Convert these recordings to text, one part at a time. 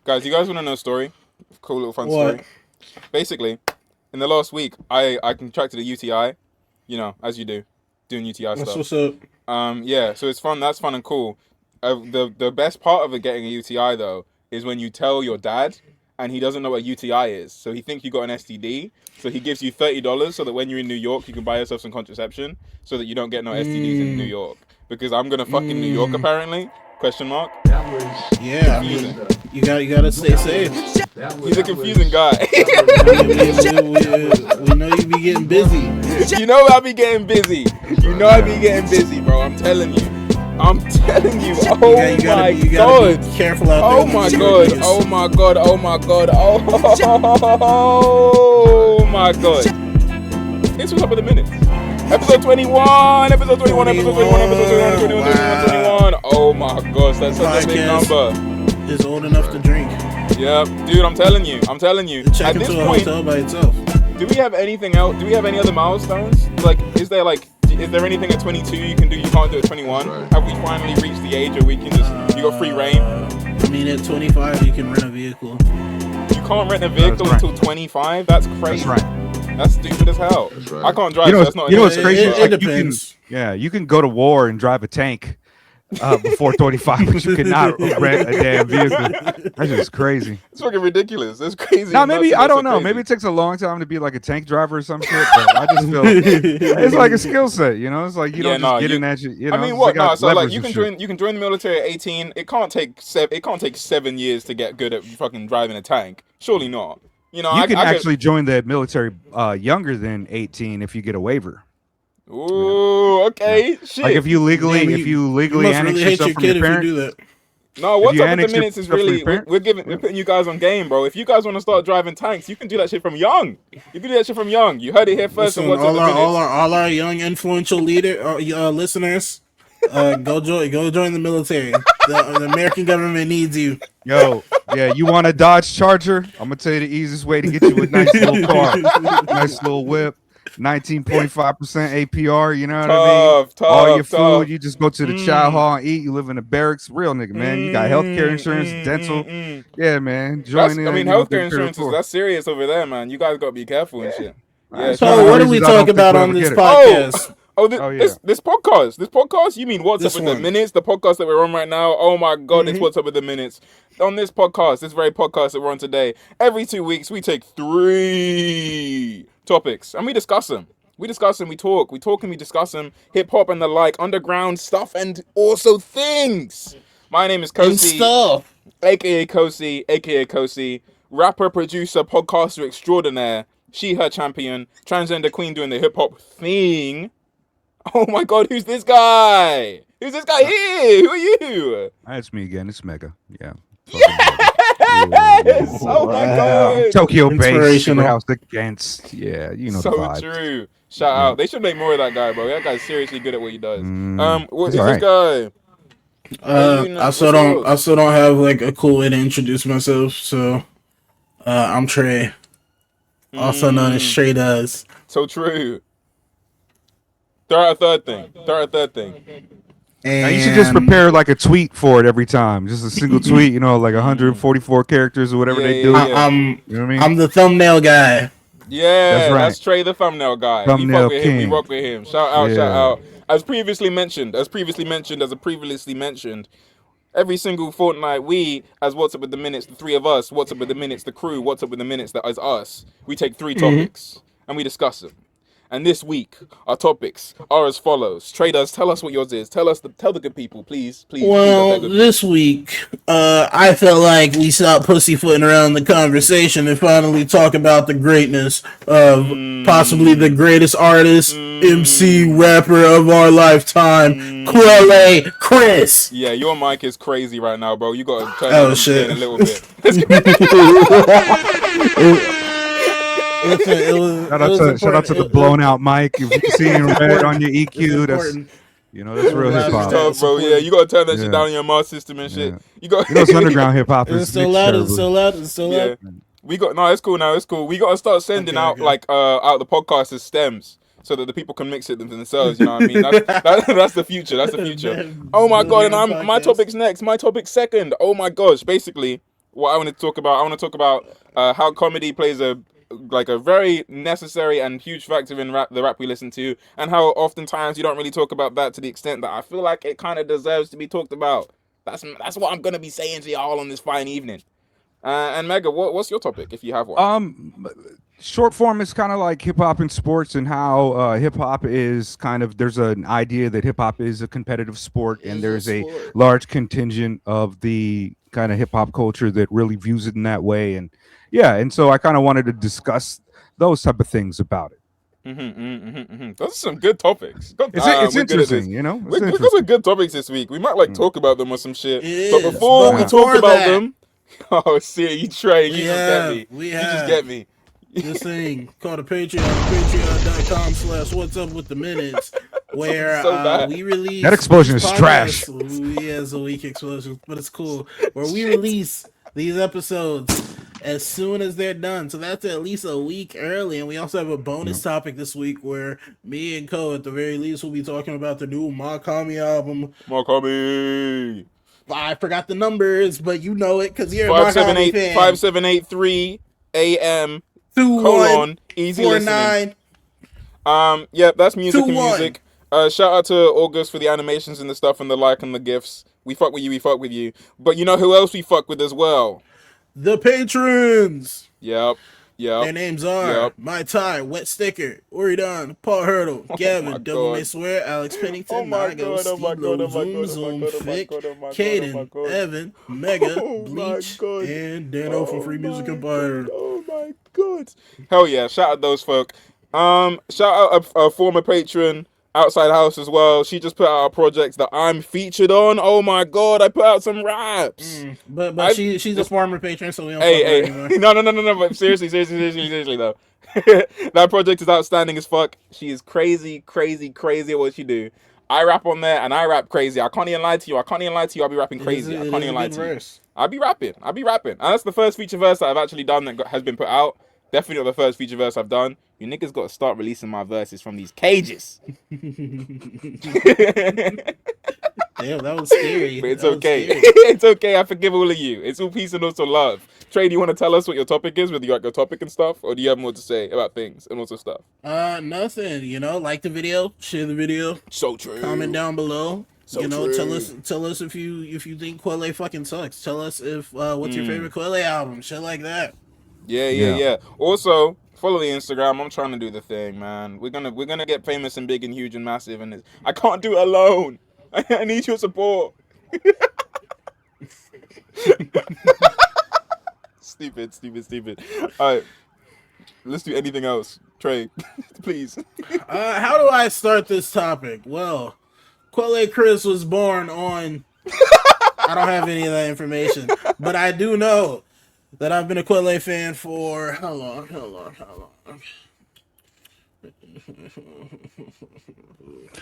Guys, you guys want to know a story? Cool little fun What? story. Basically, in the last week, I contracted a UTI. You know, as you do, doing UTI That's stuff. what's up. Yeah, so it's fun. That's fun and cool. The best part of it getting a UTI though is when you tell your dad and he doesn't know what UTI is, so he thinks you got an STD. So he gives you $30 so that when you're in New York, you can buy yourself some contraception so that you don't get no STDs in New York. Because I'm gonna fuck in New York apparently. Question mark. Yeah, I mean, you gotta stay safe. He's a confusing guy. we know you be getting busy. You know I be getting busy. You know I be getting busy, bro. I'm telling you. I'm telling you. Oh my god. Be careful out there. Oh my god. Oh my god. Oh my god. Oh my god. This was up in the minutes. Episode 21. Episode 21. Episode 21. Episode 21. 21. Oh my gosh, that's such a big number. Is old enough to drink. Yeah, dude. I'm telling you. Check At this into a point, hotel by itself. do we have anything else? Do we have any other milestones? Like, is there anything at 22 you can do you can't do at 21? Have we finally reached the age where we can just, you got free reign? I mean, at 25, you can rent a vehicle. You can't rent a vehicle until 25? That's crazy. That's right. That's stupid as hell. Right. I can't drive, You know, so that's not. You know what's crazy? It depends. You can go to war and drive a tank before 25, but you cannot rent a damn vehicle. That's just crazy. It's fucking ridiculous. That's crazy. Now, maybe, I don't know. Crazy. Maybe it takes a long time to be like a tank driver or some shit, but I just feel it's like a skill set, you know? It's like you don't just get in that shit, you know? I mean, It's what? like No, so like you leverage can and join the military at 18. It can't take 7 years to get good at fucking driving a tank. Surely not. You know, you can actually join the military younger than 18 if you get a waiver. Ooh, okay. Yeah. Shit. Like if you legally annex yourself from your parent. If you do that. No, what's up with the minutes is yourself from really your we're putting you guys on game, bro. If you guys want to start driving tanks, you can do that shit from young. You can do that shit from young. You heard it here first. Listen, all our young influential listeners, go join the military. The American government needs you. Yo, yeah, you want a Dodge Charger? I'm gonna tell you the easiest way to get you a nice little car, nice little whip, 19.5% APR. You know what I mean? All your food, you just go to the chow hall and eat. You live in the barracks, real nigga, man. You got healthcare insurance, dental. Yeah, man. Join in. I mean, healthcare insurance that's serious over there, man. You guys gotta be careful and shit. Yeah. So what do we talk about on this podcast? This podcast? You mean What's Up with the Minutes? The podcast that we're on right now? Oh my God, it's What's Up with the Minutes. On this podcast, this very podcast that we're on today, every 2 weeks we take 3 topics and we discuss them. We talk and we discuss them. Hip hop and the like, underground stuff and also things. My name is KOSEY, aka KOSEY, rapper, producer, podcaster extraordinaire, she, her champion, transgender queen doing the hip hop thing. Oh my God, who's this guy? Who's this guy here? Who are you? That's me again. It's Mega. Yeah. Yes! Oh my God. Tokyo based house against. Yeah, you know. So the vibes. True. Shout out. They should make more of that guy, bro. That guy's seriously good at what he does. What is right. this guy? I still don't have like a cool way to introduce myself. So, I'm Trey, also known as TREDOES. So true. Throw out a third thing. And now you should just prepare like a tweet for it every time. Just a single tweet, you know, like 144 characters or whatever they do. Yeah. You know what I mean? I'm the thumbnail guy. Yeah, that's Trey, the thumbnail guy. We rock with him. Shout out. As previously mentioned, every single fortnight, we, as What's Up with the Minutes, the 3 of us, What's Up with the Minutes, the crew, What's Up with the Minutes, that is us, we take 3 topics and we discuss them. And this week, our topics are as follows. TREDOES, tell us what yours is. Tell the good people, please. Well, this week, I felt like we stopped pussyfooting around the conversation and finally talk about the greatness of possibly the greatest artist, MC, rapper of our lifetime, Quelle Chris. Yeah, your mic is crazy right now, bro. You gotta turn it a little bit. Shout out to the blown out mic. If you see in red on your EQ, that's real hip hop. Tough, bro. Yeah, you gotta turn that shit down in your mouth system and shit. Yeah. It's underground hip hop. It's still loud. Yeah. It's cool now. It's cool. We gotta start sending out the podcast as stems, so that the people can mix it themselves. You know what I mean? That's the future. Oh my God! And my topic's next. My topic's second. Oh my gosh! Basically, what I want to talk about. I want to talk about how comedy plays a very necessary and huge factor in the rap we listen to, and how oftentimes you don't really talk about that to the extent that I feel like it kind of deserves to be talked about. That's what I'm gonna be saying to y'all on this fine evening. And Mega, what's your topic if you have one? Short form is kind of like hip hop and sports, and how hip hop is kind of, there's an idea that hip hop is a competitive sport, and there's a large contingent of the kind of hip hop culture that really views it in that way. And yeah, and so I kind of wanted to discuss those type of things about it. Those are some good topics. It's interesting, you know. We got some good topics this week. We might talk about them or some shit. But before we talk about them, oh, see you, Trey, you just get me. This thing called a Patreon, patreon.com/what's up with the minutes, where we release that explosion is trash. Yeah, it's a weak explosion, but it's cool. Where we release these episodes as soon as they're done, so that's at least a week early. And we also have a bonus topic this week where me and Ko, at the very least, will be talking about the new Makami album. Makami. I forgot the numbers, but you know it because you're a Makami fan. 5783 AM. Easy listening. Yeah, that's music and music. Shout out to August for the animations and the stuff and the like and the GIFs. We fuck with you. But you know who else we fuck with as well? The patrons. Yep. Their names are My Tie, Wet Sticker, Uridan, Paul Hurdle, Gavin, Devil May Swear, Alex Pennington, Nago, Steve, Zoom, Fick, Caden, Evan, Mega, Bleach, and Dano from Free Music Empire. Oh my god. Hell yeah, shout out those folk. Shout out a former patron, Outside House as well. She just put out a project that I'm featured on. Oh my god, I put out some raps. But she's a former patron, so we don't anymore. No, but seriously though. That project is outstanding as fuck. She is crazy at what she do. I rap on there and I rap crazy. I can't even lie to you. I'll be rapping crazy. I can't even lie to you. I'll be rapping. And that's the first feature verse that I've actually done that has been put out. Definitely not the first feature verse I've done. You niggas got to start releasing my verses from these cages. Damn, that was scary. But it's okay. It's okay. I forgive all of you. It's all peace and also love. Trey, do you want to tell us what your topic is? Whether you like your topic and stuff, or do you have more to say about things and also stuff? Nothing. You know, like the video, share the video. So true. Comment down below. So true. Tell us if you think Quelle fucking sucks. Tell us if what's your favorite Quelle album. Shit like that. Yeah. Also, follow the Instagram. I'm trying to do the thing, man. We're gonna get famous and big and huge and massive, and I can't do it alone. I need your support. Stupid. All right, let's do anything else. Trey, please. How do I start this topic? Well, Quelle Chris was born on. I don't have any of that information, but I do know that I've been a Quelle fan for how long?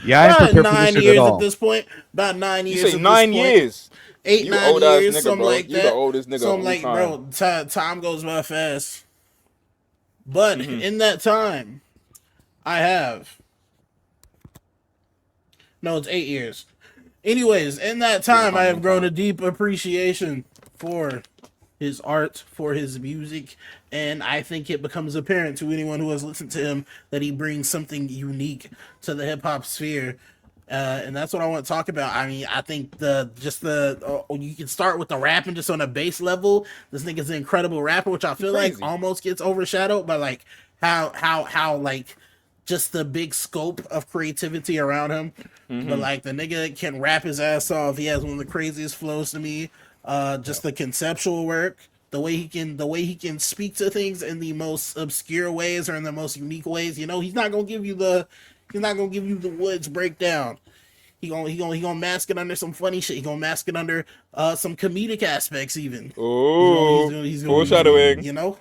Yeah, I ain't about 9 years at this point. About 9 years. You say 9 years? 8, 9 years, nigga, something bro. like that. You the oldest nigga. Something like, bro, time goes by fast. But in that time, I have. No, it's 8 years. Anyways, in that time, I have grown a deep appreciation for his art, for his music, and I think it becomes apparent to anyone who has listened to him that he brings something unique to the hip-hop sphere, and that's what I want to talk about. I mean, I think you can start with the rapping just on a base level. This nigga's an incredible rapper, which I feel like almost gets overshadowed by like how like just the big scope of creativity around him. But like the nigga can rap his ass off. He has one of the craziest flows to me. Just the conceptual work, the way he can speak to things in the most obscure ways or in the most unique ways. You know, he's not gonna give you the woods breakdown. He gonna mask it under some funny shit. He gonna mask it under some comedic aspects even. Oh, he's foreshadowing. You know,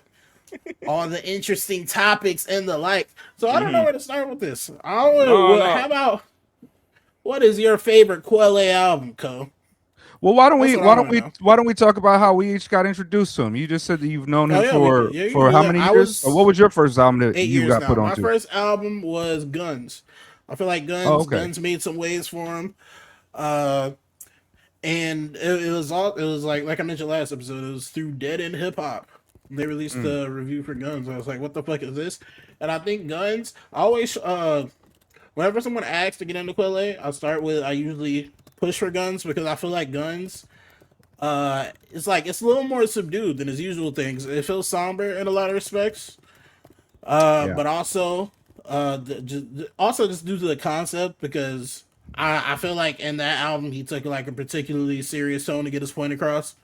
all the interesting topics and the like. So I don't know where to start with this. How about what is your favorite Quelle album, Ko? Well, why don't we talk about how we each got introduced to him? You just said that you've known him for how many years? What was your first album that you got put on? My first album was Guns. I feel like Guns made some waves for him. And it was like I mentioned last episode, it was through Dead End Hip Hop. They released the review for Guns. I was like, what the fuck is this? And I think Guns, I always whenever someone asks to get into Quelle, I usually push for Guns because I feel like Guns it's a little more subdued than his usual things. It feels somber in a lot of respects. But also just due to the concept, because I feel like in that album he took like a particularly serious tone to get his point across.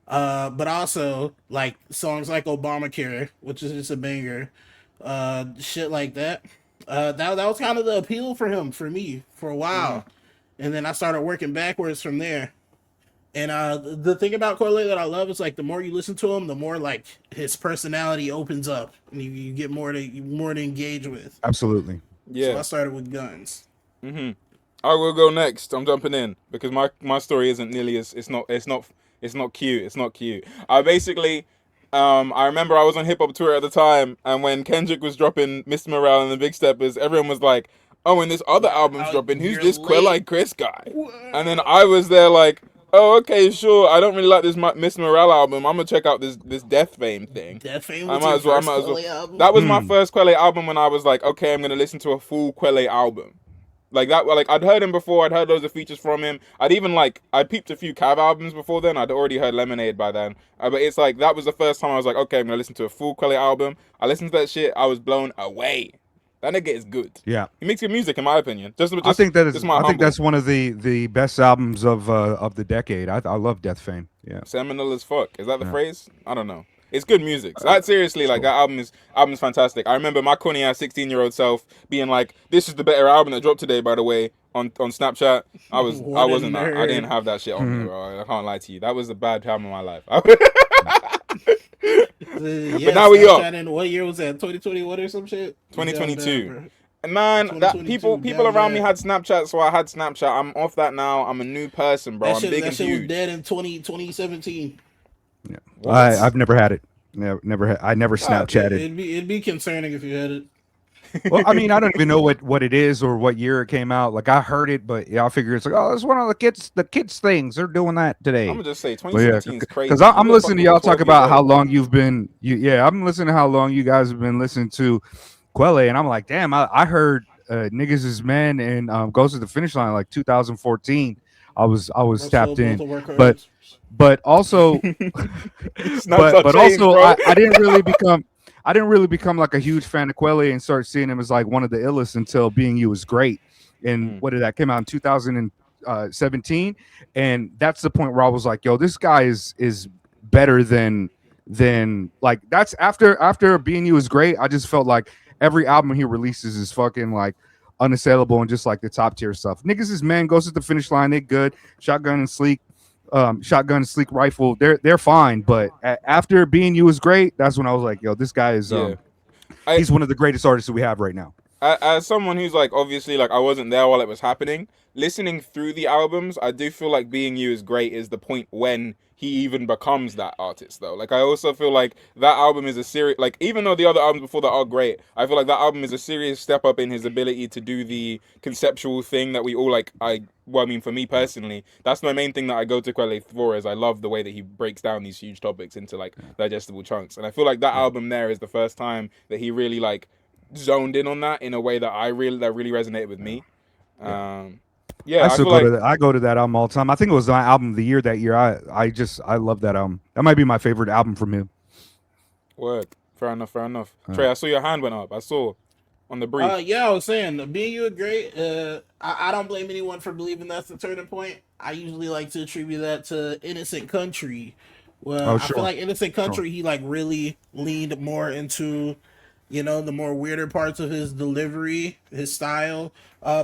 But also like songs like Obamacare, which is just a banger, shit like that. That was kind of the appeal for him for me for a while, and then I started working backwards from there. And the thing about Quelle that I love is like the more you listen to him, the more like his personality opens up, and you get more to engage with. Absolutely. Yeah. So I started with Guns. I will go next. I'm jumping in because my story isn't nearly as it's not cute. It's not cute. I basically I remember I was on hip hop tour at the time, and when Kendrick was dropping Mr. Morale and the Big Steppers, everyone was like, "Oh, and this other album's dropping. Who's this Quelle Chris guy?" And then I was there like, "Oh, okay, sure. I don't really like this Mr. Morale album. I'm gonna check out this Death Fame thing. Death Fame I was might your as well. first Quelle album? That was my first Quelle album when I was like, okay, I'm gonna listen to a full Quelle album. Like that, like I'd heard him before. I'd heard loads of features from him. I'd peeped a few Cav albums before then. I'd already heard Lemonade by then. But it's like that was the first time I was like, okay, I'm gonna listen to a full Quelle album. I listened to that shit. I was blown away. That nigga is good. Yeah, he makes good music, in my opinion. I think that's one of the best albums of the decade. I love Death Fame. Yeah, seminal as fuck. Is that the phrase? I don't know. It's good music. So seriously, like that album is fantastic. I remember my corny ass 16-year-old self being like, "This is the better album that dropped today." By the way, on Snapchat, I didn't have that shit on me, bro. I can't lie to you. That was a bad time of my life. But now we up. What year was that? 2021 or some shit? 2022. And man, that people around me had Snapchat, so I had Snapchat. I'm off that now. I'm a new person, bro. I'm big and huge. Was dead in 2017. Yeah, I've never had it. I never Snapchatted. It'd be concerning if you had it. Well, I mean, I don't even know what it is or what year it came out. Like I heard it, but yeah, I figure it's like, oh, it's one of the kids things. They're doing that today. I'm gonna just say 2017 is crazy. Because I'm listening to y'all talk about how long you've been. I'm listening to how long you guys have been listening to Quelle, and I'm like, damn, I heard Niggas Is Men and Goes to the Finish Line like 2014. I was tapped in, but also, but also, I didn't really become like a huge fan of Quelle and start seeing him as like one of the illest until Being You Was great. And what did that came out in 2017? And that's the point where I was like, yo, this guy is better than like that's after Being You Was great. I just felt like every album he releases is fucking like unassailable and just like the top tier stuff. Niggas Is Men, Goes to the Finish Line, they good. Shotgun and Sleek Rifle, they're fine. But after Being You Was great, that's when I was like, yo, this guy is he's one of the greatest artists that we have right now. As someone who's like obviously like I wasn't there while it was happening, listening through the albums, I do feel like Being You Is great is the point when he even becomes that artist though. Like I also feel like that album is a serious, like even though the other albums before that are great, I feel like that album is a serious step up in his ability to do the conceptual thing that we all like. For me personally, that's my main thing that I go to Quelle for, is I love the way that he breaks down these huge topics into like digestible chunks. And I feel like that album there is the first time that he really like zoned in on that in a way that really resonated with me. I go to that album all the time. I think it was my album of the year that year. I love that album. That might be my favorite album from him. Word. Fair enough. Trey, I saw your hand went up. I saw on the brief. I was saying, Being You great. I don't blame anyone for believing that's the turning point. I usually like to attribute that to Innocent Country. Well, I feel like Innocent Country, he like really leaned more into, the more weirder parts of his delivery, his style.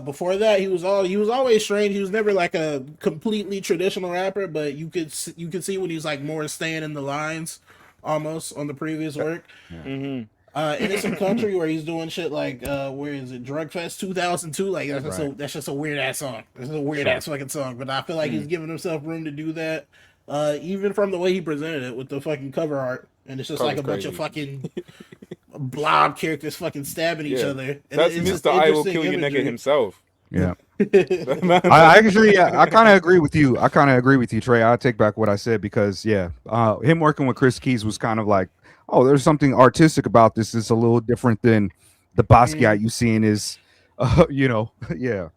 Before that, he was always strange. He was never like a completely traditional rapper, but you could see when he was like more staying in the lines, almost on the previous work. Mm-hmm. Innocent Country, where he's doing shit like where is it, Drug Fest 2002? Like that's just a weird ass song. This is a weird ass fucking song, but I feel like he's giving himself room to do that. Even from the way he presented it with the fucking cover art, and it's just like a bunch of fucking blob characters fucking stabbing each other. And that's Mr. I Will Kill You nigga himself. Yeah. I actually, I kind of agree with you. I kind of agree with you, Trey. I take back what I said because, yeah, him working with Chris Keys was kind of like, oh, there's something artistic about this. It's a little different than the Basquiat you see in his, yeah, yeah.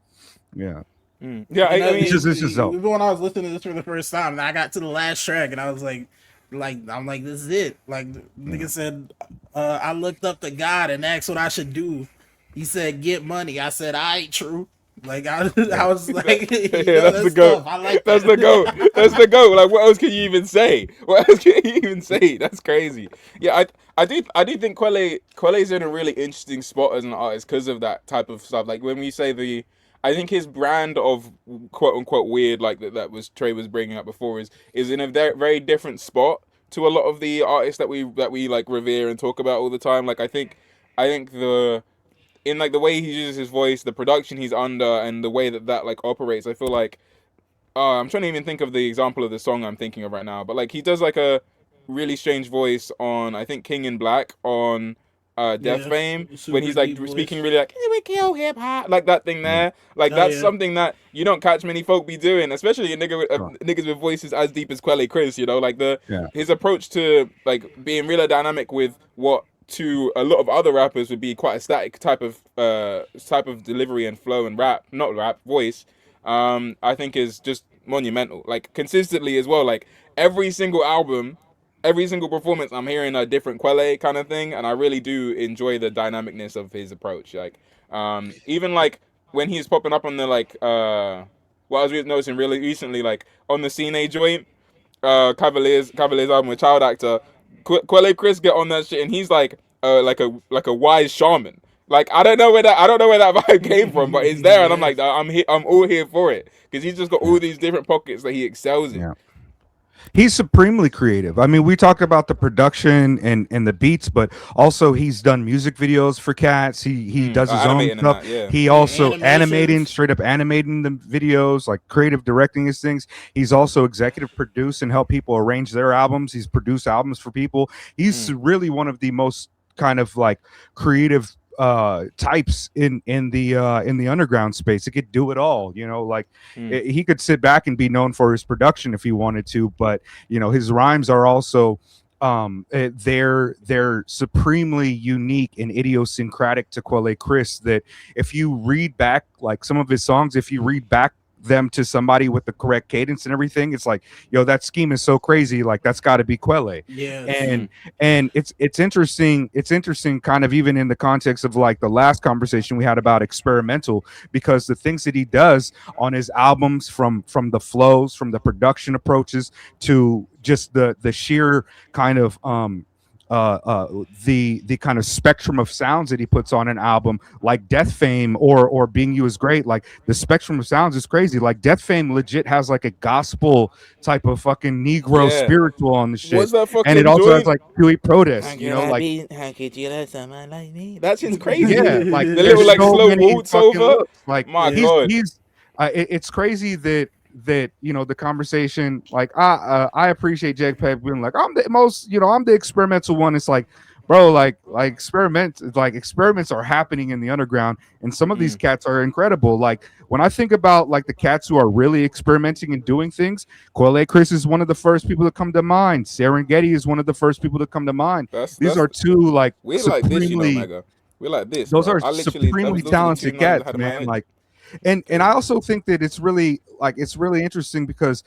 Yeah, I mean, it's just dope. Even when I was listening to this for the first time, and I got to the last track, and I was I'm like, this is it. Like, nigga said, I looked up to God and asked what I should do. He said, get money. I said, I ain't true. Like, I was like, that's the goat. I like that's the goat. That's the goat. Like, what else can you even say? What else can you even say? That's crazy. Yeah, I do think Quelle's in a really interesting spot as an artist because of that type of stuff. Like when we say I think his brand of quote unquote weird, like that was Trey was bringing up before, is in a very different spot to a lot of the artists that we like revere and talk about all the time. Like I think the in like the way he uses his voice, the production he's under, and the way that like operates, I feel like I'm trying to even think of the example of the song I'm thinking of right now, but like he does like a really strange voice on I think King in Black on Death Fame when he's like speaking really like we kill hip hop like that thing there. Like that's something that you don't catch many folk be doing, especially a nigga with, niggas with voices as deep as Quelle Chris. You know, like his approach to like being really dynamic with what to a lot of other rappers would be quite a static type of delivery and flow and voice. I think is just monumental. Like consistently as well. Like every single album, every single performance, I'm hearing a different Quelle kind of thing, and I really do enjoy the dynamicness of his approach. Like even like when he's popping up on the like what I was noticing really recently, like on the Cine joint, Cavaliers album with Child Actor. Quelle Chris get on that shit, and he's like a wise shaman. Like I don't know where that vibe came from, but it's there, and I'm like I'm all here for it because he's just got all these different pockets that he excels in. Yeah. He's supremely creative. I mean, we talk about the production and the beats, but also he's done music videos for cats. He does his own stuff. He also straight up animating the videos, like creative directing his things. He's also executive produced and help people arrange their albums. He's produced albums for people. He's really one of the most kind of like creative types in the underground space. He could do it all, you know, like he could sit back and be known for his production if he wanted to, but you know, his rhymes are also they're supremely unique and idiosyncratic to Quelle Chris, that if you read back like some of his songs, if you read back them to somebody with the correct cadence and everything, it's like, yo, that scheme is so crazy, like that's got to be Quelle. And it's interesting kind of even in the context of like the last conversation we had about experimental, because the things that he does on his albums, from the flows, from the production approaches to just the sheer kind of the kind of spectrum of sounds that he puts on an album, like Death Fame or Being You Is Great. Like the spectrum of sounds is crazy. Like Death Fame legit has like a gospel type of fucking Negro spiritual on the shit. What's that fucking and it also joint? has like Huey Protest, you know, like how could you let someone like me? That shit's crazy. Yeah, like the little like so slow waltz over. looks. Like my God, it's crazy that you know the conversation, like I appreciate JPEG being like, I'm the most, you know, I'm the experimental one. It's like, bro, like experiments are happening in the underground, and some of these cats are incredible. Like when I think about like the cats who are really experimenting and doing things, Quelle Chris is one of the first people to come to mind. Serengeti is one of the first people to come to mind. These are two like we like this, you know, Mega. We like this. Those bro. are supremely talented cats, man. Like. And I also think that it's really interesting because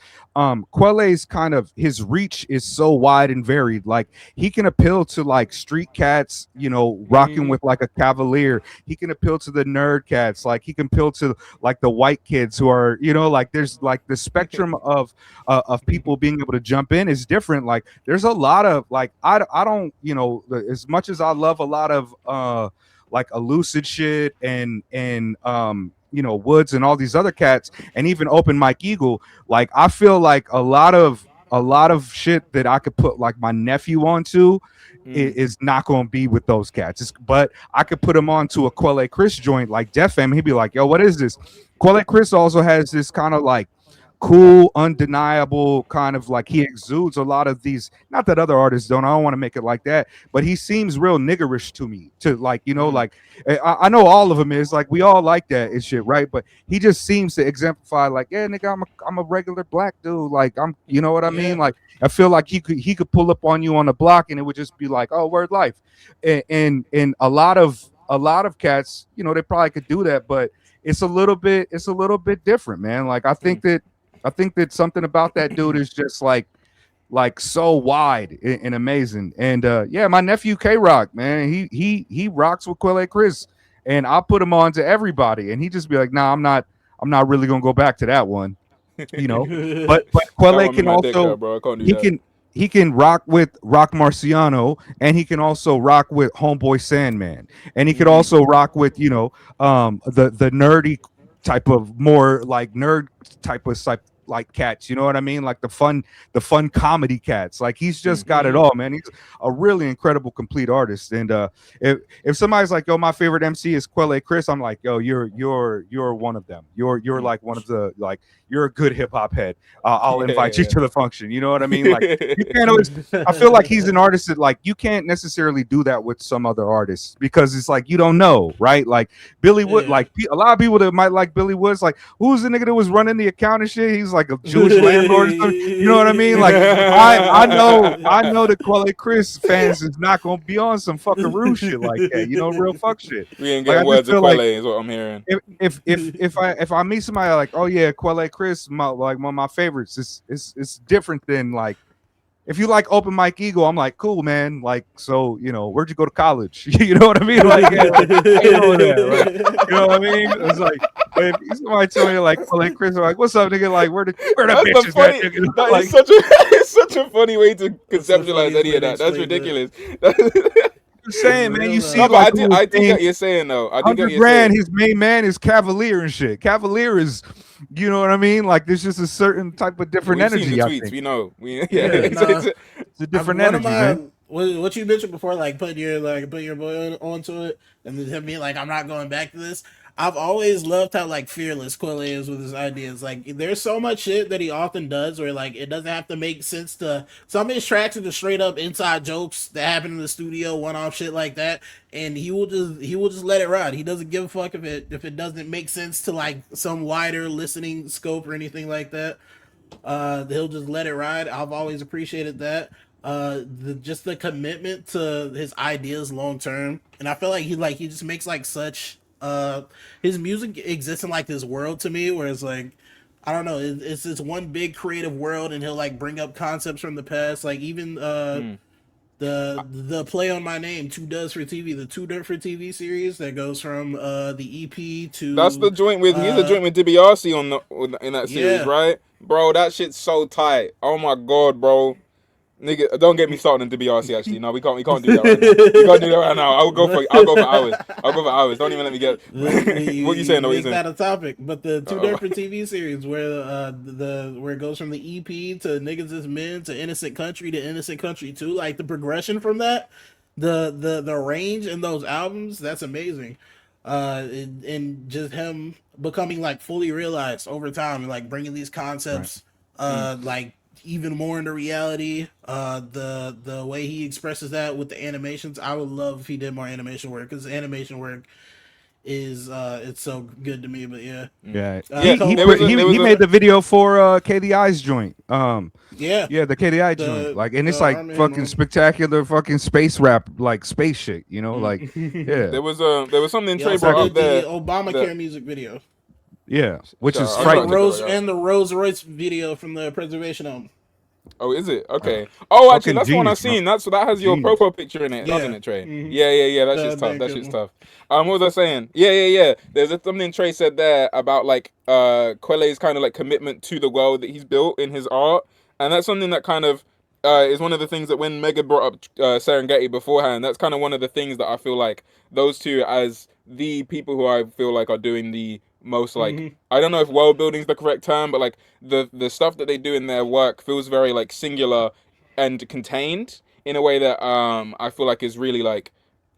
Quelle's kind of his reach is so wide and varied. Like he can appeal to like street cats, you know, rocking with like a Cavalier. He can appeal to the nerd cats. Like he can appeal to like the white kids who are, you know, like there's like the spectrum of people being able to jump in is different. Like there's a lot of like I don't, you know, as much as I love a lot of like Elucid shit and you know, Woods and all these other cats, and even Open Mike Eagle, like I feel like a lot of shit that I could put like my nephew onto is not going to be with those cats. But I could put him onto a Quelle Chris joint like Def Fam, and he'd be like, yo, what is this? Quelle Chris also has this kind of like cool, undeniable kind of like he exudes a lot of these. Not that other artists don't. I don't want to make it like that, but he seems real niggerish to me. To like, like I know all of them is like we all like that and shit, right? But he just seems to exemplify like, yeah, nigga, I'm a regular black dude. Like I'm, you know what I mean? Like I feel like he could pull up on you on the block and it would just be like, oh, word life, and a lot of cats, they probably could do that, but it's a little bit different, man. Like I think that something about that dude is just like so wide and amazing. And yeah, my nephew K Rock, man, he rocks with Quelle Chris, and I'll put him on to everybody, and he just be like, nah, I'm not really gonna go back to that one, But Quelle can also he can rock with Rock Marciano, and he can also rock with Homeboy Sandman, and he could also rock with the nerdy type of more like nerd type like cats, you know what I mean? Like the fun comedy cats. Like he's just got it all, man. He's a really incredible complete artist. And if somebody's like, yo, my favorite MC is Quelle Chris, I'm like, yo, you're one of them. You're like one of the like you're a good hip hop head. I'll invite you to the function. You know what I mean? Like you can't always. I feel like he's an artist that like you can't necessarily do that with some other artists because it's like you don't know, right? Like Billy Wood, like a lot of people that might like Billy Woods, like who's the nigga that was running the account and shit? He's like a Jewish landlord or something. You know what I mean? Like I know the Quelle Chris fans is not gonna be on some fucking shit like that. Real fuck shit. We ain't getting words of Quelle is what I'm hearing. If I meet somebody like, oh yeah, Quelle Chris, one of my favorites, it's different than like if you like Open Mike Eagle, I'm like, cool, man. Like, so, where'd you go to college? You know what I mean? Like, you know what I mean? It's like, if somebody tell me like, Quelle Chris, I'm like, what's up, nigga? Like, where the bitches at, nigga? That like, is it's such a funny way to conceptualize any of that. That's ridiculous. I'm saying, man, you see, no, but I think what you're saying though. I think $100,000. His main man is Cavalier and shit. Cavalier is, you know what I mean? Like, there's just a certain type of different energy. Seen the tweets, we know. It's a different energy, man. What you mentioned before, like putting your boy onto it, and then him being like, I'm not going back to this. I've always loved how like fearless Quelle is with his ideas. Like there's so much shit that he often does where like it doesn't have to make sense to some of his tracks are just straight up inside jokes that happen in the studio, one-off shit like that, and he will just let it ride. He doesn't give a fuck if it doesn't make sense to like some wider listening scope or anything like that. He'll just let it ride. I've always appreciated that. Just the commitment to his ideas long term, and I feel like he just makes like such his music exists in like this world to me where it's like I don't know, it's this one big creative world, and he'll like bring up concepts from the past, like even the play on my name, Two Does for TV, the Two Dirt for TV series that goes from the EP to that's the joint with he's a joint with DiBiase in that series, right? Bro, that shit's so tight. Oh my god, bro. Nigga, don't get me started on DiBiase. Actually, no, we can't do that right now. We can't do that right now. I'll go for hours. Don't even let me get. What you saying? Make that a topic. But the Two Different TV series where where it goes from the EP to Niggas Is Men to Innocent Country to Innocent Country 2, like the progression from that, the range in those albums, that's amazing. And just him becoming like fully realized over time and like bringing these concepts, like even more into reality. The way he expresses that with the animations, I would love if he did more animation work, because animation work is it's so good to me. But he made the video for KDI's joint. The KDI joint, like, and it's like fucking spectacular, fucking space rap, like space shit, like there was something Trey brought up there. The Obamacare music video. Yeah, which is frightening. And the Rolls Royce video from the Preservation album. Oh, is it? Okay. Oh, actually, that's the one I've seen. That has your profile picture in it, doesn't it, Trey? Mm-hmm. Yeah. That shit's tough. That shit's tough. What was I saying? Yeah. There's something Trey said there about like Quelle's kind of like commitment to the world that he's built in his art, and that's something that kind of is one of the things that when Mega brought up Serengeti beforehand, that's kind of one of the things that I feel like those two as the people who I feel like are doing the most like I don't know if world building is the correct term, but like the stuff that they do in their work feels very like singular and contained in a way that I feel like is really like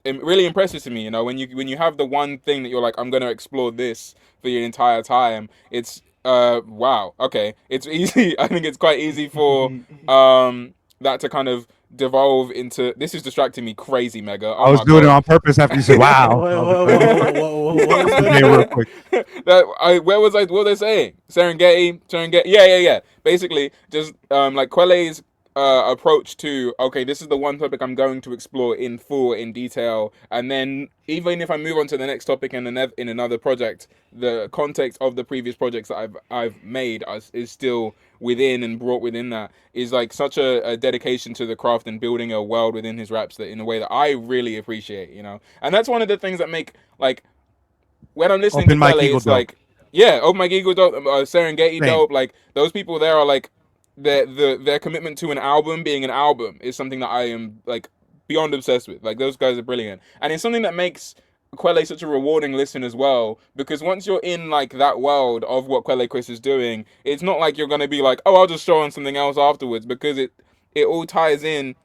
really impressive to me. When you have the one thing that you're like, I'm gonna explore this for your entire time, it's Wow. Okay. It's easy. I think it's quite easy for that to kind of devolve into. This is distracting me crazy, Mega. Oh I was my doing it god. on purpose after you said wow. I was like, What was okay, real quick. Where was I? What was I saying? Serengeti. Yeah. Basically, just like Quelle's approach to, okay, this is the one topic I'm going to explore in full, in detail, and then even if I move on to the next topic in another project, the context of the previous projects that I've made is still within and brought within that, is like such a dedication to the craft and building a world within his raps that in a way that I really appreciate, and that's one of the things that make, like, when I'm listening Open to Mike Quelle, Eagle it's dope. like, yeah, Open Mike Eagle dope, Serengeti Same. dope, like those people there are like their commitment to an album being an album is something that I am like beyond obsessed with. Like those guys are brilliant, and it's something that makes Quelle such a rewarding listen as well, because once you're in like that world of what Quelle Chris is doing, it's not like you're gonna be like, oh, I'll just show on something else afterwards, because it all ties in,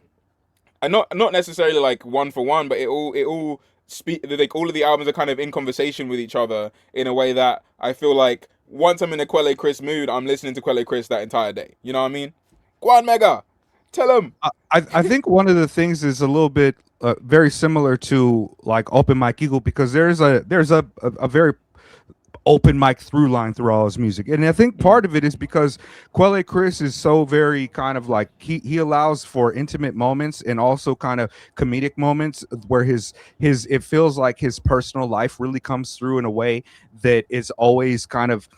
and not necessarily like one for one, but it all speak, like all of the albums are kind of in conversation with each other in a way that I feel like once I'm in a Quelle Chris mood, I'm listening to Quelle Chris that entire day. You know what I mean? Go on, Mega, tell him. I think one of the things is a little bit very similar to like Open Mike Eagle, because there's a very open mic through line through all his music. And I think part of it is because Quelle Chris is so very kind of like he allows for intimate moments and also kind of comedic moments where his it feels like his personal life really comes through in a way that is always kind of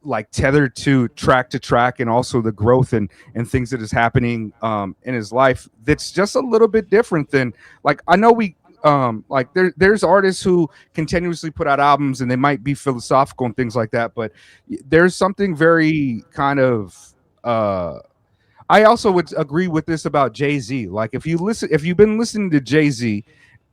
like tethered to track, and also the growth and things that is happening in his life that's just a little bit different than, like, I know we like there's artists who continuously put out albums and they might be philosophical and things like that, but there's something very kind of I also would agree with this about Jay-Z. Like if you've been listening to Jay-Z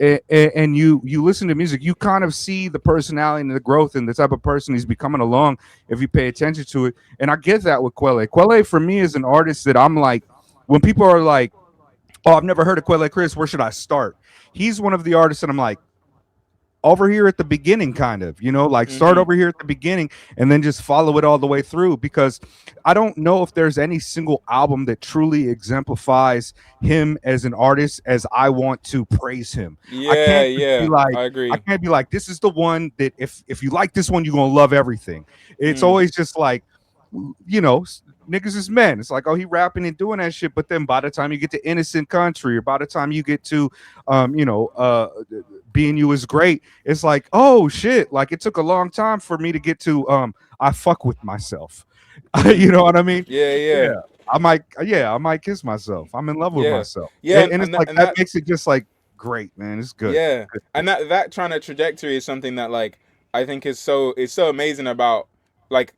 and you listen to music, you kind of see the personality and the growth and the type of person he's becoming along if you pay attention to it. And I get that with Quelle. Quelle for me is an artist that I'm like, when people are like, oh, I've never heard of Quelle Chris, where should I start? He's one of the artists that I'm like, over here at the beginning, kind of, like start over here at the beginning and then just follow it all the way through, because I don't know if there's any single album that truly exemplifies him as an artist as I want to praise him. I can't be like, I agree. I can't be like, this is the one that if you like this one, you're gonna love everything. It's always just like, niggas is men. It's like, oh, he rapping and doing that shit, but then by the time you get to Innocent Country, or by the time you get to Being You Is Great, it's like, oh shit, like it took a long time for me to get to I Fuck With Myself. You know what I mean? Yeah. I might kiss myself. I'm in love with myself. Yeah, and it's like that makes it just like great, man. It's good. Yeah, and that kind of trajectory is something that, like, I think is so amazing about like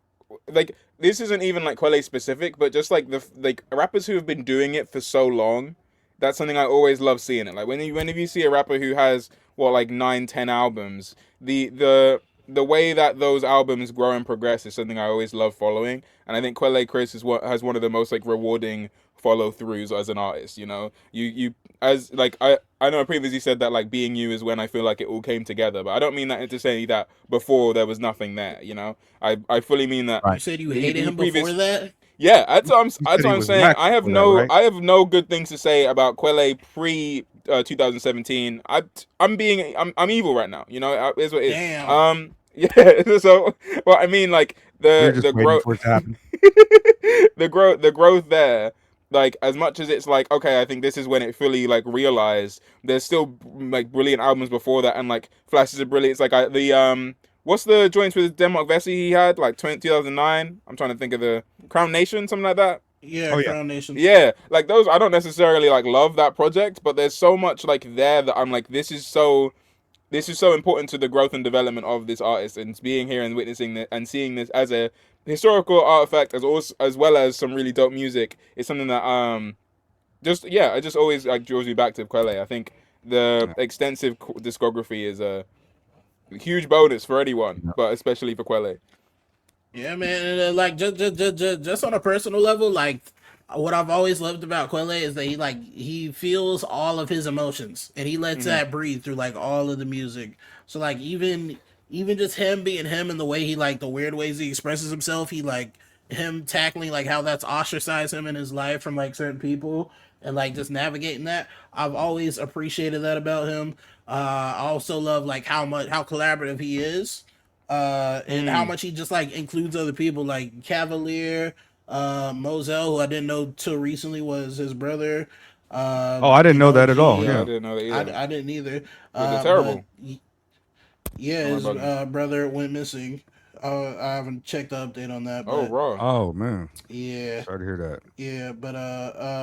this isn't even like Quelle specific, but just like the like rappers who have been doing it for so long. That's something I always love seeing it. Like whenever you see a rapper who has like 9-10 albums, the way that those albums grow and progress is something I always love following. And I think Quelle Chris is has one of the most like rewarding follow throughs as an artist. You as like I know I previously said that like Being You is when I feel like it all came together, but I don't mean that to say that before there was nothing there. I fully mean that. You said you hated him before that. Yeah, that's what I'm saying. I have right? I have no good things to say about Quelle pre 2017. I'm evil right now. Is what it is. Damn. Yeah. So, well, I mean, like the growth, for it to happen. the growth there. Like, as much as it's like, okay, I think this is when it fully like realized. There's still like brilliant albums before that, and like flashes of brilliance. Like what's the joints with Denmark Vesey he had, like 2009? I'm trying to think of the Crown Nation, something like that. Yeah, Crown Nation. Yeah, like those, I don't necessarily like love that project, but there's so much like there that I'm like, this is so important to the growth and development of this artist, and being here and witnessing this and seeing this as a historical artifact, as well as some really dope music, is something that it just always like draws me back to Quelle. I think the extensive discography is a huge bonus for anyone, but especially for Quelle. Yeah, man. And, like just on a personal level, like what I've always loved about Quelle is that he feels all of his emotions and he lets that breathe through like all of the music. So like even even just him being him and the way he like the weird ways he expresses himself, he like him tackling like how that's ostracized him in his life from like certain people and like just navigating that. I've always appreciated that about him. I also love like how collaborative he is, and how much he just like includes other people like Cavalier, Moselle, who I didn't know till recently was his brother. I didn't know that at all. Yeah, I didn't know that either. I didn't either. They're terrible. But yeah, his brother went missing. I haven't checked the update on that. But, raw. Oh man. Yeah. Sorry to hear that. Yeah, but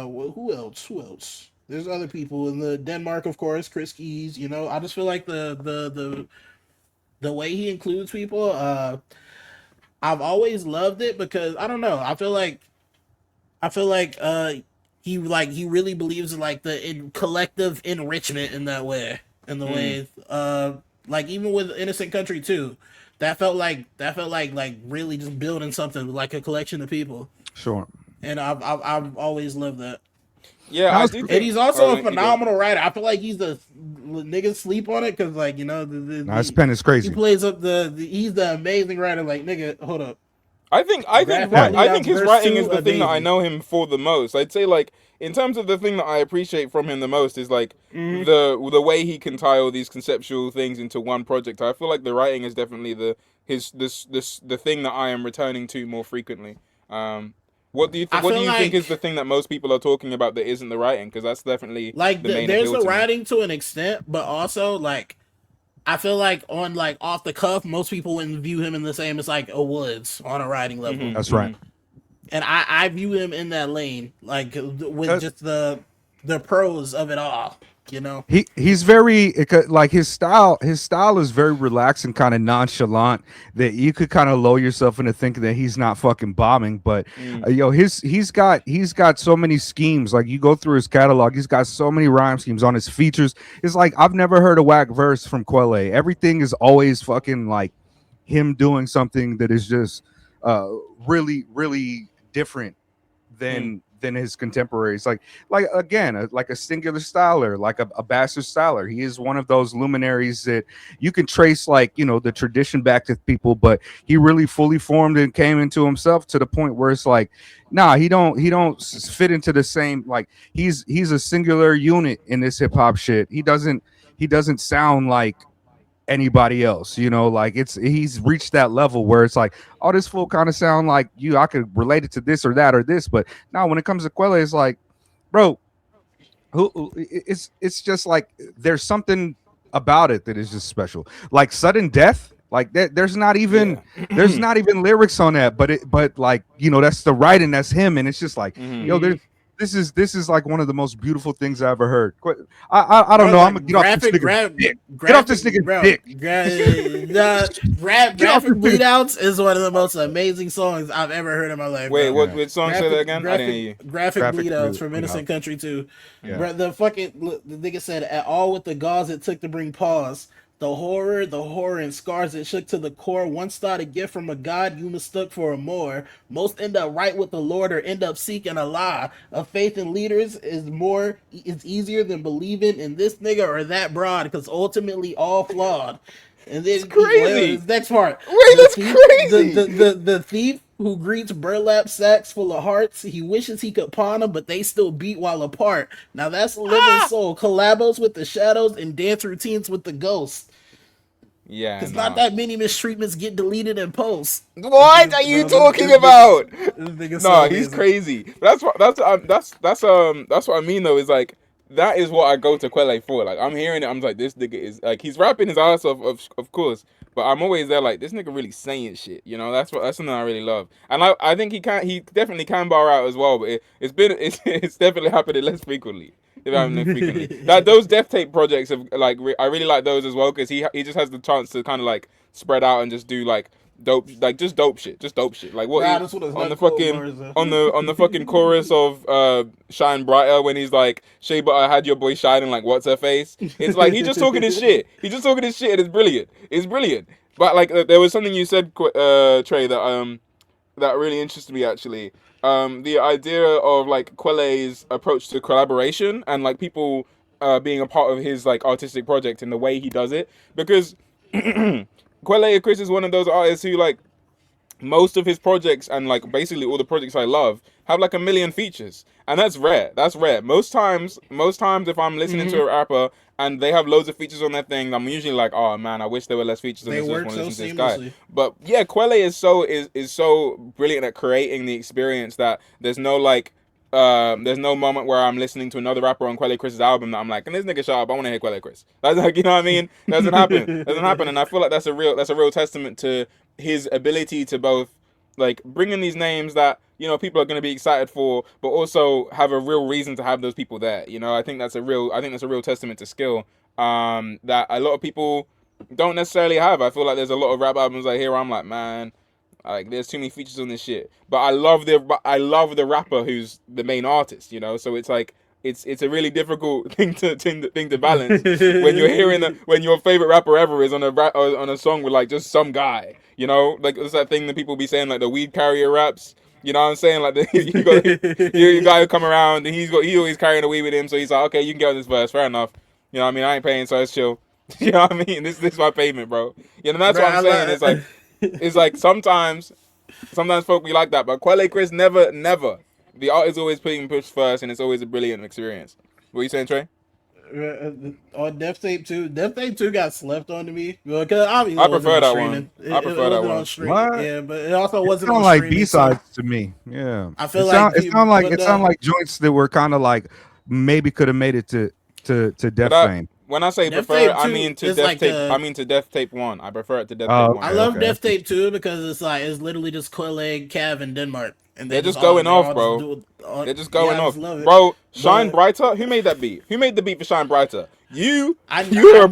who else? Who else? There's other people in the Denmark, of course. Chris Keys. You know, I just feel like the way he includes people. I've always loved it because I don't know. I feel like he really believes in like the collective enrichment in that way. In the way like even with Innocent Country too. That felt like really just building something like a collection of people. Sure. And I've always loved that. Yeah, I do think, and he's also a phenomenal writer. I feel like he's the niggas sleep on it because like his pen is crazy. He plays up he's the amazing writer. Like nigga, hold up. I think his writing is the thing that I know him for the most. I'd say like in terms of the thing that I appreciate from him the most is like the way he can tie all these conceptual things into one project. I feel like the writing is definitely the thing that I am returning to more frequently. What do you think is the thing that most people are talking about that isn't the writing? Because that's definitely like the main there's appeal the to writing me. to an extent, but also like I feel like on like off the cuff, most people wouldn't view him in the same as like a Woods on a writing level. That's right. And I view him in that lane, like with just the pros of it all. You know, he's very like his style is very relaxed and kind of nonchalant that you could kind of lull yourself into thinking that he's not fucking bombing, but he's got so many schemes. Like you go through his catalog, he's got so many rhyme schemes on his features. It's like I've never heard a whack verse from Quelle. Everything is always fucking like him doing something that is just really really different than his contemporaries, like again, like a singular styler, like a bastard styler. He is one of those luminaries that you can trace, like the tradition back to people, but he really fully formed and came into himself to the point where it's like, nah, he don't fit into the same. Like he's a singular unit in this hip hop shit. He doesn't sound like anybody else, like he's reached that level where it's like, oh, this fool kind of sound like you, I could relate it to this or that or this, but now when it comes to Quelle, it's like, bro, it's just like there's something about it that is just special. Like Sudden Death, like that, there's not even lyrics on that, but like that's the writing, that's him, and it's just like this is like one of the most beautiful things I ever heard. I don't know. I'm gonna get off this nigga's dick. Get off this nigga's dick. Graphic Bleedouts is one of the most amazing songs I've ever heard in my life. Wait, which song say that again? I didn't hear you. Graphic Bleedouts from Innocent Country 2. Yeah. The nigga said, at all with the gauze it took to bring pause. The horror and scars that shook to the core. Once thought a gift from a god, you mistook for a more. Most end up right with the Lord or end up seeking a lie. A faith in leaders is easier than believing in this nigga or that broad, because ultimately all flawed. And then it's crazy. Next part. Wait, that's crazy. The thief who greets burlap sacks full of hearts, he wishes he could pawn them, but they still beat while apart. Now that's a living soul. Collabos with the shadows and dance routines with the ghosts. Yeah, because not that many mistreatments get deleted in post. What are you talking about? No, he's crazy. That's what I mean though. Is like that is what I go to Quelle for. Like I'm hearing it, I'm like, this nigga is like, he's rapping his ass off, of course. But I'm always there like, this nigga really saying shit. That's something I really love. And I think he definitely can bar out as well. But it's definitely happening less frequently. Those Death Tape projects have like I really like those as well, because he just has the chance to kind of like spread out and just do like dope shit. Like what on the fucking chorus of Shine Brighter, when he's like, Shea Butter had your boy shining like what's her face. It's like he's just talking his shit. And it's brilliant. But like there was something you said, Trey, that really interested me actually. The idea of like Quelle's approach to collaboration and like people being a part of his like artistic project and the way he does it, because Quelle Chris is one of those artists who like most of his projects and like basically all the projects I love have like 1 million features, and that's rare. That's rare. Most times if I'm listening to a rapper and they have loads of features on their thing, I'm usually like, oh man, I wish there were less features on this. I just want to listen to this guy. But yeah, Quelle is so brilliant at creating the experience that there's no moment where I'm listening to another rapper on Quelle Chris's album that I'm like, and this nigga shut up, I want to hear Quelle Chris. That's like, you know what I mean? Doesn't happen. And I feel like that's a real testament to his ability to both like bring in these names that, you know, people are going to be excited for, but also have a real reason to have those people there. You know, I think that's a real testament to skill that a lot of people don't necessarily have. I feel like there's a lot of rap albums I hear, I'm like, man, like there's too many features on this shit. But I love the rapper who's the main artist, you know. So it's like it's a really difficult thing to balance when you're hearing when your favorite rapper ever is on a song with like just some guy, you know. Like it's that thing that people be saying, like the weed carrier raps. You know what I'm saying? Like you guy who come around and he's always carrying the weed with him, so he's like, okay, you can get on this verse, fair enough. You know what I mean? I ain't paying, so it's chill. You know what I mean? This is my payment, bro. You know, that's what I'm saying. It's like sometimes folk be like that, but Quelle Chris never. The art is always putting pushed first, and it's always a brilliant experience. What are you saying, Trey? On Death Tape 2. Death Tape 2 got slept on to me. Because obviously I prefer that one. I prefer that one. What? Yeah, but it also wasn't on like B-sides to me. Yeah. I feel it sounded like joints that were kind of like maybe could have made it to Death Fame. When I say Death prefer, Tape I mean to Death Tape. I mean to Death Tape 1. I prefer it to Death Tape 1. I love Death Tape 2 because it's literally just Quelle, Cav, and Denmark. And they're just going off, bro. They're just going off, bro. Shine Brighter. Who made that beat? Who made the beat for Shine Brighter? You're a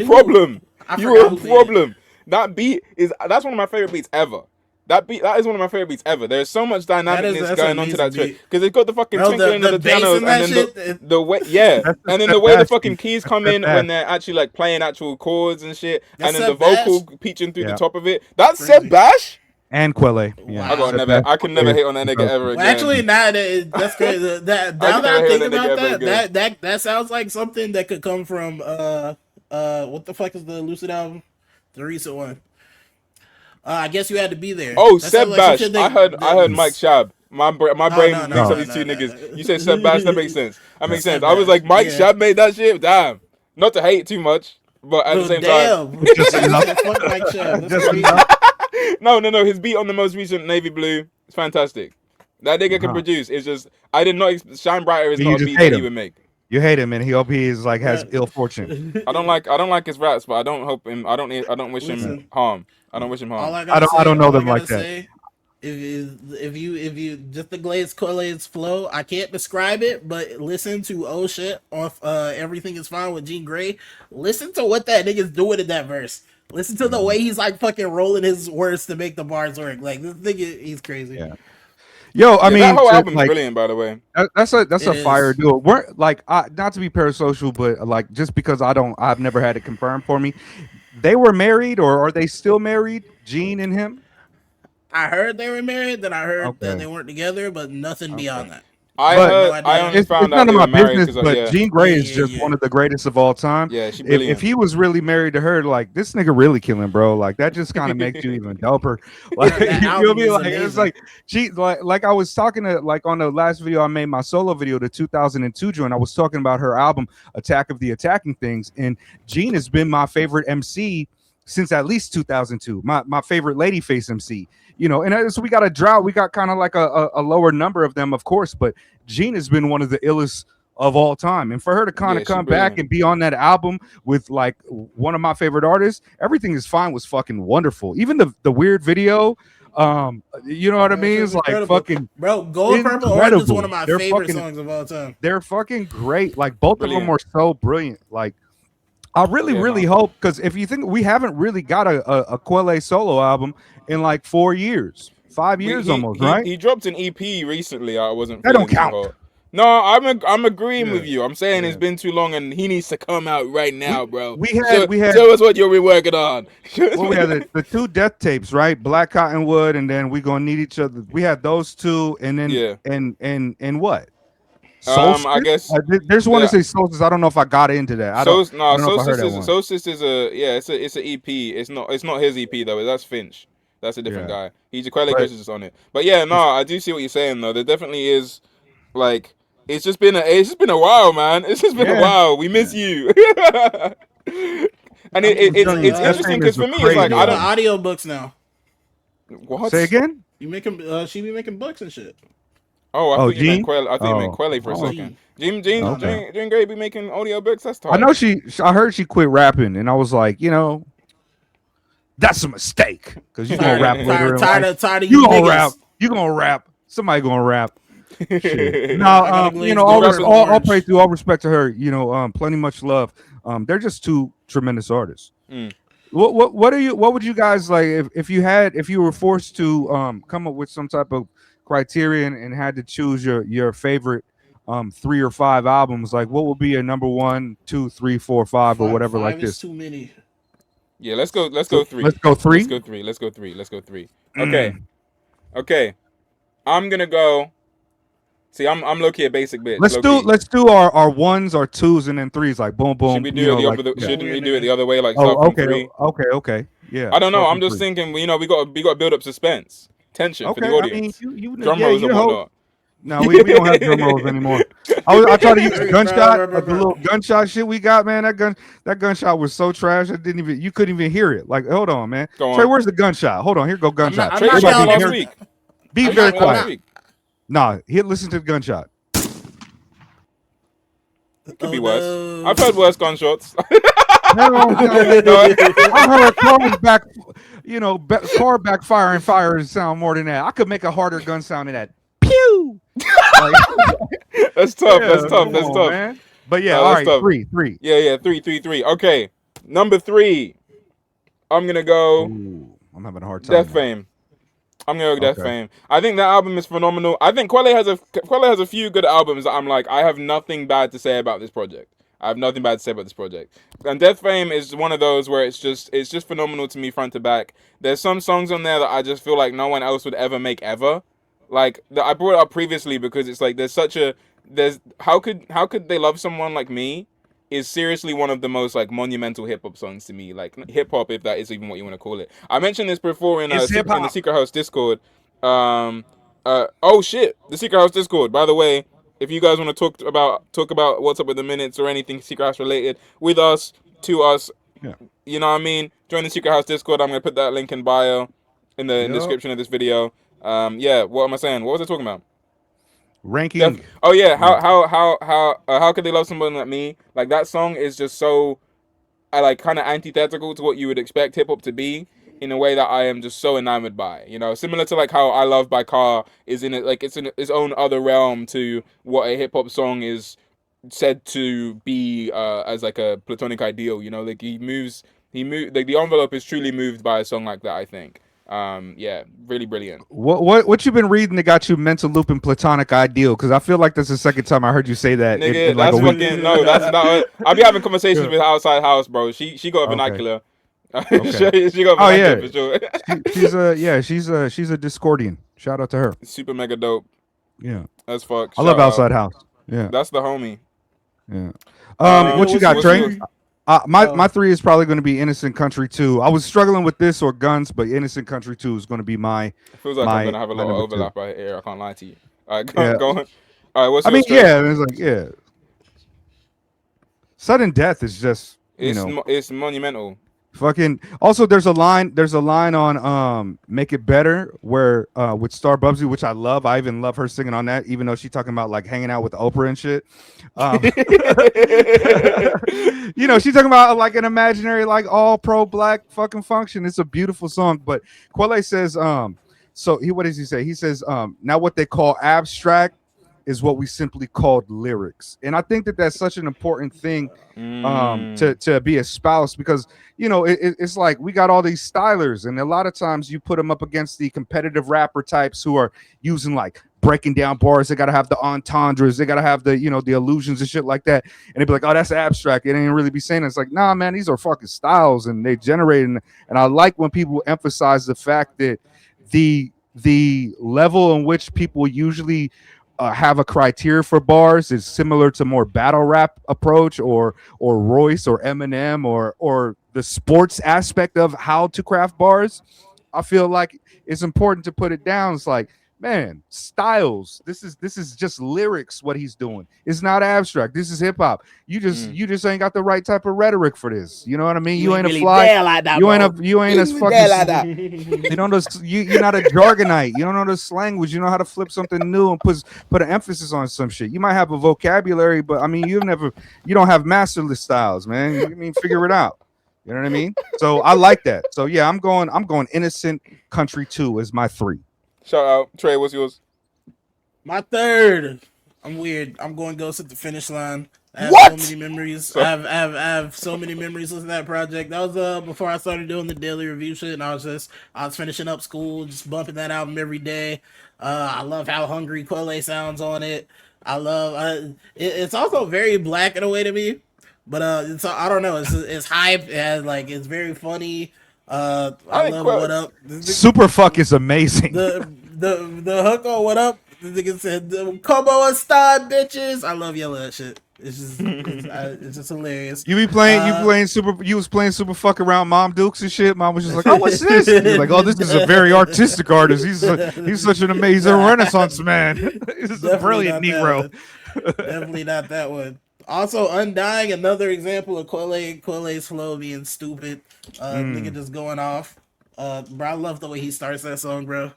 problem. You're a problem. That beat that's one of my favorite beats ever. That is one of my favorite beats ever. There's so much dynamicness going on to that track because it's got the fucking twinkling of the pianos and then the way, and then the way the fucking keys come in when they're actually like playing actual chords and shit, and then the vocal peaching through the top of it. That's Seb Bash. And Quelle. Yeah. I can never hit on that nigga ever again. Well, actually, that's crazy. Now that I think about that sounds like something that could come from what the fuck is the Lucid album? The recent one. I guess you had to be there. Oh, Seb Bash. I heard Mike Shab. My brain thinks of these two niggas. You said Seb Bash, that makes sense. That makes sense. I was like, Mike Shab made that shit? Damn. Not to hate too much, but at the same time. Just enough. Fuck Mike Shab. No. His beat on the most recent Navy Blue is fantastic. That nigga can produce. It's just I did not. Shine Brighter is not a beat that he would make. You hate him, and he hope he is like has ill fortune. I don't like his raps, but I don't hope him. I don't wish him harm. I don't wish him harm. I don't know them like that. If you just the Glaze Quelle's flow, I can't describe it, but listen to Oh Shit off Everything Is Fine with Jean Grey. Listen to what that nigga's doing in that verse. Listen to the way he's like fucking rolling his words to make the bars work. Like this nigga, he's crazy. Yeah. Yo, I mean, that whole album's brilliant, by the way. That's a fire duo. We're like, not to be parasocial, but like, just because I've never had it confirmed for me. They were married, or are they still married? Gene and him. I heard they were married. Then I heard that they weren't together, but nothing beyond that. I only found out they were married but Jean Grey is just one of the greatest of all time. Yeah, she's if he was really married to her, like this nigga really killing, bro. Like that just kind of makes you even doper. Like you feel me? Like it's like she like I was talking to like on the last video I made, my solo video, the 2002 joint. I was talking about her album Attack of the Attacking Things, and Jean has been my favorite MC since at least 2002. My favorite lady face MC. You know, and so we got a drought. We got kind of like a lower number of them, of course, but Jean has been one of the illest of all time. And for her to kind of come back and be on that album with like one of my favorite artists, Everything Is Fine was fucking wonderful. Even the weird video, you know what I mean? It's like fucking Gold Purple Orange is one of my favorite songs of all time. They're fucking great. Like both of them were so brilliant. Like I really hope, because if you think we haven't really got a Quelle solo album in like 4 years, 5 years almost, right? He dropped an EP recently. I wasn't. That don't count. No, I'm agreeing with you. I'm saying it's been too long, and he needs to come out right now, bro. We had tell us what you've been working on. Well, we had the two Death tapes, right? Black Cottonwood, and then We Gonna Need Each Other. We had those two, and then and what? Solstice? I guess There's one to say Solstice. I don't know if I got into that. I don't know if I heard that one. Solstice is it's an EP. It's not his EP though. That's Finch. That's a different guy. He's Quelle Chris is on it. But yeah, no, I do see what you're saying though. There definitely is like it's just been a while, man. It's just been a while. We miss you. And it's interesting because for me it's like I don't audiobooks now. What? Say again? You making she be making books and shit. Oh, I thought you meant Quelle. I thought you meant Quelle for a second. Jean Grey be making audiobooks. That's tough. I know I heard she quit rapping, and I was like, that's a mistake because you gonna rap later. Tired of you gonna rap. You gonna rap. Somebody gonna rap. Shit. Now, all praise to, all respect to her. Plenty much love. They're just two tremendous artists. What would you guys like if you were forced to come up with some type of criterion and had to choose your favorite 3 or 5 albums? Like, what would be your number 1, 2, 3, 4, 5 or whatever like this? Too many. Yeah, let's go 3. Let's go 3. Let's go 3. Okay. I'm gonna go. See, I'm low key a basic bitch. Let's do our 1s, our 2s, and then 3s. Like boom, boom. Should we do it the other way? Like okay, 3? Okay. Yeah. I don't know. I'm just thinking. We got to build up suspense, tension for the audience. Drum rolls and whatnot. No, we don't have drum rolls anymore. I tried to use gunshot, the little gunshot shit we got, man. That gunshot was so trash. You couldn't even hear it. Like, hold on, man. Trey, where's the gunshot? Hold on, here go gunshot. Trey was last week. Be very quiet. Nah, listen to the gunshot. It could be worse. I've heard worse gunshots. I heard car backfire and fire sound more than that. I could make a harder gun sound than that. Pew. That's tough. That's tough. Man. But yeah, all right, tough. 3. Yeah, 3. Okay, number 3. I'm gonna go. Ooh, I'm having a hard time. Death Fame. I'm gonna go Death Fame. I think that album is phenomenal. I think Quelle has a few good albums that I'm like, I have nothing bad to say about this project. And Death Fame is one of those where it's just phenomenal to me front to back. There's some songs on there that I just feel like no one else would ever make ever. Like I brought it up previously because it's like how could they love someone like me is seriously one of the most like monumental hip hop songs to me. Like hip hop, if that is even what you want to call it. I mentioned this before in the Secret House Discord. The Secret House Discord. By the way, if you guys want to talk about what's up with the minutes or anything Secret House related with us, to us, you know what I mean? Join the Secret House Discord. I'm gonna put that link in bio in the description of this video. What am I saying? What was I talking about? Ranking. How could they love someone like me? Like that song is just so, kind of antithetical to what you would expect hip hop to be in a way that I am just so enamored by. Similar to like how I Love by Car is in it, like it's in its own other realm to what a hip hop song is said to be as like a platonic ideal. Like he moved like the envelope is truly moved by a song like that. I think. Really brilliant. What you been reading that got you mental looping platonic ideal? Because I feel like that's the second time I heard you say that. Nigga, that's fucking no. That's not. I be having conversations with Outside House, bro. She got a vernacular. Okay. she got a vernacular for sure. She's a Discordian. Shout out to her. Super mega dope. Yeah, that's fuck. I love Outside House. Yeah, that's the homie. Yeah. What you got, Trey? My 3 is probably going to be Innocent Country 2. I was struggling with this or Guns, but Innocent Country 2 is going to be my. It feels like I'm going to have a lot of overlap right here. I can't lie to you. All right, go on. All right, it's like, sudden death is just, it's monumental. Fucking. Also, there's a line on Make It Better where with Star Bubsy, which I love. I even love her singing on that, even though she's talking about like hanging out with Oprah and shit. She's talking about like an imaginary like all pro black fucking function. It's a beautiful song. But Quelle says, what does he say? He says, now what they call abstract is what we simply called lyrics. And I think that that's such an important thing to be espoused because, it's like we got all these stylers and a lot of times you put them up against the competitive rapper types who are using like breaking down bars. They got to have the entendres. They got to have the, the illusions and shit like that. And they'd be like, oh, that's abstract. It ain't really be saying it. It's like, nah, man, these are fucking styles and they generate. And I like when people emphasize the fact that the level in which people usually have a criteria for bars is similar to more battle rap approach or Royce or Eminem or the sports aspect of how to craft bars. I feel like it's important to put it down. It's like, man, styles. This is just lyrics. What he's doing. It's not abstract. This is hip hop. You just ain't got the right type of rhetoric for this. You know what I mean? You ain't really a fly. Like that, you ain't as fucking. Like you don't know. You're not a jargonite. You don't know the language. You know how to flip something new and put an emphasis on some shit. You might have a vocabulary, but I mean, you don't have masterless styles, man. I mean, figure it out. You know what I mean? So I like that. So yeah, I'm going Innocent Country 2 as my 3. Shout out. Trey, what's yours? My 3rd. I'm weird. I'm going Ghost at the Finish Line. I have so many memories. I have so many memories listening to that project. That was before I started doing the daily review shit, and I was finishing up school, just bumping that album every day. I love how hungry Quelle sounds on it. I love it's also very black in a way to me. But I don't know. It's hype. It has it's very funny. I love What Up. Super Fuck is amazing. The hook on What Up. The nigga said, "Come on, style bitches." I love yelling that shit. It's just hilarious. You was playing Super Fuck around Mom Dukes and shit. Mom was just like, "Oh, what's this?" He's like, "Oh, this is a very artistic artist. He's such an amazing Renaissance man. He's a brilliant Negro." Definitely not that one. Also, Undying, another example of Quelle's flow being stupid. Nigga just going off. Bro, I love the way he starts that song, bro.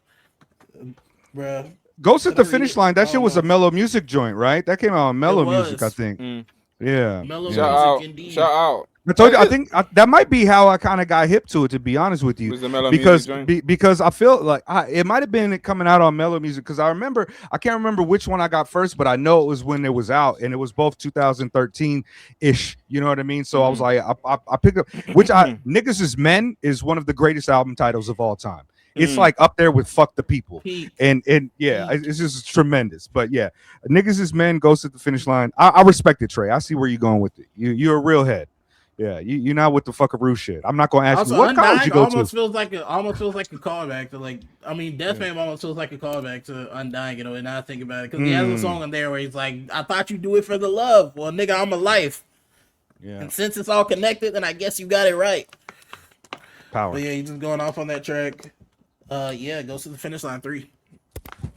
Ghost at the Finish Line. That shit was a mellow music joint, right? That came out on mellow music, I think. Yeah. Mellow music, indeed. Shout out. I told you, I think that might be how I kind of got hip to it, to be honest with you, because I feel like it might have been coming out on mellow music. Because I can't remember which one I got first, but I know it was when it was out, and it was both 2013 ish. You know what I mean? So I was like, I picked up Niggas Is Men is one of the greatest album titles of all time. It's like up there with Fuck the People. And yeah, it's just tremendous. But yeah, Niggas Is Men, Goes at the Finish Line. I respect it, Trey. I see where you're going with it. You're a real head. Yeah, you're not with the fuckaroo shit. I'm not gonna ask also, you what college you go almost to. Almost feels like a callback to Death Fam almost feels like a callback to Undying, you know, and now I think about it. Because he has a song in there where he's like, I thought you do it for the love. Well, nigga, I'm a life. Yeah. And since it's all connected, then I guess you got it right. Power. But yeah, he's just going off on that track. Yeah, Goes to the Finish Line 3.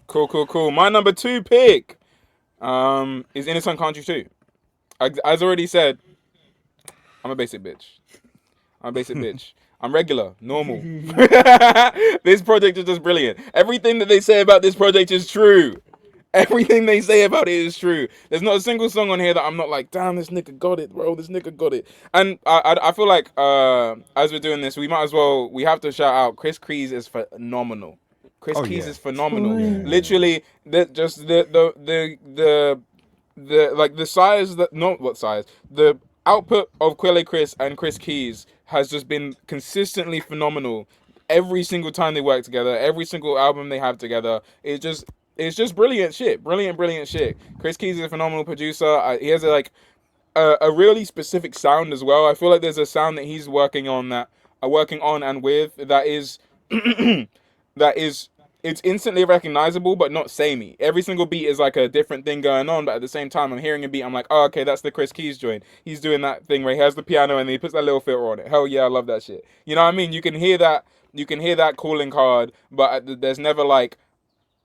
Cool. My number 2 pick is Innocent Country 2. As already said, I'm a basic bitch. I'm regular, normal. This project is just brilliant. Everything that they say about this project is true. Everything they say about it is true. There's not a single song on here that I'm not like, damn, this nigga got it, bro. This nigga got it. And I feel like as we're doing this, we have to shout out Quelle Chris is phenomenal. Quelle Chris is phenomenal. Oh, yeah. Literally, the output of Quelle Chris and Quelle Chris has just been consistently phenomenal. Every single time they work together, every single album they have together, it's just brilliant shit. Brilliant shit. Quelle Chris is a phenomenal producer. He has a really specific sound as well. I feel like there's a sound that he's working on and with that is it's instantly recognizable but not samey. Every single beat is like a different thing going on, but at the same time I'm hearing a beat, I'm like, oh, okay, that's the Quelle Chris joint. He's doing that thing where he has the piano and he puts that little filter on it. Hell yeah, I love that shit. You know what I mean? You can hear that calling card, but there's never like,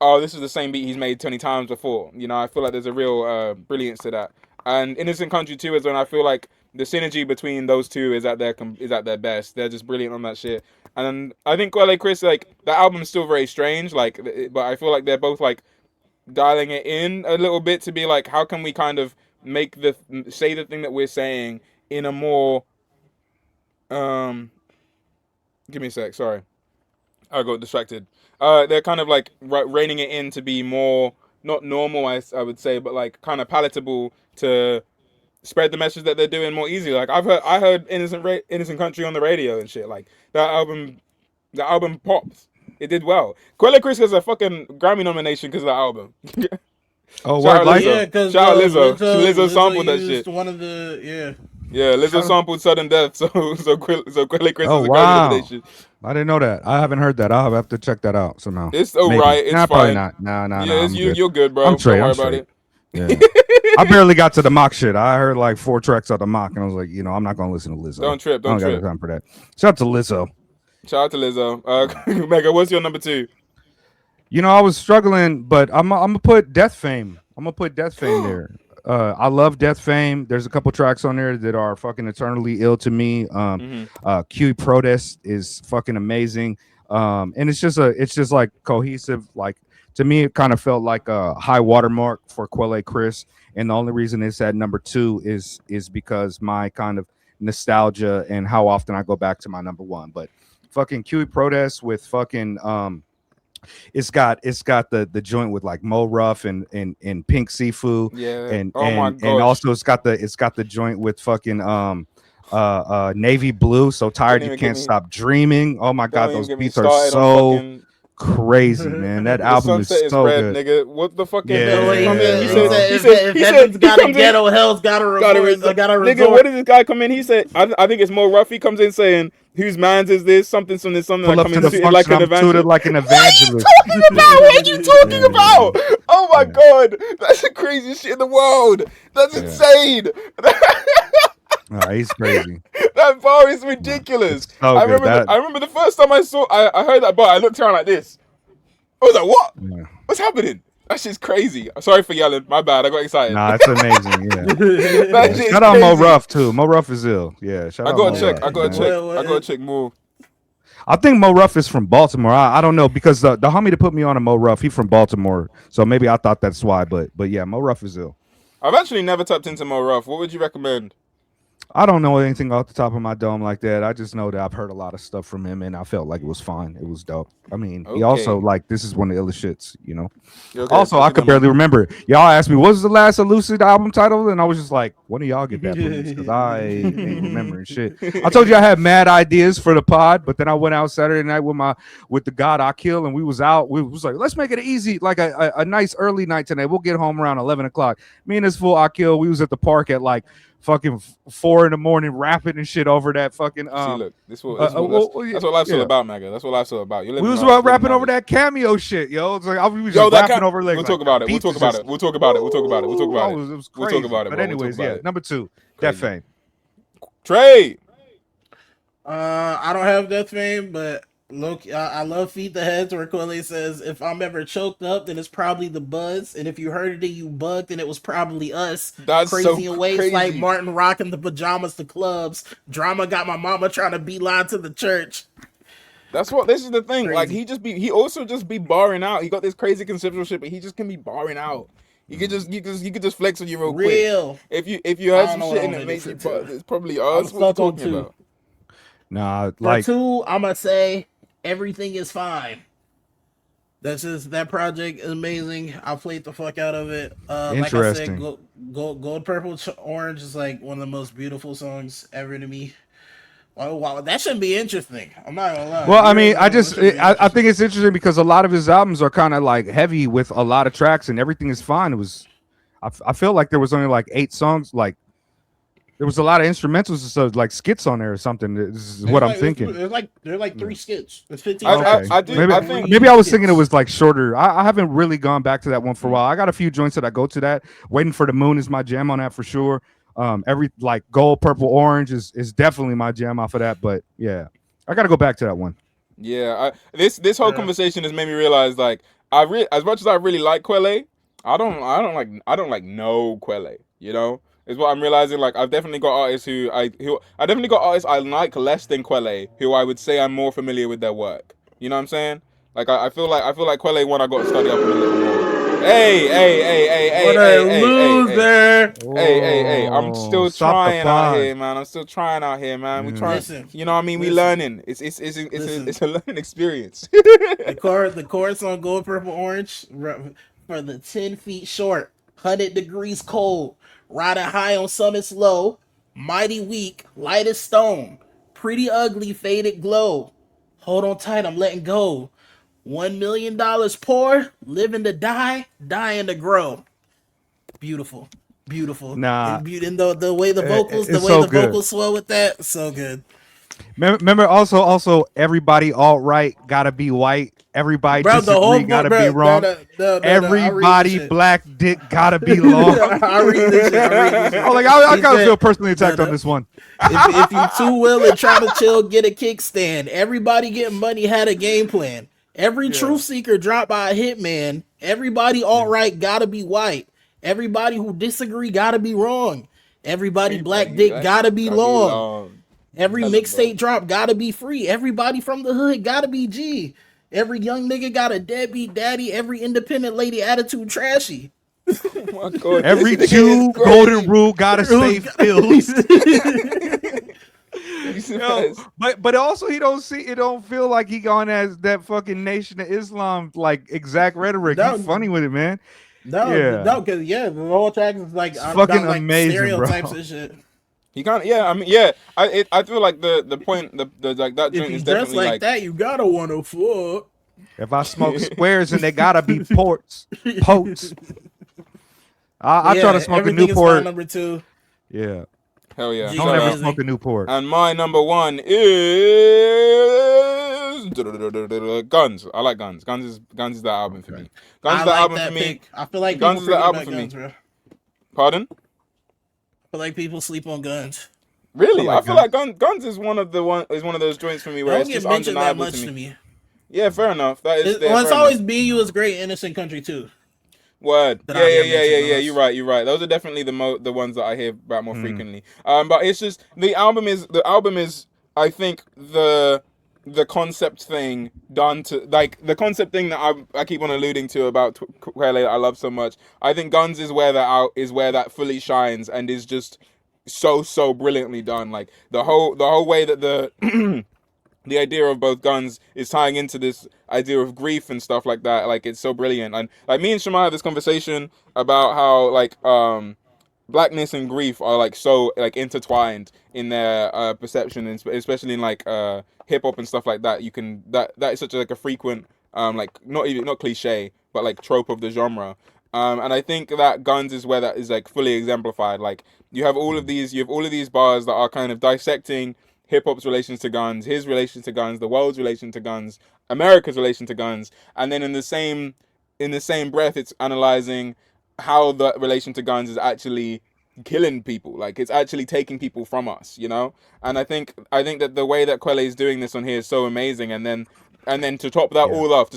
oh, this is the same beat he's made 20 times before. You know, I feel like there's a real brilliance to that. And Innocent Country 2 is when I feel like the synergy between those two is at their best. They're just brilliant on that shit. And I think Quelle Chris, like, that album is still very strange, like, but I feel like they're both like dialing it in a little bit to be like, how can we kind of say the thing that we're saying in a more give me a sec, sorry. I got distracted. They're kind of like reining it in to be more, not normal, I would say, but like kind of palatable to spread the message that they're doing more easily. Like I heard Innocent Country on the radio and shit. Like that album popped. It did well. Quelle Chris has a fucking Grammy nomination because of that album. Oh, what? Shout out Lizzo. Lizzo sampled that shit. One of the Yeah, Lizzo sampled Sudden Death, so Quelle Chris is a great elimination. I didn't know that. I haven't heard that. I'll have to check that out somehow. It's alright. It's fine. Probably not. Nah. Yeah, I'm good. you're good, bro. I'm straight. Don't worry about it. Yeah. I barely got to the mock shit. I heard like 4 tracks of the mock, and I was like, I'm not gonna listen to Lizzo. Don't trip. I don't got time for that. Shout out to Lizzo. Mega, what's your number 2? I was struggling, but I'm gonna put Death Fame. I'm gonna put Death Fame there. I love Death Fame. There's a couple tracks on there that are fucking eternally ill to me. Q Protest is fucking amazing. And it's just like cohesive. Like to me, it kind of felt like a high watermark for Quelle Chris. And the only reason it's at number 2 is because my kind of nostalgia and how often I go back to my number 1. But fucking Q Protest with fucking it's got the joint with like Mo Ruff and Pink Seafood. Yeah. And also it's got the joint with fucking Navy Blue, So Tired You Can't Stop Dreaming. Oh my god, those beats are so crazy, man. That album is so good. Nigga. What the fuck? He said, if heaven's got a ghetto, hell's got a resort. Nigga, what did this guy come in? He said, I think it's Mo Ruff. He comes in saying, whose man's is this? Something. Pull Like, up to the function, like an evangelist. What are you talking about? Oh my god, that's the craziest shit in the world. That's insane. He's crazy. That bar is ridiculous. So I remember the first time I heard that bar, I looked around like this. I was like, what? Yeah. What's happening? That shit's crazy. Sorry for yelling. My bad. I got excited. Nah, it's amazing. Yeah. Shout out Mo Ruff too. Mo Ruff is ill. Yeah. I gotta check more. I think Mo Ruff is from Baltimore. I don't know because the homie that put me on a Mo Ruff, he's from Baltimore. So maybe I thought that's why. But yeah, Mo Ruff is ill. I've actually never tapped into Mo Ruff. What would you recommend? I don't know anything off the top of my dome like that. I just know that I've heard a lot of stuff from him, and I felt like it was fine. It was dope. I mean, He also this is one of the illest shits, Okay, also, I could barely remember. Y'all asked me, what was the last Elucid album title? And I was just like, when do y'all get that, please? Because I ain't remembering shit. I told you I had mad ideas for the pod, but then I went out Saturday night with the God I Kill, and we was out. We was like, let's make it easy, like a nice early night tonight. We'll get home around 11 o'clock. Me and this fool I Kill, we was at the park at like fucking 4 a.m. rapping and shit over that fucking See, look, that's what life's all about, Maga. That's what life's all about. We was rapping over that cameo shit, yo. It's like we was just rapping over like. We'll talk about it. We'll talk about it. We'll talk about it. We'll talk about it. We'll talk about it. It was crazy. We'll talk about it. But anyways, yeah. Number 2, Death Fame. Trey. I don't have Death Fame, but look, I love Feed the Heads where Quelle says, if I'm ever choked up, then it's probably the buzz. And if you heard it and you bugged, then it was probably us. That's crazy so in ways crazy. like Martin rocking the pajamas to clubs. Drama got my mama trying to beeline to the church. This is the thing. Crazy. Like he also just be barring out. He got this crazy conceptual shit, but he just can be barring out. You could just flex on you real quick. If you heard some shit and it makes you, it's probably us. What are you talking about? Nah, like for 2, I'm gonna say Everything Is Fine. That project is amazing. I played the fuck out of it. Like I said, Gold, Purple, Orange is like one of the most beautiful songs ever to me. Oh wow, that shouldn't be interesting. I'm not gonna lie. Well, I mean, I think it's interesting because a lot of his albums are kind of like heavy with a lot of tracks, and Everything Is Fine. It was, I feel like there was only like 8 songs. Like there was a lot of instrumentals, so like skits on there or something. This is what I'm thinking. There's like 3 skits. It's 15. Maybe I was thinking it was like shorter. I haven't really gone back to that one for a while. I got a few joints that I go to that. Waiting for the Moon is my jam on that for sure. Every like Gold, Purple, Orange is definitely my jam off of that. But yeah, I got to go back to that one. Yeah, this whole conversation has made me realize like as much as I really like Quelle, I don't like no Quelle. You know, is what I'm realizing. Like I've definitely got artists I definitely got artists I like less than Quelle, who I would say I'm more familiar with their work. You know what I'm saying? Like I feel like Quelle one I got to study up a little more. Hey, what a loser. Hey, I'm still trying out here, man. We trying. Listen, you know what I mean? We learning. It's a learning experience. the chorus on Gold, Purple, Orange for the 10 feet short, 100 degrees cold, riding high on summits low, mighty weak, light as stone, pretty ugly, faded glow. Hold on tight, I'm letting go. $1 million poor, living to die, dying to grow. Beautiful. beautiful. Nah, and the way the vocals, vocals swell with that, so good. Remember, also, everybody alt-right gotta be white. Everybody disagree gotta be wrong. Everybody black dick gotta be long. I read this shit. I gotta feel personally attacked on this one. If you too will and try to chill, get a kickstand. Everybody getting money had a game plan. Every truth seeker dropped by a hitman. Everybody alt-right gotta be white. Everybody who disagree gotta be wrong. Everybody black dick gotta be long. Every mixtape drop gotta be free. Everybody from the hood gotta be G. Every young nigga got a deadbeat daddy. Every independent lady attitude trashy. Oh my God, every Jew golden rule gotta stay filled. But also he don't feel like he gone as that fucking Nation of Islam like exact rhetoric. He's funny with it, man. No, because the whole track is like fucking amazing, stereotypes bro. and shit. You can't. Yeah, I mean, yeah. I feel like the point, the like that joint is definitely like that. You gotta wanna fuck. If I smoke squares and they gotta be potes. I try to smoke a Newport. Number 2. Yeah. Hell yeah. Don't ever smoke a Newport. And my number 1 is Guns. I like Guns. Guns is the album for me. Guns is the album for me. I feel like Guns is the album for me. Pardon? I feel like people sleep on Guns. Really? I feel like Guns is one of those joints for me where it's just undeniable to me. Yeah, fair enough. That is. It's always BU is great. Innocent Country too. Word. Yeah. You're right. Those are definitely the ones that I hear about more frequently. But it's just the album is I think the concept thing done to like the concept thing that I keep on alluding to about Quelle I love so much. I think Guns is where that fully shines and is just so brilliantly done. Like the whole way that the the idea of both Guns is tying into this idea of grief and stuff like that. Like it's so brilliant. And like me and Shemai had this conversation about how like blackness and grief are like so like intertwined in their perception, and especially in like hip hop and stuff like that. You can that is such a frequent like not cliche but like trope of the genre. And I think that Guns is where that is like fully exemplified. Like you have all of these bars that are kind of dissecting hip hop's relations to guns, his relation to guns, the world's relation to guns, America's relation to guns, and then in the same breath, it's analyzing how the relation to guns is actually killing people. Like it's actually taking people from us, you know. And I think that the way that Quelle is doing this on here is so amazing. And then to top that all off,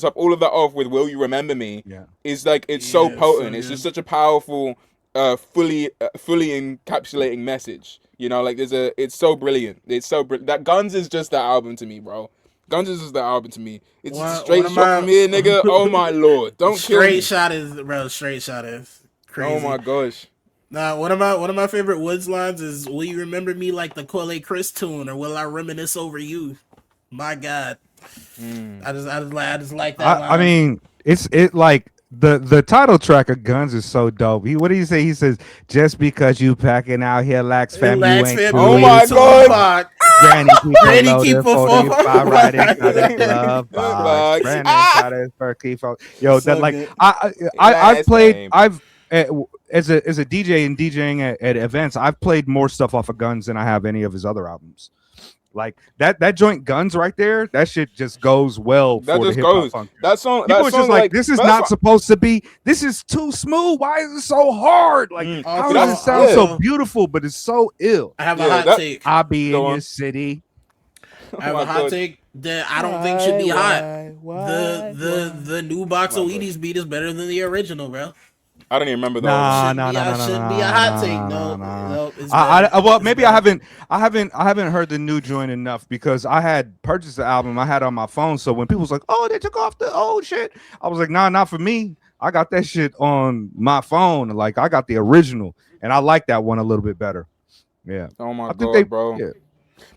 with "Will You Remember Me," is like it's so potent. It's just such a powerful, fully encapsulating message. You know, like it's so brilliant. That Guns is just that album to me, bro. Guns is just that album to me. It's a straight shot from here, nigga. Oh my lord, don't kill me. Straight shot is crazy. Oh my gosh. Nah, one of my favorite Woods lines is "Will you remember me like the Quelle Chris tune, or will I reminisce over you?" My God, I just like that. I mean, it like. The title track of Guns is so dope. What do you say? He says, "Just because you packing out here, lax fam, you ain't cool." Oh my God! Granny keep a 45 right inside the glove box. Granny inside his fur keep. Yo, that like I've played. As a DJ and DJing at events, I've played more stuff off of Guns than I have any of his other albums. Like that joint Guns right there, that shit just goes well for the hip hop function. That song, people are just like, this is not supposed to be. This is too smooth. Why is it so hard? Like, how does it sound so beautiful, but it's so ill? I have a hot take. I'll be in your city. I have a hot take that I don't think should be hot. The new Box of Wheaties beat is better than the original, bro. I don't even remember those. Shouldn't be a hot take. No. Well, maybe I haven't heard the new joint enough because I had purchased the album. I had it on my phone. So when people was like, "Oh, they took off the old shit," I was like, "Nah, not for me. I got that shit on my phone. Like I got the original, and I like that one a little bit better." Yeah. Oh my God, bro. Yeah.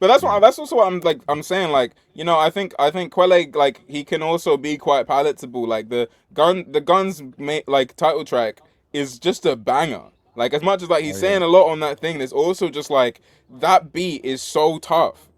But that's also what I'm saying, like, you know, I think Quelle, like, he can also be quite palatable. Like the Guns like title track is just a banger. Like as much as like he's saying a lot on that thing, there's also just like that beat is so tough.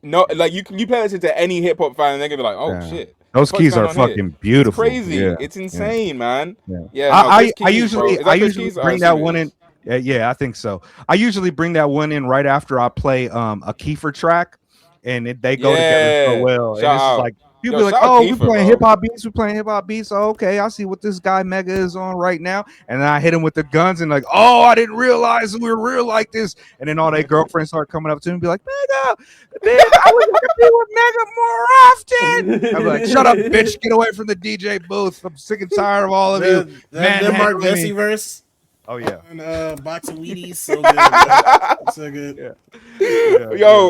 No, like you play this to any hip hop fan and they're gonna be like, oh shit. Those keys are fucking beautiful. It's crazy. Yeah. It's insane, man. Yeah. I usually bring that one in. Yeah, I think so. I usually bring that one in right after I play a Kiefer track, and they go together so well. And Shout this is out. like people Yo, be like, shout out "Oh, we Kiefer, playing bro. hip hop beats. We playing hip hop beats. Oh, okay, I see what this guy Mega is on right now." And then I hit him with the guns and like, "Oh, I didn't realize we were real like this." And then all their girlfriends start coming up to me and be like, "Mega, babe, I wish I could be with Mega more often." I'm like, "Shut up, bitch! Get away from the DJ booth. I'm sick and tired of all of you." The Mark Bessie verse. Oh yeah, and box of Wheaties, so good, bro. So good. Yeah.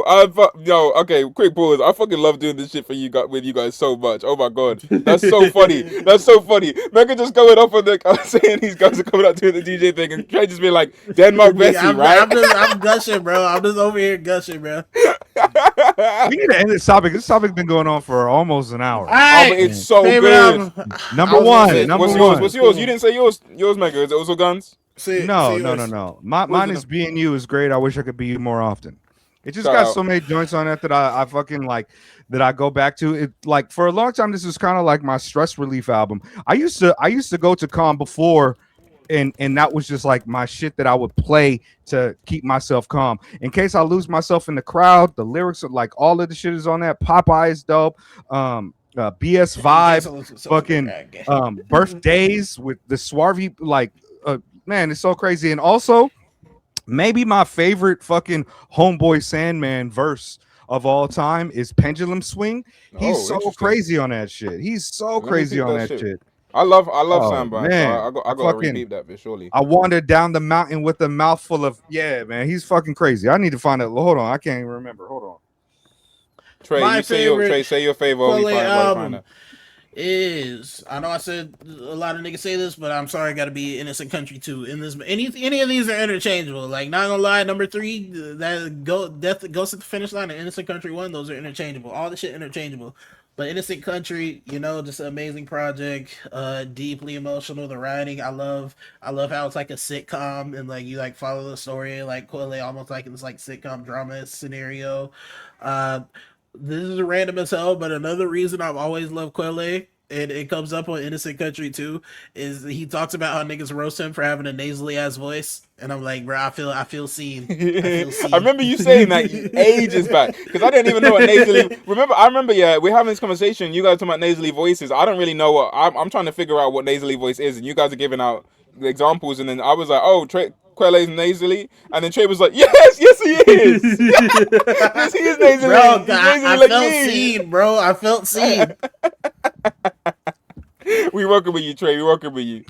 Okay, quick pause. I fucking love doing this shit for you with you guys so much. Oh my god, that's so funny. That's so funny. Mega just going off on the saying these guys are coming out doing the DJ thing, and Trey just be like Denmark Bessie, right? I'm gushing, bro. I'm just over here gushing, bro. We need to end this topic. This topic's been going on for almost an hour. Right. But it's so good. Number one. What's yours? You didn't say yours. Yours, Mega. Is it also guns? No. Mine is being you is great. I wish I could be you more often. It just got so many joints on it that I fucking like that I go back to. It like for a long time. This is kind of like my stress relief album. I used to go to Calm before. And that was just like my shit that I would play to keep myself calm. In case I lose myself in the crowd, the lyrics are like all of the shit is on that. Popeye is dope. BS Vibe, fucking Birthdays with the Swarvy, like man, it's so crazy. And also, maybe my favorite fucking Homeboy Sandman verse of all time is Pendulum Swing. He's so crazy on that shit. He's so crazy on that shit. I love Sandman. So I gotta repeat that bit, surely. I wandered down the mountain with a mouthful of man. He's fucking crazy. I need to find it. Hold on, I can't even remember. Hold on. Trey, say your favorite album is, I know I said a lot of niggas say this, but I'm sorry, I gotta be Innocent Country too. In this, any of these are interchangeable. Like, not gonna lie, number 3, that Ghost at the Finish Line, and Innocent Country 1, those are interchangeable. All the shit interchangeable. But Innocent Country, just an amazing project, deeply emotional. The writing, I love how it's like a sitcom and like you like follow the story like Quelle, almost like in this like sitcom drama scenario. This is random as hell, but another reason I've always loved Quelle, and it comes up on Innocent Country too, is he talks about how niggas roast him for having a nasally ass voice, and I'm like, bro, I feel seen. I remember you saying that ages back, because I didn't even know what nasally. I remember, we're having this conversation. You guys talking about nasally voices. I don't really know what I'm trying to figure out what nasally voice is, and you guys are giving out examples, and then I was like, oh, Quelle's nasally, and then Trey was like, yes, he is. Yes, he is nasally. Bro, I felt seen, bro. I felt seen. We working with you, Trey. We working with you.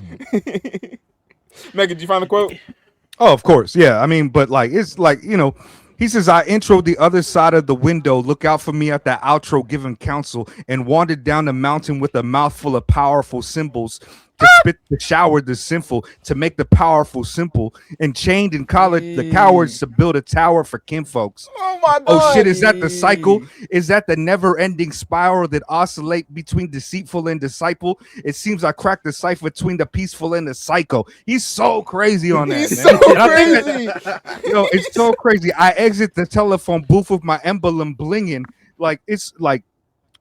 Megan, did you find the quote? Oh, of course. Yeah. I mean, but like, it's like, he says, I introed the other side of the window. Look out for me at the outro, give him counsel, and wandered down the mountain with a mouthful of powerful symbols. To spit the shower the sinful, to make the powerful simple, and chained and collared the cowards to build a tower for kinfolks. Oh my God. Oh shit, is that the cycle? Is that the never-ending spiral that oscillate between deceitful and disciple? It seems I cracked the cipher between the peaceful and the psycho. He's so crazy on that, He's man. so crazy. It's so crazy. I exit the telephone booth with my emblem blinging. Like, it's like,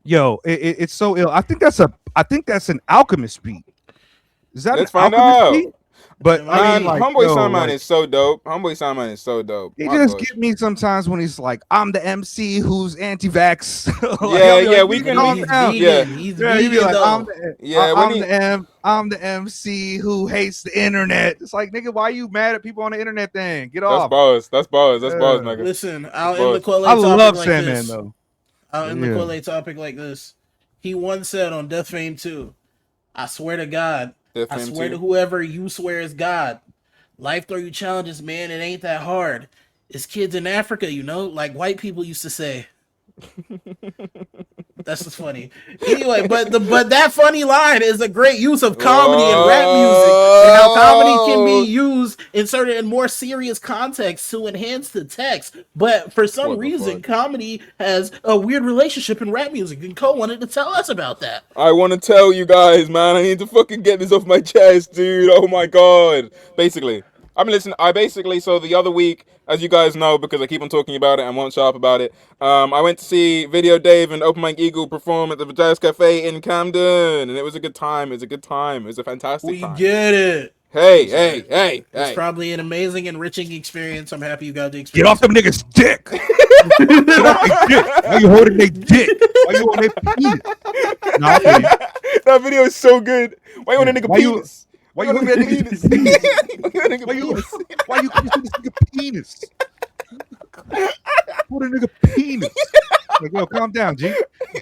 it's so ill. I think that's an Alchemist beat. Is that Let's find out. Beat? But man, Homeboy Sandman is so dope. Homeboy Sandman is so dope. He just get me sometimes when he's like, I'm the MC who's anti-vax. We can. He's be like, I'm the MC who hates the internet. It's like, nigga, why are you mad at people on the internet then? Get off. That's bars, nigga. Listen, I'll end the Quelle topic love like Sandman, this. though. I'll end the Quelle topic like this. He once said on Death Fame 2, I swear to God, I swear to whoever you swear is God. Life throw you challenges, man. It ain't that hard. It's kids in Africa, like white people used to say. That's just funny. Anyway, but that funny line is a great use of comedy and rap music, and how comedy can be used inserted in more serious context to enhance the text. But for some reason, comedy has a weird relationship in rap music, and Cole wanted to tell us about that. I want to tell you guys, man. I need to fucking get this off my chest, dude. Oh my God. Basically, so the other week, as you guys know, because I keep on talking about it and won't shut up about it, I went to see Video Dave and Open Mic Eagle perform at the Jazz Cafe in Camden, and it was a good time. It was a fantastic time. We get it. Hey. It's probably an amazing, enriching experience. I'm happy you got the Get experience. off them niggas' dick. Get off their dick. Why you holding their dick? Why you on their penis? Nah, that video is so good. Why you on a nigga penis? Why you holding that nigga's penis? Why you kissing this nigga penis? Hold a nigga penis. Like, yo, calm down, G.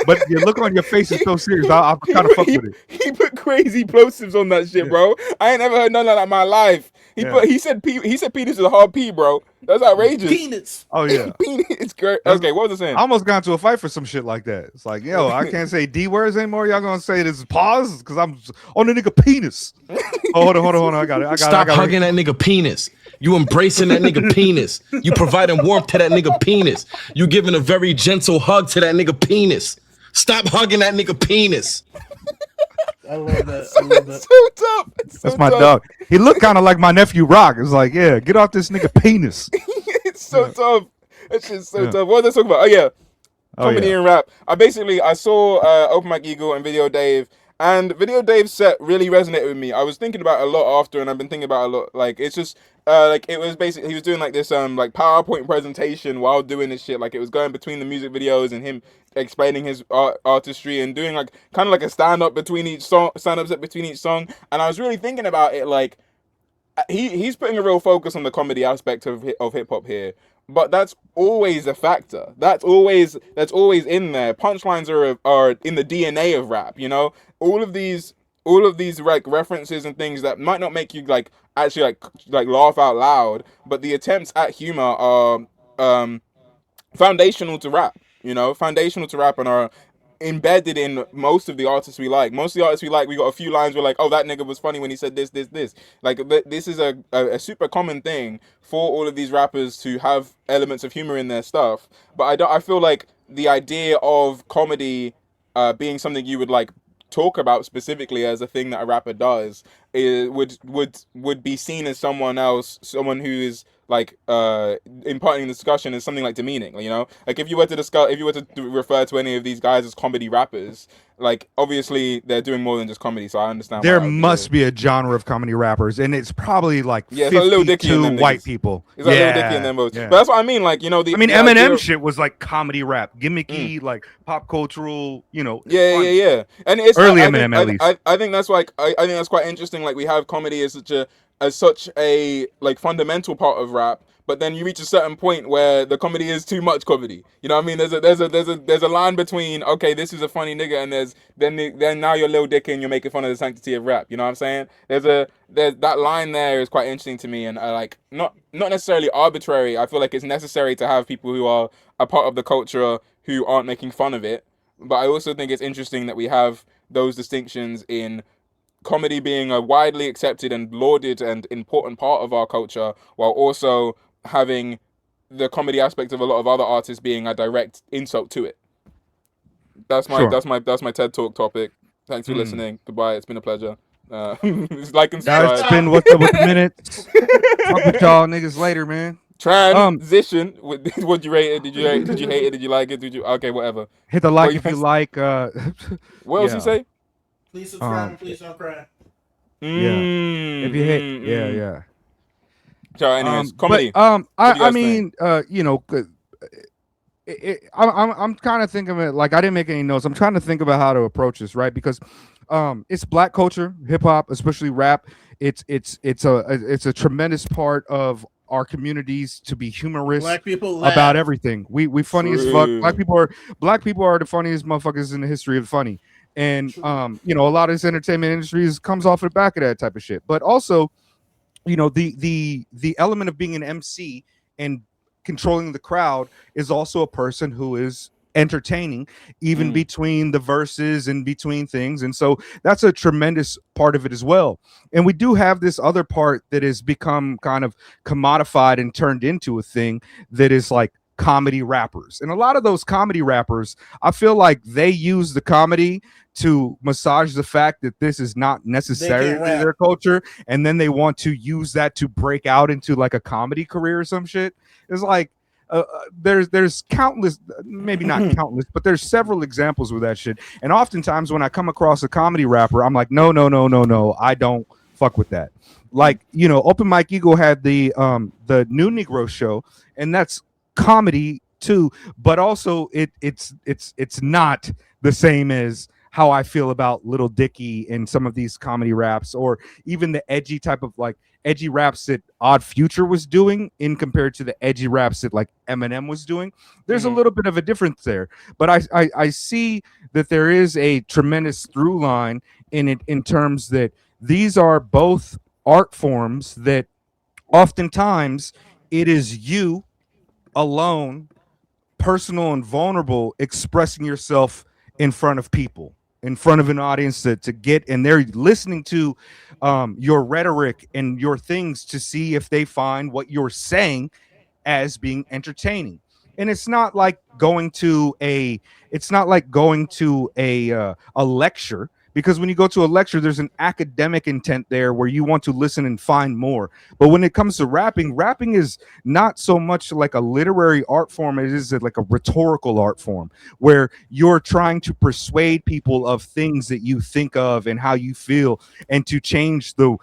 But your look on your face is so serious. I'm trying to fuck with it. He put crazy plosives on that shit, bro. I ain't never heard none of that in my life. He said penis is a hard P, bro. That's outrageous. Penis. Oh yeah. Penis. It's great. Okay, what was I saying? I almost got into a fight for some shit like that. It's like, yo, I can't say D words anymore. Y'all gonna say this pause because I'm on the nigga penis. Oh, hold on. I got it. Stop hugging that nigga penis. You embracing that nigga penis. You providing warmth to that nigga penis. You giving a very gentle hug to that nigga penis. Stop hugging that nigga penis. I love that. I love that. So tough. That's my dog. He looked kind of like my nephew Rock. It's like, yeah, get off this nigga penis. It's so tough. That shit's so tough. What was I talking about? Oh yeah, comedy and rap. I saw Open Mic Eagle and Video Dave. And Video Dave's set really resonated with me. I was thinking about it a lot after, and I've been thinking about it a lot. Like, it's just, it was basically, he was doing like this, like PowerPoint presentation while doing this shit. Like, it was going between the music videos and him explaining his artistry and doing like, kind of like a stand-up between each song, between each song. And I was really thinking about it, like, he's putting a real focus on the comedy aspect of hip-hop here. But that's always a factor. That's always in there. Punchlines are in the DNA of rap, you know? All of these like references and things that might not make you like actually like laugh out loud, but the attempts at humor are foundational to rap, you know? Foundational to rap and are embedded in most of the artists we like. Most of the artists we like, we got a few lines where like, oh, that nigga was funny when he said this. Like, this is a super common thing for all of these rappers to have elements of humor in their stuff. But I feel like the idea of comedy being something you would like talk about specifically as a thing that a rapper does would be seen as someone who is like imparting the discussion as something like demeaning, you know? Like if you were to refer to any of these guys as comedy rappers, like obviously they're doing more than just comedy, so I understand. There must be a genre of comedy rappers, and it's probably like 52 white people. It's like Lil Dicky and them both. But that's what I mean, like, you know, Eminem shit was like comedy rap, gimmicky, like pop cultural, you know. Yeah. And it's early Eminem at least. I think that's like I think that's quite interesting. Like we have comedy as such a like fundamental part of rap, but then you reach a certain point where the comedy is too much comedy. You know what I mean? There's a line between, okay, this is a funny nigga, and then now you're Lil Dicky and you're making fun of the sanctity of rap. You know what I'm saying? There's that line there is quite interesting to me, and like not necessarily arbitrary. I feel like it's necessary to have people who are a part of the culture who aren't making fun of it. But I also think it's interesting that we have those distinctions in comedy being a widely accepted and lauded and important part of our culture, while also having the comedy aspect of a lot of other artists being a direct insult to it. That's my TED Talk topic. Thanks for listening. Goodbye. It's been a pleasure. Like and subscribe. That's been What's Up with the Minutes. Talk with y'all niggas later, man. Transition. Would you rate it? Did you hate it? Did you like it? Okay, whatever. Hit the like if you like. What else you say? Please subscribe and please don't cry. Yeah. If you hate, yeah. So, anyways, comedy. I mean, you know, I'm kind of thinking of it like I didn't make any notes. I'm trying to think about how to approach this, right? Because it's Black culture, hip hop, especially rap. It's a tremendous part of our communities to be humorous about everything. We funny as fuck. Black people are the funniest motherfuckers in the history of funny. And you know, a lot of this entertainment industries comes off the back of that type of shit. But also, you know, the element of being an MC and controlling the crowd is also a person who is entertaining, even between the verses and between things. And so that's a tremendous part of it as well. And we do have this other part that has become kind of commodified and turned into a thing that is like comedy rappers. And a lot of those comedy rappers, I feel like they use the comedy to massage the fact that this is not necessarily their culture, and then they want to use that to break out into like a comedy career or some shit. It's like there's countless, maybe not countless, but there's several examples with that shit. And oftentimes when I come across a comedy rapper, I'm like, no, I don't fuck with that. Like, you know, Open Mike Eagle had the New Negro show, and that's comedy too, but also it's not the same as how I feel about Little Dicky and some of these comedy raps, or even the edgy type of like edgy raps that Odd Future was doing in compared to the edgy raps that like Eminem was doing. There's a little bit of a difference there, but I see that there is a tremendous through line in it, in terms that these are both art forms that oftentimes it is you alone, personal and vulnerable, expressing yourself in front of people, in front of an audience to get, and they're listening to your rhetoric and your things to see if they find what you're saying as being entertaining. And it's not like going to a lecture, because when you go to a lecture, there's an academic intent there where you want to listen and find more. But when it comes to rapping is not so much like a literary art form, it is like a rhetorical art form where you're trying to persuade people of things that you think of and how you feel, and to change the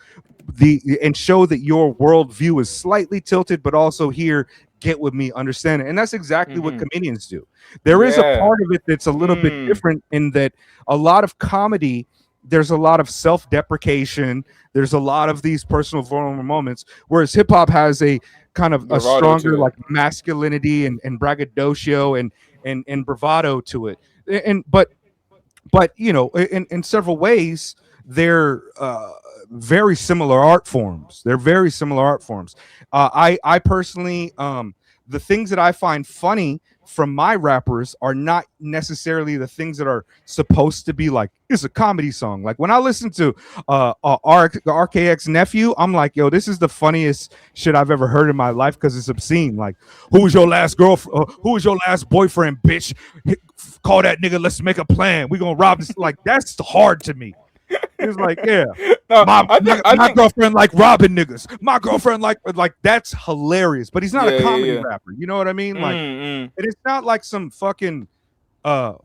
and show that your worldview is slightly tilted, but also here, get with me, understand it. And that's exactly what comedians do. There is a part of it that's a little bit different, in that a lot of comedy, there's a lot of self-deprecation, there's a lot of these personal vulnerable moments, whereas hip-hop has a kind of a stronger like masculinity and braggadocio and bravado to it. And but you know, in several ways, they're very similar art forms. They're very similar art forms. I personally, the things that I find funny from my rappers are not necessarily the things that are supposed to be like, it's a comedy song. Like when I listen to RKX Nephew, I'm like, yo, this is the funniest shit I've ever heard in my life, because it's obscene. Like, who was your last girlfriend? Who was your last boyfriend, bitch? Call that nigga. Let's make a plan. We gonna rob this. Like, that's hard to me. It's like, yeah, no, my girlfriend like robbing niggas. My girlfriend like that's hilarious. But he's not a comedy rapper. You know what I mean? Like, and it's not like some fucking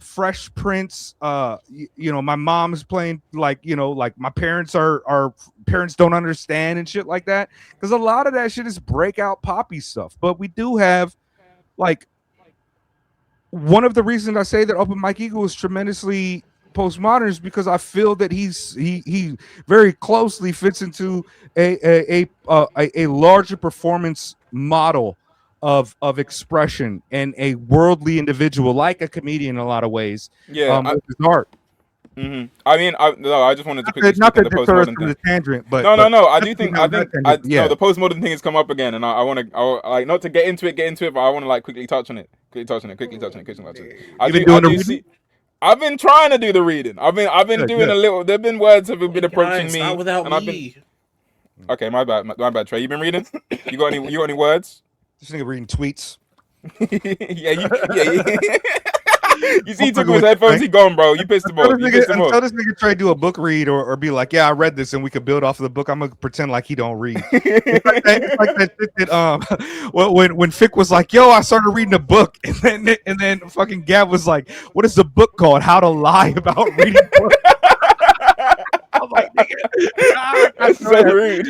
Fresh Prince. You know, my mom's playing like, you know, like my parents are parents don't understand and shit like that. Because a lot of that shit is breakout poppy stuff. But we do have like, one of the reasons I say that Open Mike Eagle is tremendously postmodern is because I feel that he very closely fits into a larger performance model of expression, and a worldly individual, like a comedian in a lot of ways. Yeah, with his art. I mean, I just wanted to quickly speak on the postmodern thing. Tangent, but no. I think no, the postmodern thing has come up again, and I want to like, not to get into it, but I want to like quickly touch on it. I've been trying to do the reading. I've been doing a little. There've been words have been approaching me. Not without me. Okay, my bad, Trey. You been reading? You got any words? This nigga reading tweets. yeah. You see, he took his headphones. He gone, bro. You pissed him off. Until this nigga try to do a book read or be like, yeah, I read this, and we could build off of the book. I'm gonna pretend like he don't read. It's like that shit that, when Fick was like, yo, I started reading a book, and then fucking Gab was like, what is the book called? How to Lie About Reading Books. I'm like, nigga, that's so rude.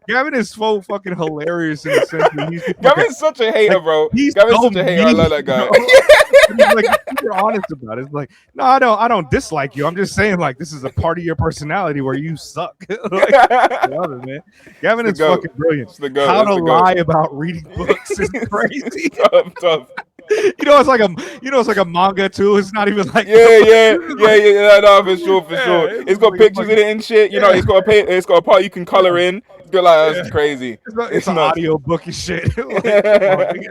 Gavin is so fucking hilarious in the sense that he's Gavin's such a hater, bro. Gavin's such a hater. I love that guy. He's like super honest about it. It's like, no, I don't dislike you. I'm just saying, like, this is a part of your personality where you suck. Like, man. Gavin is fucking brilliant. How to Lie About Reading Books is crazy. Tough. You know, it's like a manga too. It's not even like yeah. No, for sure. It's got pictures in it and shit. You know, it's got a part you can color in. It's got like, that's crazy. It's an audio book and shit. Anyways.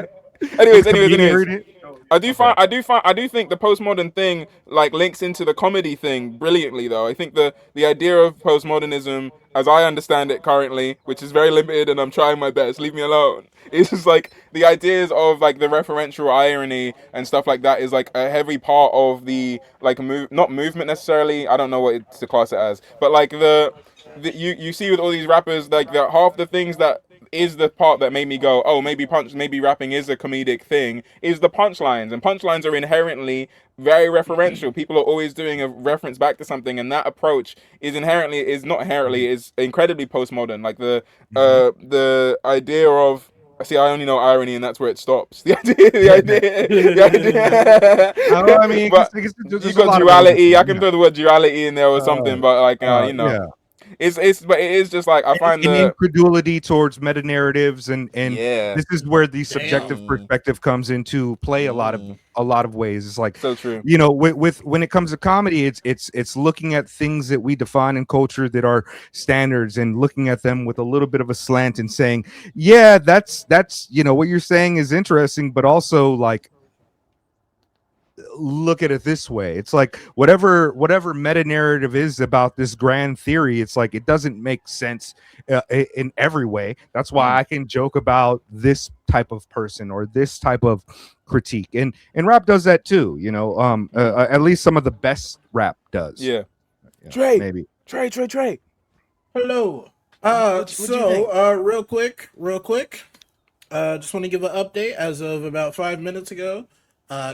I do think the postmodern thing like links into the comedy thing brilliantly though. I think the idea of postmodernism, as I understand it currently, which is very limited and I'm trying my best, leave me alone. It's just like the ideas of like the referential irony and stuff like that is like a heavy part of the like not movement necessarily. I don't know what to class it as, but like the you see with all these rappers, like half the things that is the part that made me go, oh, maybe rapping is a comedic thing, is the punchlines. And punchlines are inherently very referential. People are always doing a reference back to something, and that approach is incredibly postmodern. Like the idea of, see, I only know irony, and that's where it stops. The idea. I mean, but you got duality. I can throw the word duality in there or something, but like yeah. But it is just like I find an incredulity towards meta narratives, and yeah. This is where the subjective perspective comes into play a lot of ways. It's like, so true. You know, with when it comes to comedy, it's looking at things that we define in culture that are standards, and looking at them with a little bit of a slant and saying, yeah, that's you know, what you're saying is interesting, but also like, look at it this way. It's like whatever meta narrative is about this grand theory, it's like it doesn't make sense in every way. That's why I can joke about this type of person or this type of critique, and rap does that too, you know. At least some of the best rap does. Yeah. Trey, maybe Trey. Hello. Real quick, just want to give an update. As of about 5 minutes ago,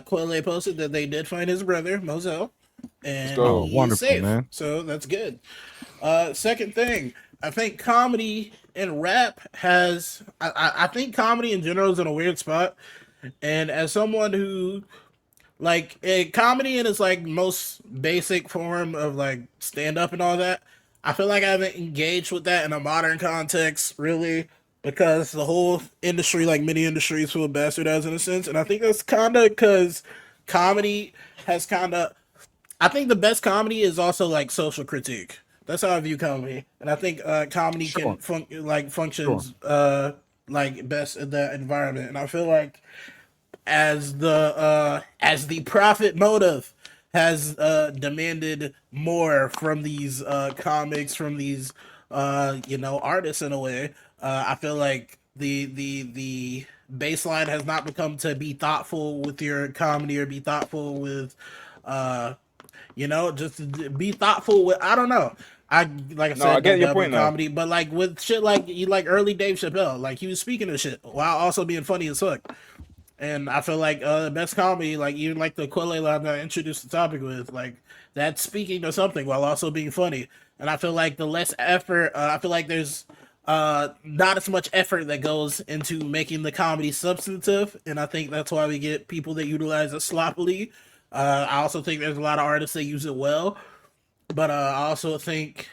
Quelle posted that they did find his brother, Moselle, and he's wonderful, safe. man. So that's good. Second thing, I think comedy and rap has... I think comedy in general is in a weird spot. And as someone who... like, comedy in its, like, most basic form of, like, stand-up and all that, I feel like I haven't engaged with that in a modern context, really, because the whole industry, like many industries, feel bastardized in a sense. And I think that's kind of because comedy has kind of... I think the best comedy is also, like, social critique. That's how I view comedy. And I think comedy can functions like best in that environment. And I feel like as the profit motive has demanded more from these comics, from these artists in a way, I feel like the baseline has not become to be thoughtful with your comedy, or be thoughtful with just be thoughtful with, I don't know. I get your point comedy, but like with shit like early Dave Chappelle, like he was speaking of shit while also being funny as fuck. And I feel like the best comedy, like even like the Quelle line that I introduced the topic with, like that's speaking to something while also being funny. And I feel like the less effort, I feel like there's not as much effort that goes into making the comedy substantive. And I think that's why we get people that utilize it sloppily. I also think there's a lot of artists that use it well. But I also think,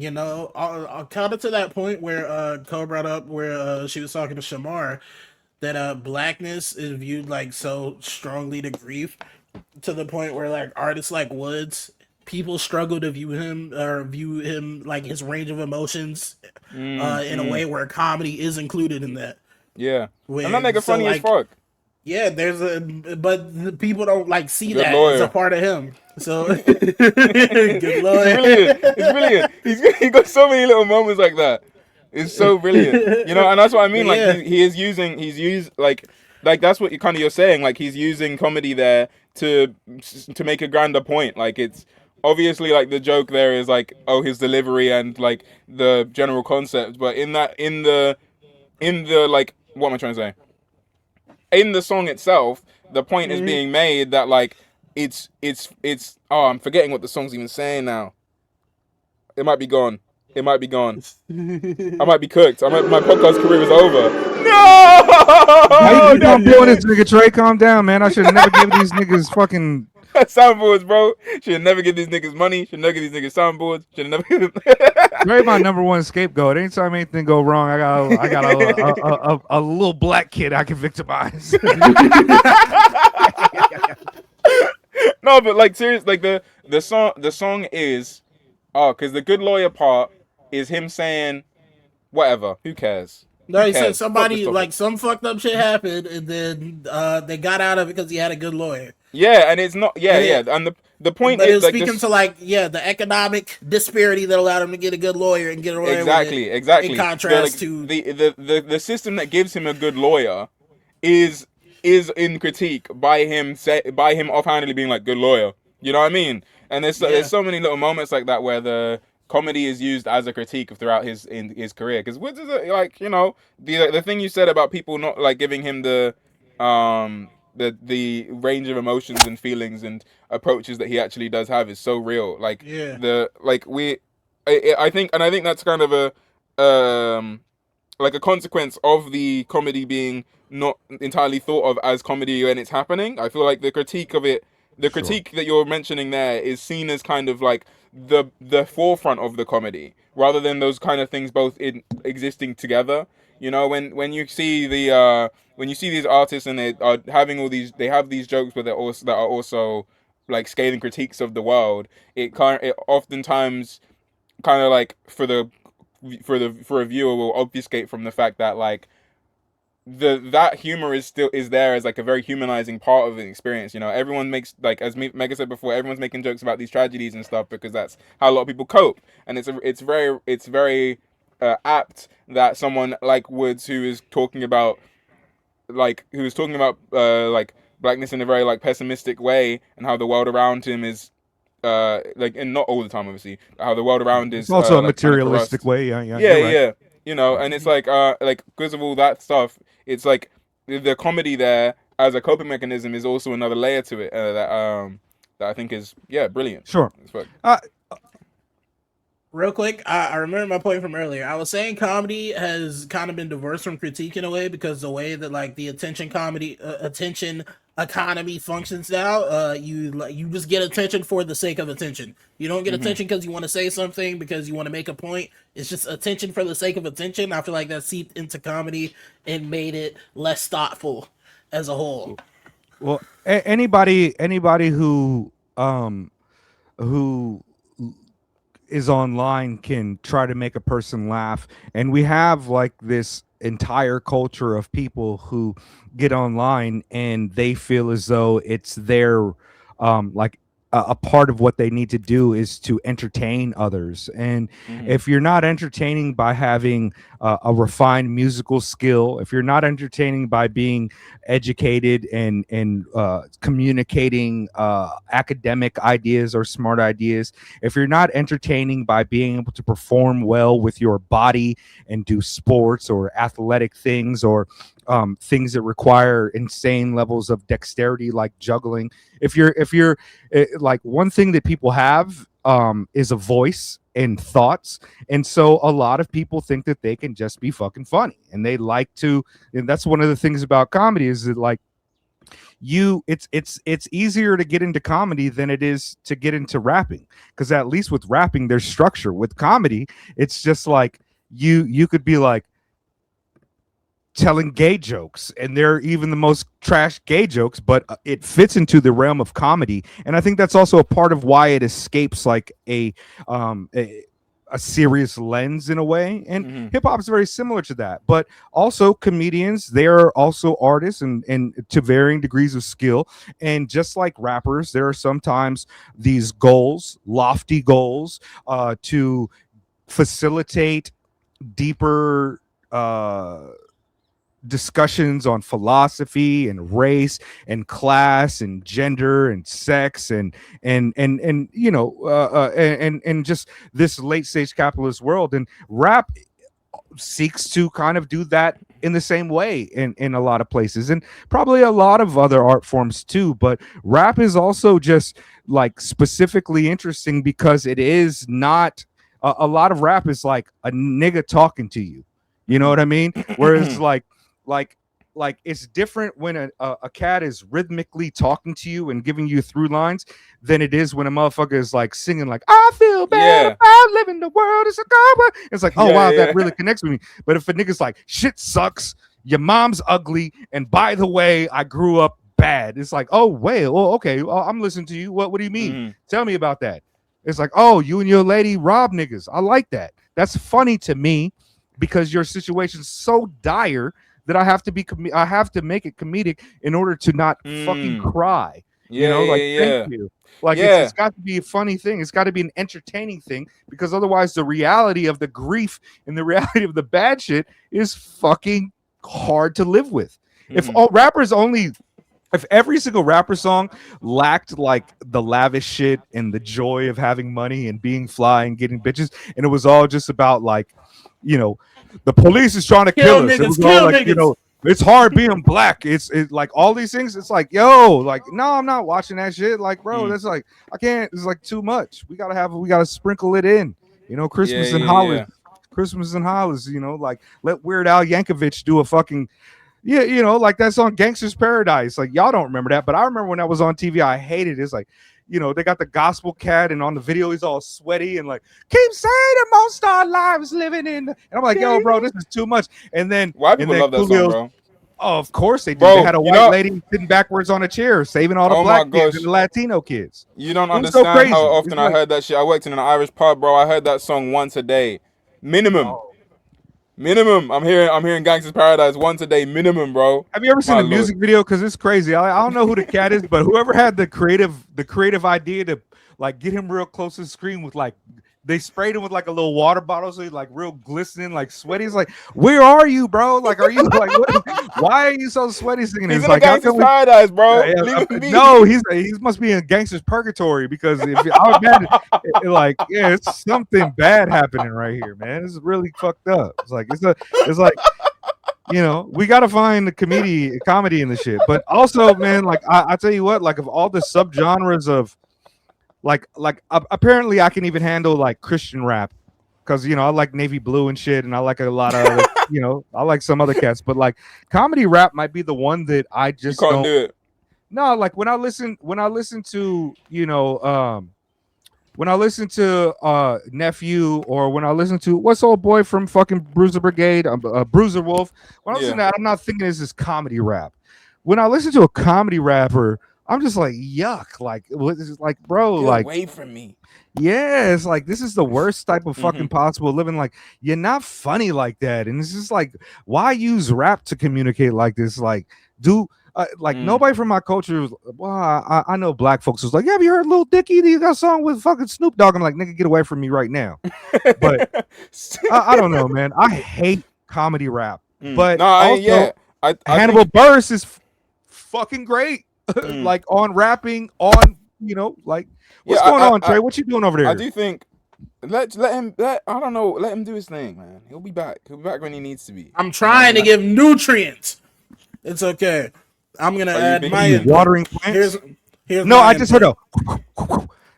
I'll counter to that point where Ko brought up where she was talking to Shamar, that blackness is viewed like so strongly to grief, to the point where like artists like Woods, people struggle to view him like his range of emotions in a way where comedy is included in that. Yeah, and that nigga funny as fuck. Yeah, but people don't like see good that lawyer. As a part of him. So good lawyer. It's brilliant. He got so many little moments like that. It's so brilliant, and that's what I mean. Like he's used like that's what you're saying. Like he's using comedy there to make a grander point. Like it's obviously like the joke there is like, oh, his delivery and like the general concept, but in the like, what am I trying to say? In the song itself, the point is being made that like it's I'm forgetting what the song's even saying now. It might be gone. I might be cooked. My podcast career is over. No! How you doing this nigga, Trey? Calm down, man. I should have never given these niggas fucking soundboards, bro. Should never give these niggas money. Should never give these niggas soundboards. Should never give them. Trey, my number one scapegoat. Anytime anything go wrong, I got a little black kid I can victimize. No, but like seriously, like the song is because the good lawyer part is him saying whatever. Who cares? No, he said somebody like some fucked up shit happened, and then they got out of it because he had a good lawyer. Yeah, and it's not. Yeah. And the point but is, it was speaking to like the economic disparity that allowed him to get a good lawyer and get away exactly. In contrast to the system that gives him a good lawyer is in critique by him offhandedly being like good lawyer. You know what I mean? And there's so many little moments like that where comedy is used as a critique throughout his career. Because Woods is like, you know, the thing you said about people not like giving him the range of emotions and feelings and approaches that he actually does have is so real. Like I think that's kind of a like a consequence of the comedy being not entirely thought of as comedy when it's happening. I feel like the critique of it, the critique that you're mentioning there, is seen as kind of like the forefront of the comedy, rather than those kind of things both existing together. You know, when you see when you see these artists and they are having they have these jokes, but that are also like scathing critiques of the world. It oftentimes kind of like for a viewer will obfuscate from the fact that like that humor is there as like a very humanizing part of the experience. You know, everyone makes, like, as Mega said before, everyone's making jokes about these tragedies and stuff because that's how a lot of people cope, and it's very apt that someone like Woods, who is talking about like blackness in a very like pessimistic way, and how the world around him is like, and not all the time obviously, how the world around is it's also a like, materialistic way. Yeah. You know, and it's like because of all that stuff, it's like the comedy there as a coping mechanism is also another layer to it that I think is brilliant. Sure. Real quick, I remember my point from earlier. I was saying comedy has kind of been divorced from critique in a way, because the way that like the attention economy functions now, you just get attention for the sake of attention. You don't get attention because you want to say something, because you want to make a point. It's just attention for the sake of attention. I feel like that seeped into comedy and made it less thoughtful as a whole. Well, anybody who is online can try to make a person laugh, and we have like this entire culture of people who get online and they feel as though it's their like a part of what they need to do is to entertain others. And if you're not entertaining by having a refined musical skill, if you're not entertaining by being educated and communicating academic ideas or smart ideas, if you're not entertaining by being able to perform well with your body and do sports or athletic things, or things that require insane levels of dexterity like juggling, if you're like, one thing that people have is a voice and thoughts, and so a lot of people think that they can just be fucking funny, and they like to, and that's one of the things about comedy, is that like it's easier to get into comedy than it is to get into rapping, because at least with rapping there's structure. With comedy, it's just like you could be like telling gay jokes, and they're even the most trash gay jokes, but it fits into the realm of comedy. And I think that's also a part of why it escapes like a serious lens in a way. And hip hop is very similar to that. But also comedians, they are also artists and to varying degrees of skill. And just like rappers, there are sometimes these goals, lofty goals, to facilitate deeper discussions on philosophy and race and class and gender and sex and you know and just this late stage capitalist world. And rap seeks to kind of do that in the same way in a lot of places, and probably a lot of other art forms too. But rap is also just like specifically interesting because it is not a lot of rap is like a nigga talking to you. You know what I mean? Whereas like it's different when a cat is rhythmically talking to you and giving you through lines than it is when a motherfucker is like singing like, I feel bad about living the world is a god. It's like, oh wow, that really connects with me. But if a nigga's like, shit sucks, your mom's ugly, and by the way, I grew up bad, it's like, oh wait, well, okay, well, I'm listening to you. What do you mean? Tell me about that. It's like, oh, you and your lady rob niggas. I like that. That's funny to me because your situation's so dire that I have to make it comedic in order to not fucking cry. You know, like, thank you. Like, it's got to be a funny thing. It's got to be an entertaining thing, because otherwise the reality of the grief and the reality of the bad shit is fucking hard to live with. If all rappers only if every single rapper song lacked like the lavish shit and the joy of having money and being fly and getting bitches, and it was all just about like, you know, the police is trying to kill us. It was all like, you know, it's hard being black. It's like all these things. It's like, yo, like, no, I'm not watching that shit. Like, bro, that's like, I can't. It's like too much. We gotta sprinkle it in. You know, Christmas and Hollis. Christmas and Hollis. You know, like let Weird Al Yankovic do a fucking. Yeah, you know, like that song Gangster's Paradise. Like, y'all don't remember that, but I remember when that was on TV, I hated it. It's like, you know, they got the gospel cat, and on the video, he's all sweaty and like, keep saying the most our lives living in. And I'm like, yo, bro, this is too much. And then, why people love that song, bro? Oh, of course they do. Bro, they had a white lady sitting backwards on a chair, saving all the black kids and the Latino kids. You don't understand how often I heard that shit. I worked in an Irish pub, bro. I heard that song once a day, minimum. Oh. Minimum. I'm hearing Gangster's Paradise once a day, minimum, bro. Have you ever seen a music video? Because it's crazy. I don't know who the cat is, but whoever had the creative idea to like get him real close to the screen with like they sprayed him with like a little water bottle, so he's like real glistening, like sweaty. He's like, where are you, bro? Like, are you like, why are you so sweaty singing? He's in like, Gangster's Paradise, bro. No, he must be in Gangster's Purgatory, because if I would imagine, like, yeah, it's something bad happening right here, man. It's really fucked up. It's like you know, we gotta find the comedy in the shit. But also, man, like I tell you what, like of all the subgenres of like apparently I can even handle like Christian rap, because you know I like Navy Blue and shit, and I like a lot of other, you know, I like some other cats, but like comedy rap might be the one that I just don't do it. No, like when I listen to, you know, when I listen to Nephew, or when I listen to what's old boy from fucking Bruiser Brigade, Bruiser Wolf, when I listen to that, I'm not thinking this is comedy rap. When I listen to a comedy rapper, I'm just like, yuck, like what is like, bro, get like away from me. Yeah, it's like this is the worst type of fucking possible living. Like, you're not funny like that, and it's just like, why use rap to communicate like this? Like, nobody from my culture. Well, I know black folks was like, yeah, have you heard Lil Dicky? He got a song with fucking Snoop Dogg. I'm like, nigga, get away from me right now. But I don't know, man. I hate comedy rap, but Hannibal Buress is fucking great. Like on rapping, on, you know, like what's going on, Trey? What you doing over there? I do think let him let him do his thing, man. He'll be back when he needs to be. I'm trying to give nutrients. It's okay. I'm gonna add my watering plants. Here's no, I just heard a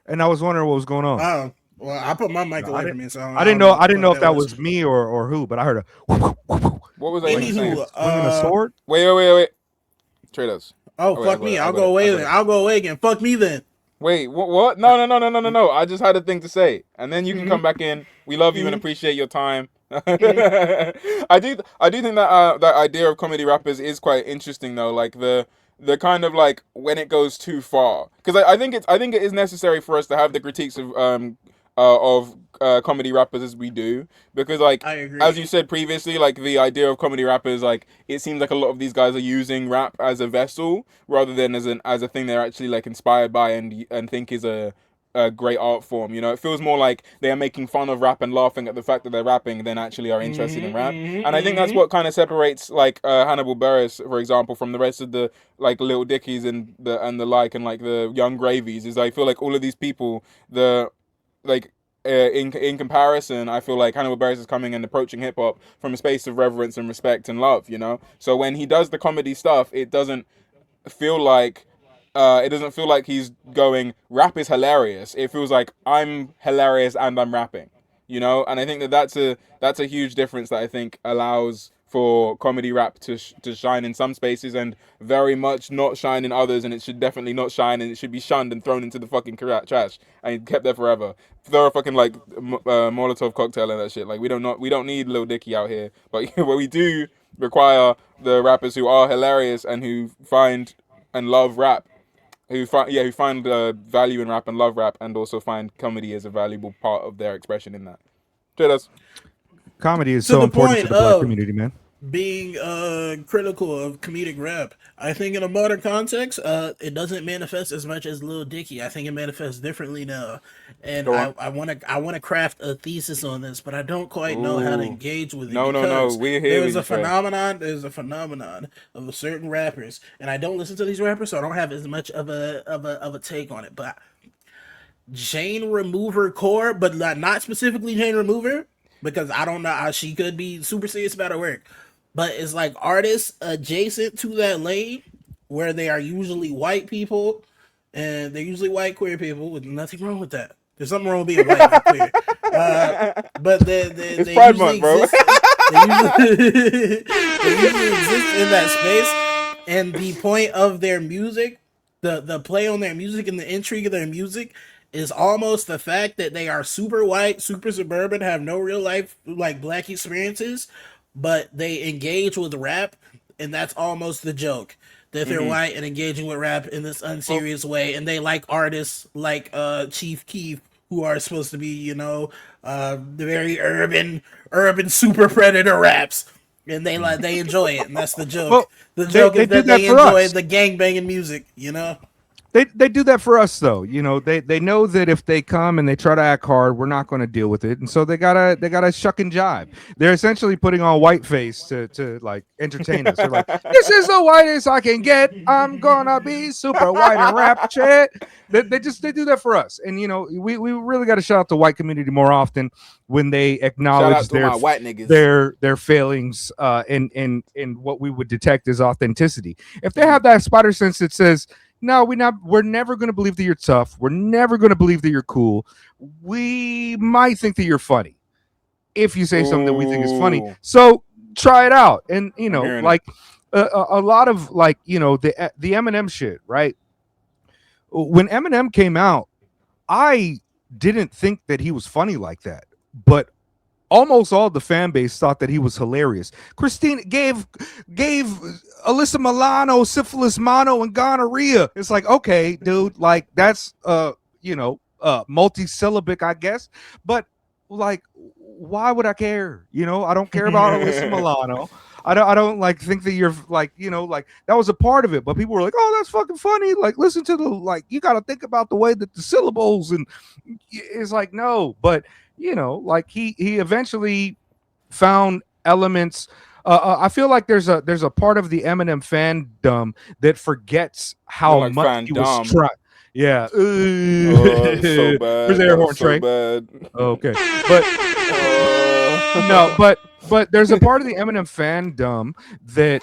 and I was wondering what was going on. Oh, well, I put my mic away from me, so I didn't know if that was me or who, but I heard a what was I saying? Swinging a sword? Wait. TREDOES. Oh, fuck me. I'll go away then. I'll go away again. Fuck me then. Wait, what? No. I just had a thing to say. And then you can come back in. We love you and appreciate your time. I do think that that idea of comedy rappers is quite interesting though. Like the kind of like when it goes too far. Because I think it is necessary for us to have the critiques of comedy rappers as we do, because like as you said previously, like the idea of comedy rappers, like it seems like a lot of these guys are using rap as a vessel rather than as a thing they're actually like inspired by and think is a great art form. You know, it feels more like they are making fun of rap and laughing at the fact that they're rapping than actually are interested in rap. And I think that's what kind of separates like Hannibal Buress, for example, from the rest of the like Lil Dickies and the like, and like the Young Gravies. Is I feel like all of these people, in comparison, I feel like Hannibal Buress is coming and approaching hip hop from a space of reverence and respect and love, you know? So when he does the comedy stuff, it doesn't feel like he's going, rap is hilarious. It feels like I'm hilarious and I'm rapping, you know? And I think that's a huge difference that I think allows for comedy rap to shine in some spaces and very much not shine in others, and it should definitely not shine, and it should be shunned and thrown into the fucking trash and kept there forever. Throw a fucking like Molotov cocktail and that shit. Like we don't need Lil Dicky out here, but what we do require the rappers who are hilarious and who find and love rap, who find value in rap and love rap, and also find comedy as a valuable part of their expression in that. TREDOES. Comedy is so important to the black community, man. being critical of comedic rap. I think in a modern context, it doesn't manifest as much as Lil Dicky. I think it manifests differently now, and Go on. I wanna craft a thesis on this, but I don't quite know how to Ooh. engage with it No, because we're here with you, Trey. there's a phenomenon of certain rappers, and I don't listen to these rappers, so I don't have as much of a take on it. But Jane Remover core, but not specifically Jane Remover, because I don't know how she could be super serious about her work. But it's like artists adjacent to that lane where they are usually white people and they're usually white queer people with nothing wrong with that. There's something wrong with being white and queer. But It's they Pride usually Month, bro. exist. They usually exist in that space. And the point of their music, the play on their music and the intrigue of their music is almost the fact that they are super white, super suburban, have no real life like black experiences, but they engage with rap, and that's almost the joke. That they're white and engaging with rap in this unserious way, and they like artists like Chief Keef, who are supposed to be, the very urban super predator raps. And they enjoy it, and that's the joke. Well, The joke they is that did that they for enjoy us. the gang banging music. They do that for us though. They know that if they come and they try to act hard, we're not going to deal with it, and so they gotta shuck and jive. They're essentially putting on white face to like entertain us. They're like, this is the whitest I can get. I'm gonna be super white and rap shit. They do that for us, and we really got to shout out the white community more often when they Shout out acknowledge to my white niggas. their failings in what we would detect as authenticity. If they have that spider sense that says, no, we're never going to believe that you're tough. We're never going to believe that you're cool. We might think that you're funny if you say something that we think is funny. Ooh. So try it out. And hearing like a lot of like the Eminem shit, right? When Eminem came out, I didn't think that he was funny like that, but almost all the fan base thought that he was hilarious. Christina gave Alyssa Milano syphilis, mono, and gonorrhea. It's like, okay, dude, like that's multi-syllabic, I guess. But like, why would I care? I don't care about Alyssa Milano. I don't like think that you're like, like that was a part of it. But people were like, oh, that's fucking funny. Like, listen to you got to think about the way that the syllables, and it's like, no, but like he eventually found elements. I feel like there's a part of the Eminem fandom that forgets how like much he was fandom. trying. Yeah. Oh, so bad. Where's the air horn, so Trey? bad. Okay, but no, but there's a part of the Eminem fandom that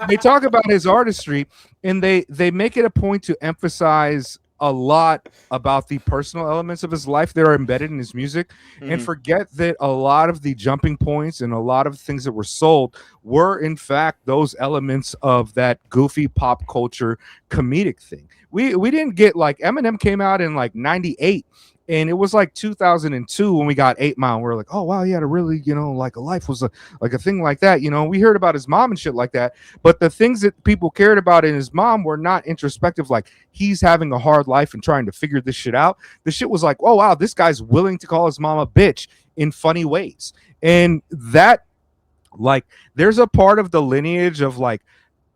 they talk about his artistry, and they make it a point to emphasize a lot about the personal elements of his life that are embedded in his music, and forget that a lot of the jumping points and a lot of things that were sold were in fact those elements of that goofy pop culture comedic thing. We didn't get like Eminem came out in like 98, and it was like 2002 when we got 8 Mile. We were like, oh wow, he had a really like a life was like a thing like that. We heard about his mom and shit like that, but the things that people cared about in his mom were not introspective, like he's having a hard life and trying to figure this shit out. The shit was like, oh wow, this guy's willing to call his mom a bitch in funny ways. And that, like, there's a part of the lineage of like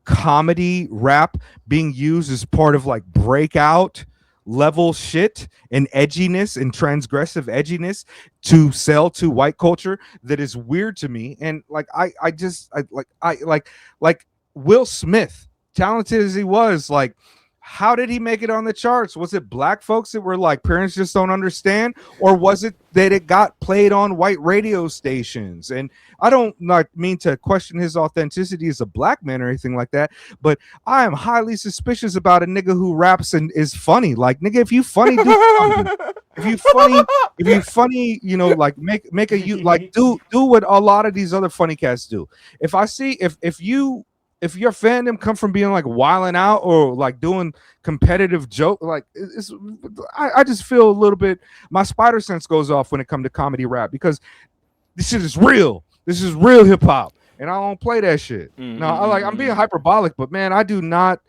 comedy rap being used as part of like breakout level shit and edginess and transgressive edginess to sell to white culture that is weird to me. And like I like Will Smith, talented as he was, like how did he make it on the charts? Was it black folks that were like, parents just don't understand? Or was it that it got played on white radio stations? And I don't not mean to question his authenticity as a black man or anything like that, but I am highly suspicious about a nigga who raps and is funny. Like, nigga, if you funny, do funny. If you funny, like make a you like do what a lot of these other funny cats do. If I see if your fandom come from being like wilding out or like doing competitive joke, like I just feel a little bit, my spider sense goes off when it comes to comedy rap, because this shit is real. This is real hip hop, and I don't play that shit. Now, I'm being hyperbolic, but man, I do not.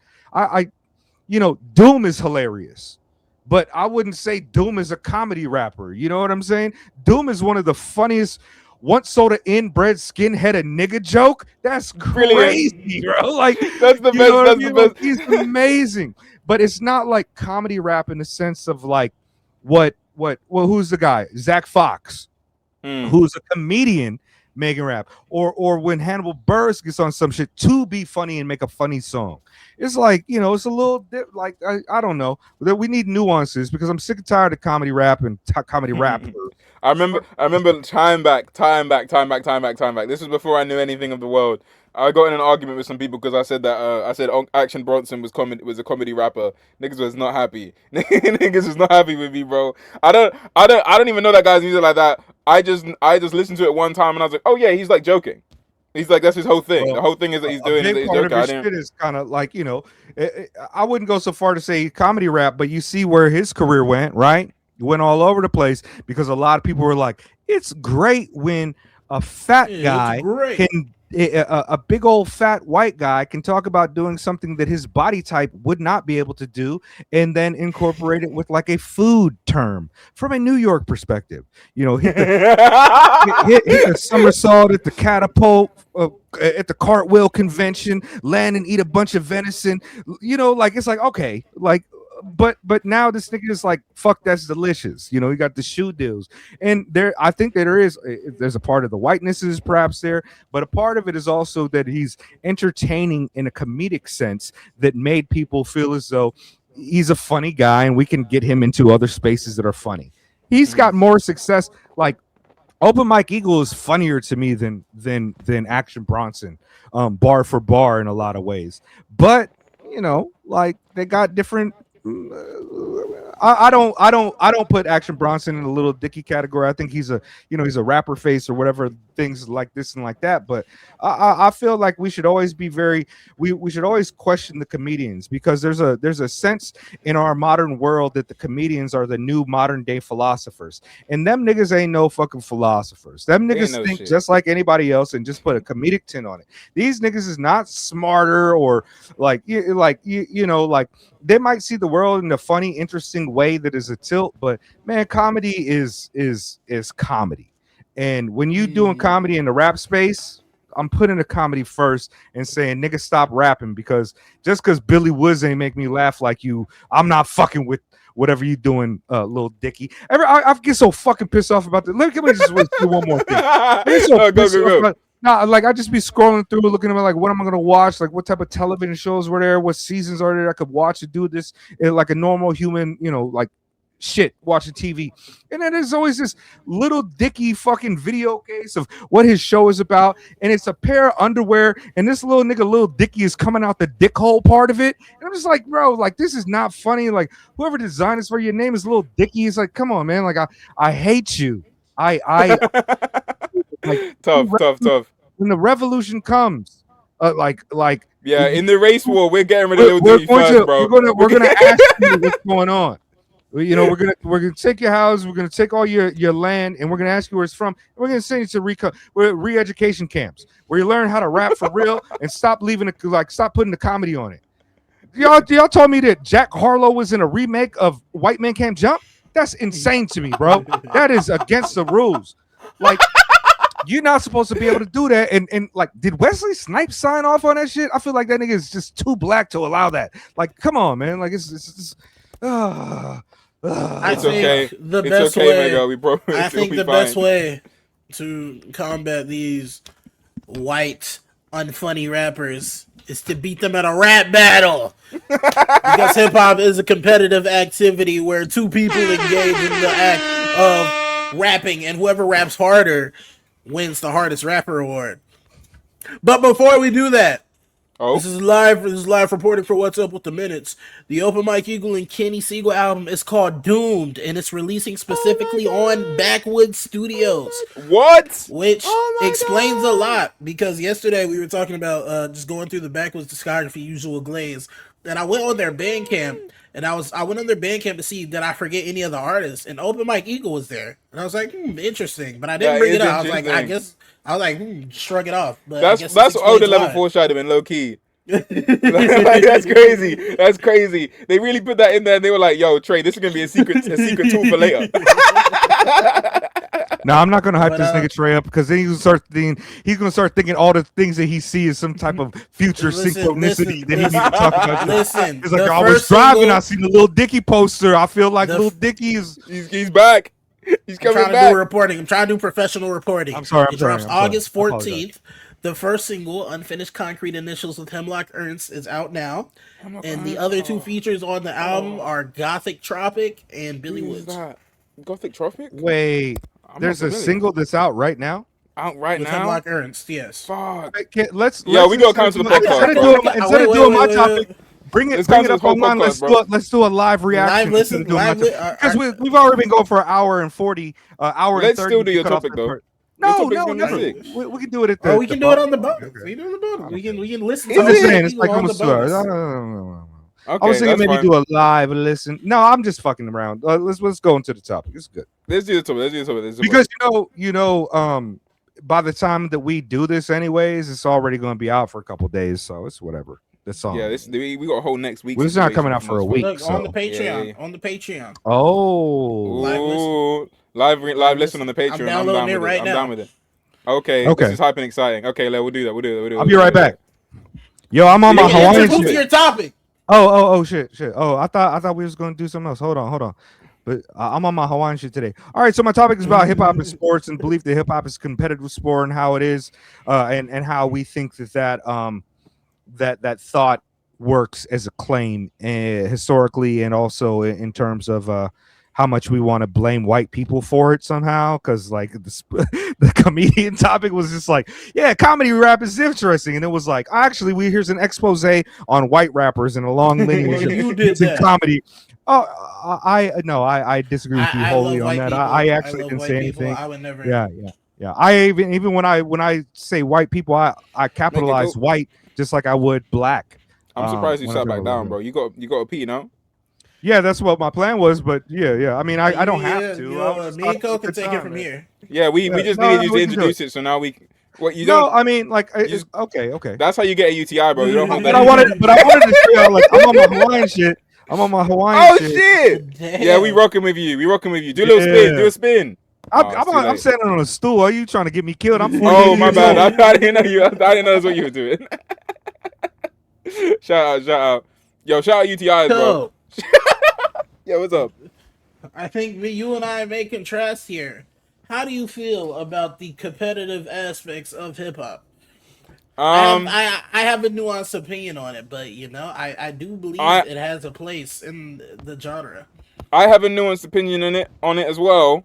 Doom is hilarious, but I wouldn't say Doom is a comedy rapper. You know what I'm saying? Doom is one of the funniest. once soda inbred skinhead a nigga joke. That's crazy, bro. Like that's the best. That's the best. He's amazing, but it's not like comedy rap in the sense of like what. Well, who's the guy? Zach Fox, who's a comedian making rap, or when Hannibal Buress gets on some shit to be funny and make a funny song. It's like, it's a little like I don't know that we need nuances because I'm sick and tired of comedy rap and comedy rap. I remember time back. This was before I knew anything of the world. I got in an argument with some people because I said that Action Bronson was a comedy rapper. Niggas was not happy. Niggas was not happy with me, bro. I don't even know that guy's music like that. I just listened to it one time and I was like, oh yeah, he's like joking. He's like, that's his whole thing. Well, the whole thing is that he's doing is that he's joking. Part of his shit is kind of like, I wouldn't go so far to say comedy rap, but you see where his career went, right? It went all over the place because a lot of people were like, it's great when a fat guy can. A big old fat white guy can talk about doing something that his body type would not be able to do and then incorporate it with like a food term from a New York perspective. Hit the somersault at the catapult, at the cartwheel convention, land and eat a bunch of venison. Like it's like, okay, like, but now this nigga is like, fuck, that's delicious. You got the shoe deals, and I think that there's a part of the whiteness is perhaps there, but a part of it is also that he's entertaining in a comedic sense that made people feel as though he's a funny guy and we can get him into other spaces that are funny. He's got more success. Like Open Mike Eagle is funnier to me than Action Bronson, bar for bar in a lot of ways, but like they got different. I don't put Action Bronson in a little dicky category. I think he's a rapper face or whatever, things like this and like that. But I feel like we should always be we should always question the comedians because there's a sense in our modern world that the comedians are the new modern day philosophers, and them niggas ain't no fucking philosophers. Them niggas think just like anybody else and just put a comedic tint on it. These niggas is not smarter or like they might see the world in a funny, interesting way that is a tilt, but man, comedy is comedy. And when you doing comedy in the rap space, I'm putting the comedy first and saying, nigga, stop rapping because just because Billy Woods ain't make me laugh like you, I'm not fucking with whatever you doing, little Dicky. I get so fucking pissed off about this. Let me just do one more thing. Go. No, like I just be scrolling through, looking at like what am I gonna watch, like what type of television shows were there, what seasons are there I could watch to do this like a normal human, like shit watching TV. And then there's always this little Dicky fucking video case of what his show is about, and it's a pair of underwear, and this little nigga, little Dicky, is coming out the dick hole part of it. And I'm just like, bro, like this is not funny. Like whoever designed this for your name is Little Dicky. It's like, come on, man. Like I hate you. I like, tough. When the revolution comes, like yeah, in the race war, we're getting rid of Little Dicky first, bro. We're gonna ask you what's going on. We're gonna take your house, we're gonna take all your land, and we're gonna ask you where it's from. And we're gonna send you to re-education camps where you learn how to rap for real and stop putting the comedy on it. Y'all told me that Jack Harlow was in a remake of White Man Can't Jump. That's insane to me, bro. That is against the rules. Like, you're not supposed to be able to do that. And like, did Wesley Snipes sign off on that shit? I feel like that nigga is just too black to allow that. Like, come on, man. Like, it's okay. The it's best okay, way, Mego. We broke. I think the best way to combat these white unfunny rappers is to beat them at a rap battle. Because hip hop is a competitive activity where two people engage in the act of rapping, and whoever raps harder wins the hardest rapper award. But before we do that, this is live reporting for What's Up with the Minutes. The Open Mike Eagle and Kenny Siegel album is called Doomed, and it's releasing specifically on Backwoods Studios. What? Which explains a lot, because yesterday we were talking about just going through the Backwoods discography, Usual Glaze, and I went on their Bandcamp, and I went on their Bandcamp to see did I forget any of the artists, and Open Mike Eagle was there, and I was like, interesting, but I didn't bring it up. I was like, shrug it off. But that's older level foreshadowing, low key. Like, that's crazy. That's crazy. They really put that in there, and they were like, "Yo, Trey, this is gonna be a secret tool for later." Now I'm not gonna hype this nigga Trey up because then he's gonna start thinking all the things that he sees is some type of future synchronicity that he needs to talk about. Listen, he's like, I was driving, I seen the Lil Dicky poster. I feel like Lil Dicky is he's back. He's coming back. I'm trying to do professional reporting. I'm sorry. It drops August 14th. The first single, Unfinished Concrete Initials with Hemlock Ernst, is out now. And the other two features on the album are Gothic Tropic and Billy Woods. Gothic Tropic? Wait, there's a single that's out right now? Out right with now? Hemlock Ernst, yes. Fuck. Let's we gotta come to the podcast. Instead of doing my topic, bring it up online. Let's do a live reaction. Because we've already been going for an hour and 40, hour and 30. Let's still do your topic though. No, never. We can do it at the. We can do it on the bonus. We can do it on the bonus. We can listen. I'm just saying, it's like I'm a Okay, I was thinking maybe do a live listen. No, I'm just fucking around. Let's go into the topic. It's good. Let's do the topic. Because by the time that we do this, anyways, it's already going to be out for a couple days, so it's whatever. That's all. Yeah, we got a whole next week. Well, it's not coming out for a week. Look, on the Patreon. On the Patreon. Oh, live listen on the Patreon. I'm downloading it right now. I'm down with it. Okay. This is hype and exciting. Okay, we'll do that. I'll be right back. Yo, I'm on my Hawaiian shit. To your topic. Oh, shit. Oh, I thought we was gonna do something else. Hold on. But I'm on my Hawaiian shit today. All right, so my topic is about hip hop and sports and belief that hip hop is competitive sport and how it is, and how we think that thought works as a claim historically and also in terms of how much we want to blame white people for it somehow, because like the comedian topic was just like, yeah, comedy rap is interesting, and it was like, actually, here's an expose on white rappers and a long lineage of comedy. Oh, I disagree with you wholly on that. I actually didn't say anything. I would never. Yeah. I even when I say white people, I capitalize white just like I would black. I'm surprised you sat back down, bro. You got a pee, no? Yeah, that's what my plan was, but yeah. I mean, I don't have to. Me and Cole can take it from here. Yeah, we just needed you to introduce it, so now we. What you don't? No, I mean, like, it's okay. That's how you get a UTI, bro. You don't hold that. But I wanted to say, like, I'm on my Hawaiian shit. Oh shit! Damn. Yeah, we rocking with you. Do a little spin. Do a spin. I'm sitting on a stool. Are you trying to get me killed? I'm 48 my bad. I didn't know you. I didn't know that's what you were doing. Shout out. Yo, shout out UTIs, bro. Yeah, what's up? I think you and I may contrast here. How do you feel about the competitive aspects of hip hop? I have a nuanced opinion on it, but I do believe it has a place in the genre. I have a nuanced opinion on it as well,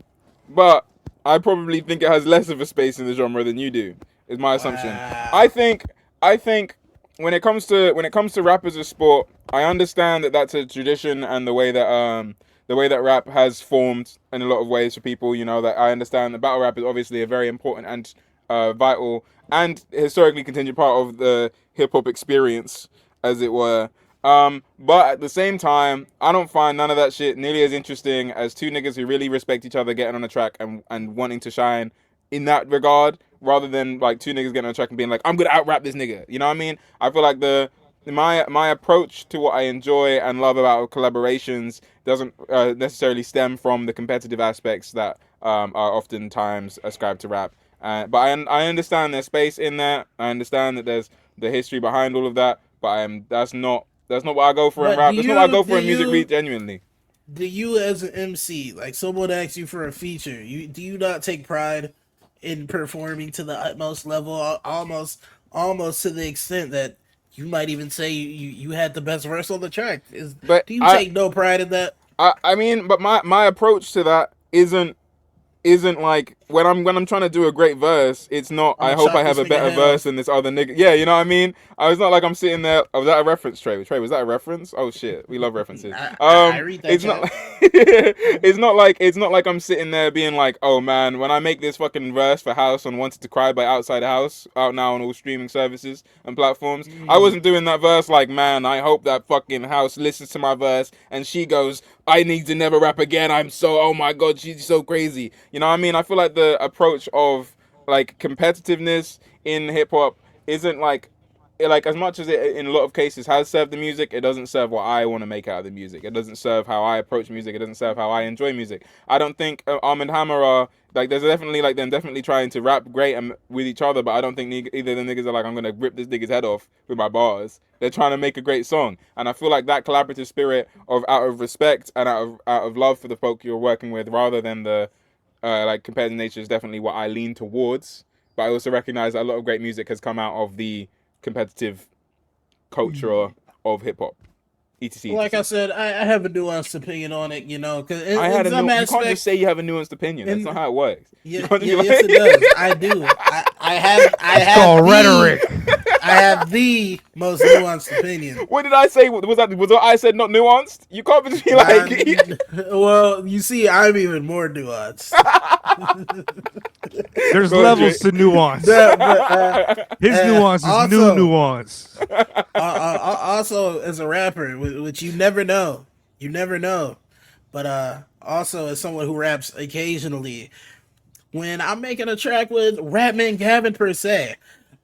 but I probably think it has less of a space in the genre than you do. Is my assumption. I think when it comes to rap as a sport, I understand that that's a tradition and the way that rap has formed in a lot of ways for people. That I understand that battle rap is obviously a very important and vital and historically contingent part of the hip hop experience, as it were. But at the same time, I don't find none of that shit nearly as interesting as two niggas who really respect each other getting on a track and wanting to shine in that regard, rather than like two niggas getting on a track and being like, I'm gonna out rap this nigga. You know what I mean? I feel like my approach to what I enjoy and love about collaborations doesn't necessarily stem from the competitive aspects that are oftentimes ascribed to rap. But I understand there's space in that. I understand that there's the history behind all of that. But that's not what I go for in rap. That's not what I go for in music. Genuinely. Do you, as an MC, like someone asks you for a feature, do you not take pride in performing to the utmost level, almost to the extent that you might even say you had the best verse on the track? Do you take no pride in that? I mean, but my approach to that isn't like when I'm trying to do a great verse, it's not I hope I have a better verse than this other nigga. Yeah, you know what I mean? It's not like I'm sitting there. Oh, was that a reference, Trey? Trey, was that a reference? Oh shit, we love references. I read that. It's not like I'm sitting there being like, oh man, when I make this fucking verse for House on Wanted to Cry by Outside House, out now on all streaming services and platforms, I wasn't doing that verse like, man, I hope that fucking House listens to my verse and she goes, I need to never rap again. Oh my god, she's so crazy. You know what I mean? I feel like the approach of like competitiveness in hip hop isn't like like as much as it in a lot of cases has served the music, it doesn't serve what I want to make out of the music. It doesn't serve how I approach music. It doesn't serve how I enjoy music. I don't think Arm and Hammer are like, there's definitely like them definitely trying to rap great and with each other, but I don't think either of the niggas are like, I'm gonna rip this nigga's head off with my bars. They're trying to make a great song, and I feel like that collaborative spirit of out of respect and out of love for the folk you're working with, rather than the like competitive nature, is definitely what I lean towards. But I also recognize that a lot of great music has come out of the competitive culture of hip hop. etc. Like I said, I have a nuanced opinion on it, you know, because I had you can't just say you have a nuanced opinion. That's not how it works. Yes, it does. I do. I have called rhetoric. I have the most nuanced opinion. What did I say? Was what I said not nuanced? You can't just be like. Well, you see, I'm even more nuanced. There's levels to nuance. His nuance is also, new nuance. Also, as a rapper, which you never know, but also as someone who raps occasionally, when I'm making a track with Rapman Gavin per se,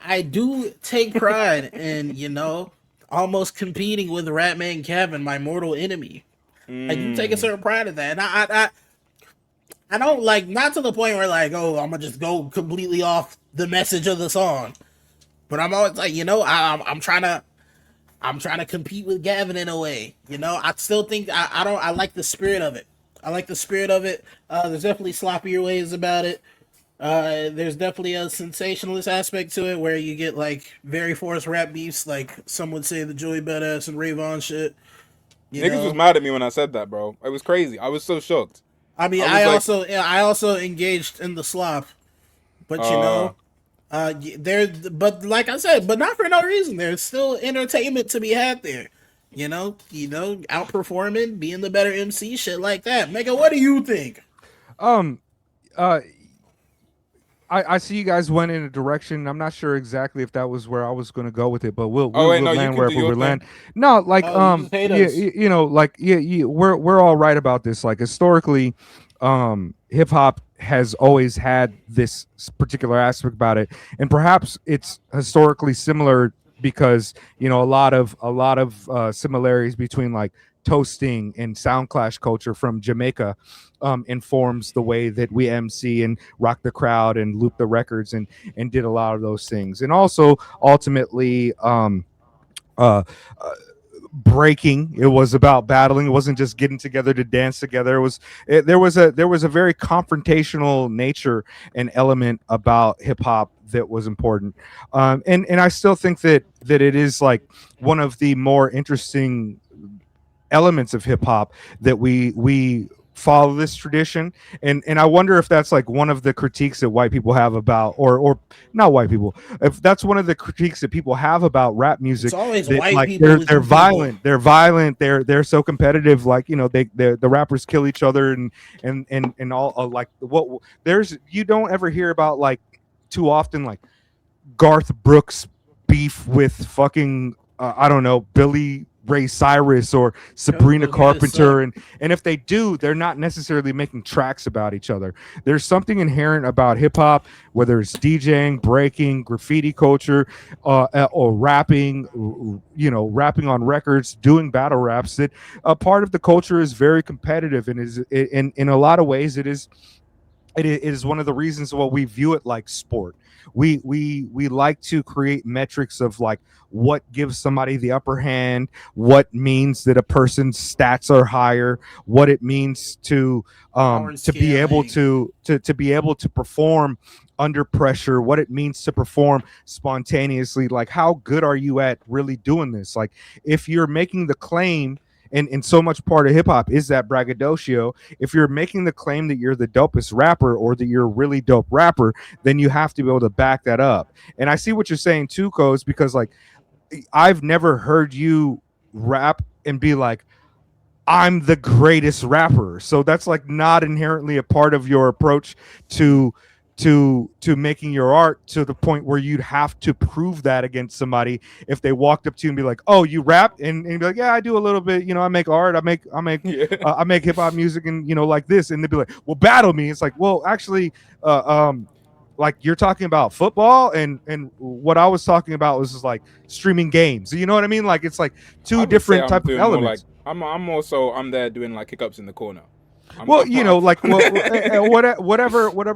I do take pride in, you know, almost competing with Rapman Gavin, my mortal enemy. I do take a certain pride in that, and I don't like, not to the point where like, oh, I'm gonna just go completely off the message of the song, but I'm always like, you know, I'm trying to compete with Gavin in a way, you know. I still think I like the spirit of it. There's definitely sloppier ways about it. There's definitely a sensationalist aspect to it where you get like very forced rap beefs, like some would say the Joey Badass and Rayvon shit. Niggas was mad at me when I said that, bro. It was crazy. I was so shocked. I mean, I also engaged in the slop, but you know, but like I said, but not for no reason. There's still entertainment to be had there. You know, outperforming, being the better MC, shit like that. Mega, what do you think? I see you guys went in a direction. I'm not sure exactly if that was where I was going to go with it, but we'll land wherever we land. No, like you know, like we're all right about this. Like historically, hip hop has always had this particular aspect about it, and perhaps it's historically similar because, you know, a lot of similarities between like toasting and sound clash culture from Jamaica informs the way that we MC and rock the crowd and loop the records and did a lot of those things. And also ultimately breaking, it was about battling. It wasn't just getting together to dance together. There was a very confrontational nature and element about hip hop that was important. And I still think that it is like one of the more interesting elements of hip hop that we follow this tradition, and I wonder if that's like one of the critiques that white people have about, or not white people, if that's one of the critiques that people have about rap music. It's always that, white like, people. They're violent. They're violent. They're so competitive. Like, you know, the rappers kill each other and all like what there's, you don't ever hear about like too often like Garth Brooks beef with fucking I don't know, Billy Ray Cyrus or Sabrina Carpenter, and if they do, they're not necessarily making tracks about each other. There's something inherent about hip hop, whether it's DJing, breaking, graffiti culture, or rapping, you know, rapping on records, doing battle raps, that a part of the culture is very competitive, and is in a lot of ways it is one of the reasons why we view it like sport. We like to create metrics of like what gives somebody the upper hand, what means that a person's stats are higher, what it means to be able to perform under pressure, what it means to perform spontaneously. Like, how good are you at really doing this? Like, if you're making the claim, and so much part of hip hop is that braggadocio. If you're making the claim that you're the dopest rapper or that you're a really dope rapper, then you have to be able to back that up. And I see what you're saying too, Kos, because like I've never heard you rap and be like, I'm the greatest rapper. So that's like not inherently a part of your approach to making your art, to the point where you'd have to prove that against somebody if they walked up to you and be like, oh, you rap, and be like, yeah, I do a little bit, you know, I make art, I make hip hop music, and, you know, like this, and they'd be like, well, battle me. It's like, well, actually, like you're talking about football, and what I was talking about was just like streaming games. You know what I mean? Like it's like two different type of elements. I'm there doing like hiccups in the corner. Whatever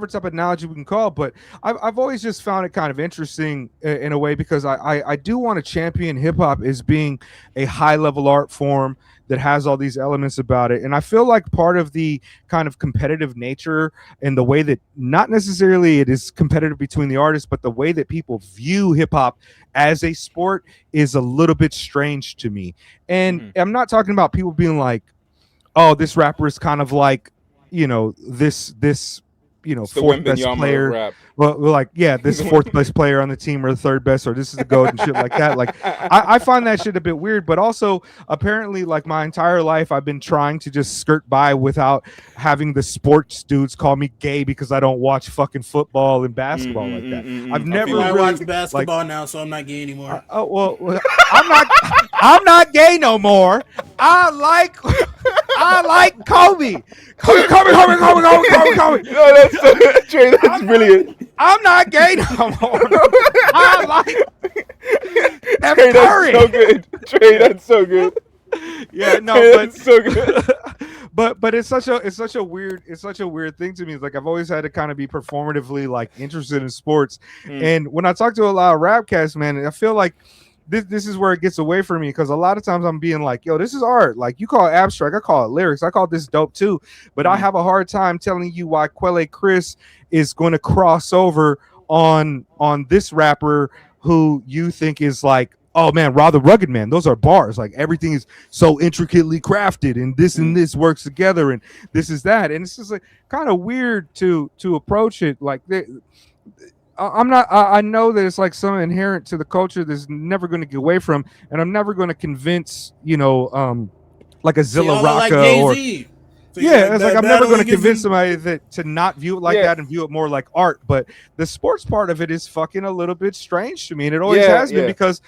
type of analogy we can call it, but I've always just found it kind of interesting in a way, because I do want to champion hip hop as being a high level art form that has all these elements about it. And I feel like part of the kind of competitive nature and the way that not necessarily it is competitive between the artists, but the way that people view hip hop as a sport is a little bit strange to me. And I'm not talking about people being like, oh, this rapper is kind of like, this fourth best player. Well, like, yeah, this fourth best player on the team or the third best, or this is the GOAT and shit like that. Like, I find that shit a bit weird, but also apparently, like, my entire life, I've been trying to just skirt by without having the sports dudes call me gay because I don't watch fucking football and basketball like that. I've never really watch basketball now, so I'm not gay anymore. I'm not gay no more. I like Kobe. Kobe. No, that's brilliant. I'm not gay no more. I like Trey, that's so good. Trey, that's so good. Yeah, no, but so good. but it's such a weird thing to me. It's like I've always had to kind of be performatively like interested in sports. And when I talk to a lot of rap cats, man, I feel like this is where it gets away from me, because a lot of times I'm being like, yo, this is art. Like, you call it abstract, I call it lyrics. I call this dope too. But I have a hard time telling you why Quelle Chris is going to cross over on this rapper who you think is like, oh man, Raw the Rugged Man. Those are bars. Like, everything is so intricately crafted, and this works together, and this is that. And it's just like kind of weird to approach it like I know that it's like something inherent to the culture that's never going to get away from, and I'm never going to convince, like a Zilla Rocca it's like I'm never going to convince somebody that to not view it like that and view it more like art. But the sports part of it is fucking a little bit strange to me, and it always has been, because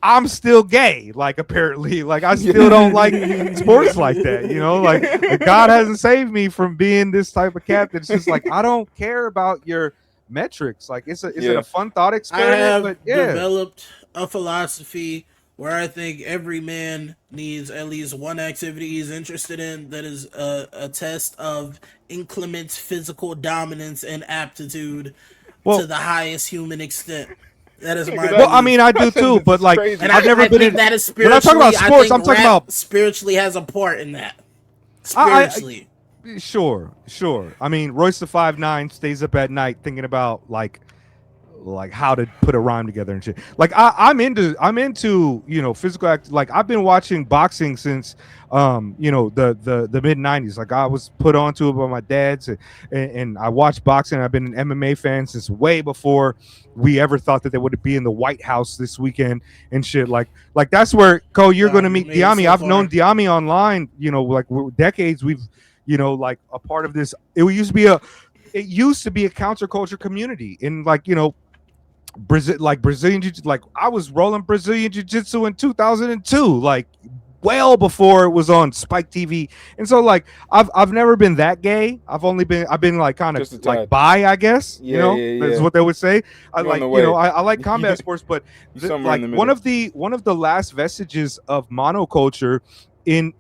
I'm still gay. Like, apparently, like I still don't like sports like that. Like God hasn't saved me from being this type of cat that's just like, I don't care about your metrics. Like, is it a fun thought experiment? I have developed a philosophy where I think every man needs at least one activity he's interested in that is a test of inclement physical dominance and aptitude to the highest human extent. That is my well, I mean, I do too, but like, and I've never been in that. Is spiritually, when I talk about sports, I'm talking about spiritually has a part in that. Spiritually. Sure. I mean, Royce the 5'9" stays up at night thinking about like how to put a rhyme together and shit. Like I'm into physical act. Like, I've been watching boxing since the mid 90s. Like, I was put onto it by my dad's, and I watched boxing. I've been an MMA fan since way before we ever thought that they would be in the White House this weekend and shit. Like that's where you're going to meet Diami. I've known Diami online, like decades. We've like a part of this. It used to be a counterculture community in Brazilian jiu-jitsu. Like, I was rolling Brazilian jiu-jitsu in 2002, like well before it was on Spike TV. And so like I've never been that gay. I've been like kind of like bi, I guess. That's what they would say. I like combat sports, but one of the last vestiges of monoculture in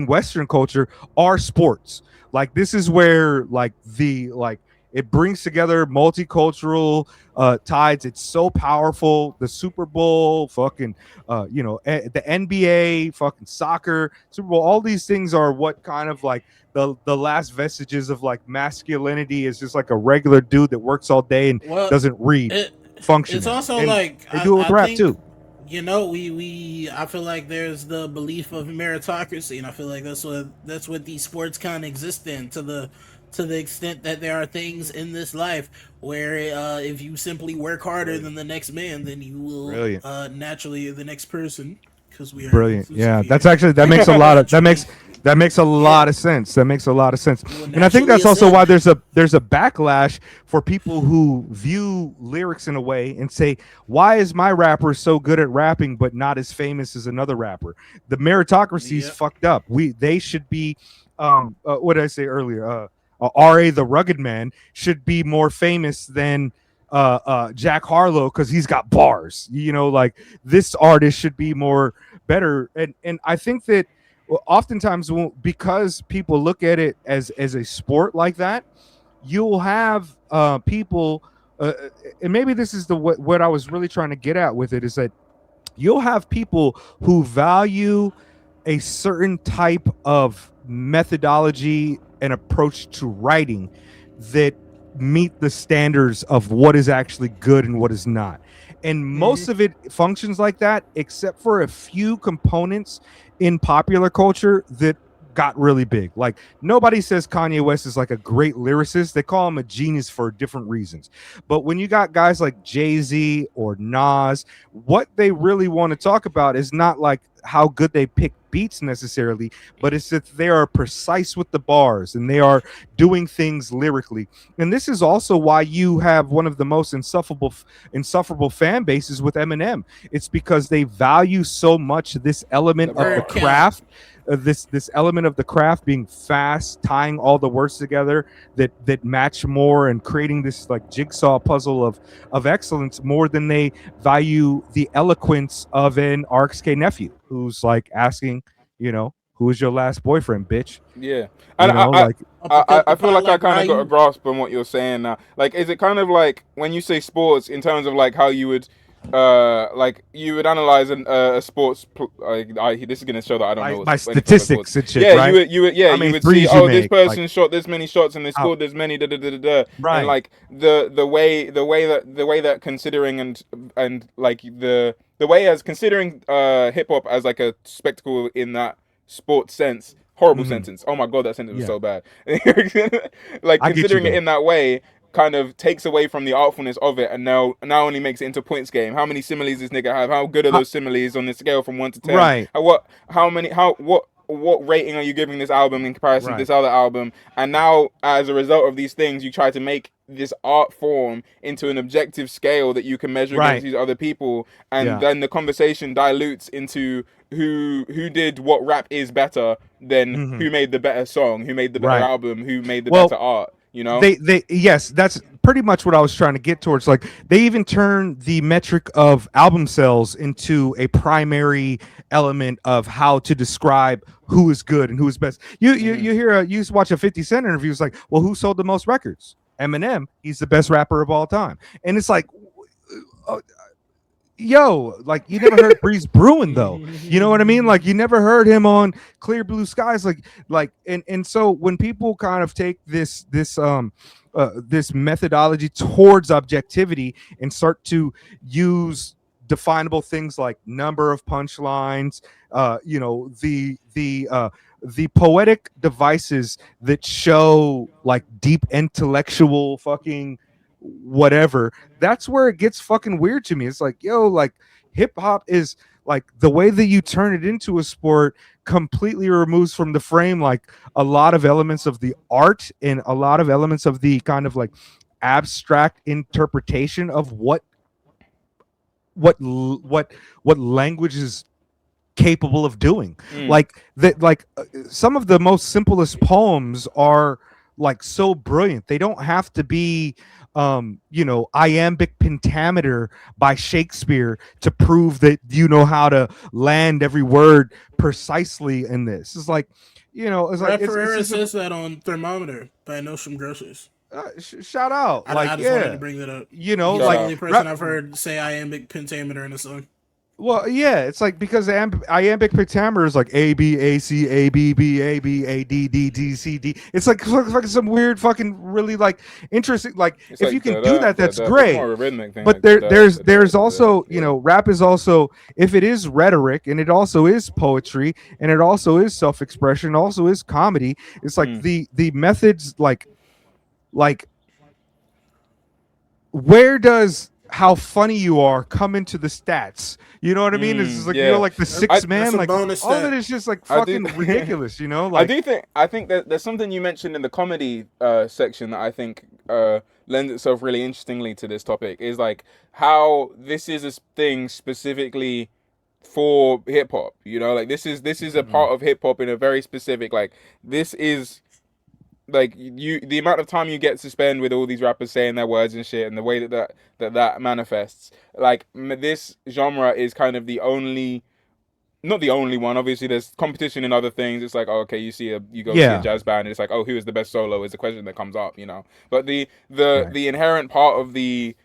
Western culture are sports. Like, this is where it brings together multicultural tides. It's so powerful. The Super Bowl, fucking, the NBA, fucking soccer, Super Bowl. All these things are what kind of like the last vestiges of like masculinity is just like a regular dude that works all day and doesn't read. Function. It's also and like they do it with rap too. I feel like there's the belief of meritocracy, and I feel like that's what these sports kind of exist in, to the extent that there are things in this life where if you simply work harder than the next man, then you will naturally the next person, because we are brilliant. Yeah, that makes a lot of that makes a lot of sense. That makes a lot of sense. And I think that's also why there's a backlash for people who view lyrics in a way and say, why is my rapper so good at rapping but not as famous as another rapper? The meritocracy is fucked up. They should be what did I say earlier? R.A. the Rugged Man should be more famous than Jack Harlow because he's got bars. You know, like this artist should be more better. And I think that oftentimes because people look at it as a sport like that, you'll have people, and maybe this is what I was really trying to get at with it, is that you'll have people who value a certain type of methodology and approach to writing that meet the standards of what is actually good and what is not. And most of it functions like that, except for a few components in popular culture that got really big. Like, nobody says Kanye West is like a great lyricist. They call him a genius for different reasons. But when you got guys like Jay-Z or Nas, what they really want to talk about is not like how good they pick beats necessarily, but it's that they are precise with the bars and they are doing things lyrically. And this is also why you have one of the most insufferable fan bases with Eminem. It's because they value so much this element of the craft. This element of the craft being fast, tying all the words together that match more, and creating this like jigsaw puzzle of excellence more than they value the eloquence of an RXK nephew who's like asking, you know, who is your last boyfriend, bitch? Yeah, and I feel like I kind of got a grasp on what you're saying now. Like, is it kind of like when you say sports in terms of like how you would like you would analyze a sports this is gonna show that I don't know by statistics and shit, yeah, right? you would see, oh, this person shot this many shots and they scored this many right. And like the way that considering and like the way as considering hip hop as like a spectacle in that sports sense. Horrible sentence. Oh my god, that sentence was so bad. Like, considering it in that way kind of takes away from the artfulness of it, and now only makes it into points game. How many similes this nigga have? How good are those similes on the scale from 1 to 10? Right. What rating are you giving this album in comparison to this other album? And now, as a result of these things, you try to make this art form into an objective scale that you can measure against these other people, and then the conversation dilutes into who did what rap is better than who made the better song, who made the better album, who made the better art. You know, yes, that's pretty much what I was trying to get towards. Like, they even turn the metric of album sales into a primary element of how to describe who is good and who is best. You used to watch a 50 Cent interview. It's like, well, who sold the most records? Eminem. He's the best rapper of all time. And it's like, yo, like, you never heard Breeze Brewin though. You know what I mean? Like, you never heard him on Clear Blue Skies. Like, and so when people kind of take this methodology towards objectivity and start to use definable things like number of punchlines, you know, the poetic devices that show like deep intellectual fucking whatever, that's where it gets fucking weird to me. It's like, yo, like, hip hop is like, the way that you turn it into a sport completely removes from the frame like a lot of elements of the art and a lot of elements of the kind of like abstract interpretation of what language is capable of doing. Like that, like some of the most simplest poems are like so brilliant. They don't have to be you know, iambic pentameter by Shakespeare to prove that you know how to land every word precisely in this. It's like, you know, it's like Ferreira says that on Thermometer by Nostrum Grosses. Shout out. I just wanted to bring that up. You know, he's like the only person I've heard say iambic pentameter in a song. Well, yeah, it's like, because iambic pentameter is like A B A C A B B A B A D D D C D. It's like fucking some weird fucking really like interesting. Like, it's if like you can do that, that's great. But there's also, you know, rap is also, if it is rhetoric and it also is poetry and it also is self-expression, also is comedy. It's like the methods like where does how funny you are come into the stats? You know what I mean? It's just like, you're like the sixth man. Like, all of it is just like fucking ridiculous. You know, like, I think that there's something you mentioned in the comedy section that I think lends itself really interestingly to this topic, is like how this is a thing specifically for hip hop. You know, like this is a part of hip hop in a very specific, like, this is like the amount of time you get to spend with all these rappers saying their words and shit, and the way that manifests, like this genre is kind of the only, not the only one. Obviously, there's competition in other things. It's like, oh, okay, you go see a jazz band, and it's like, oh, who is the best solo? Is the question that comes up, you know. But the inherent part of the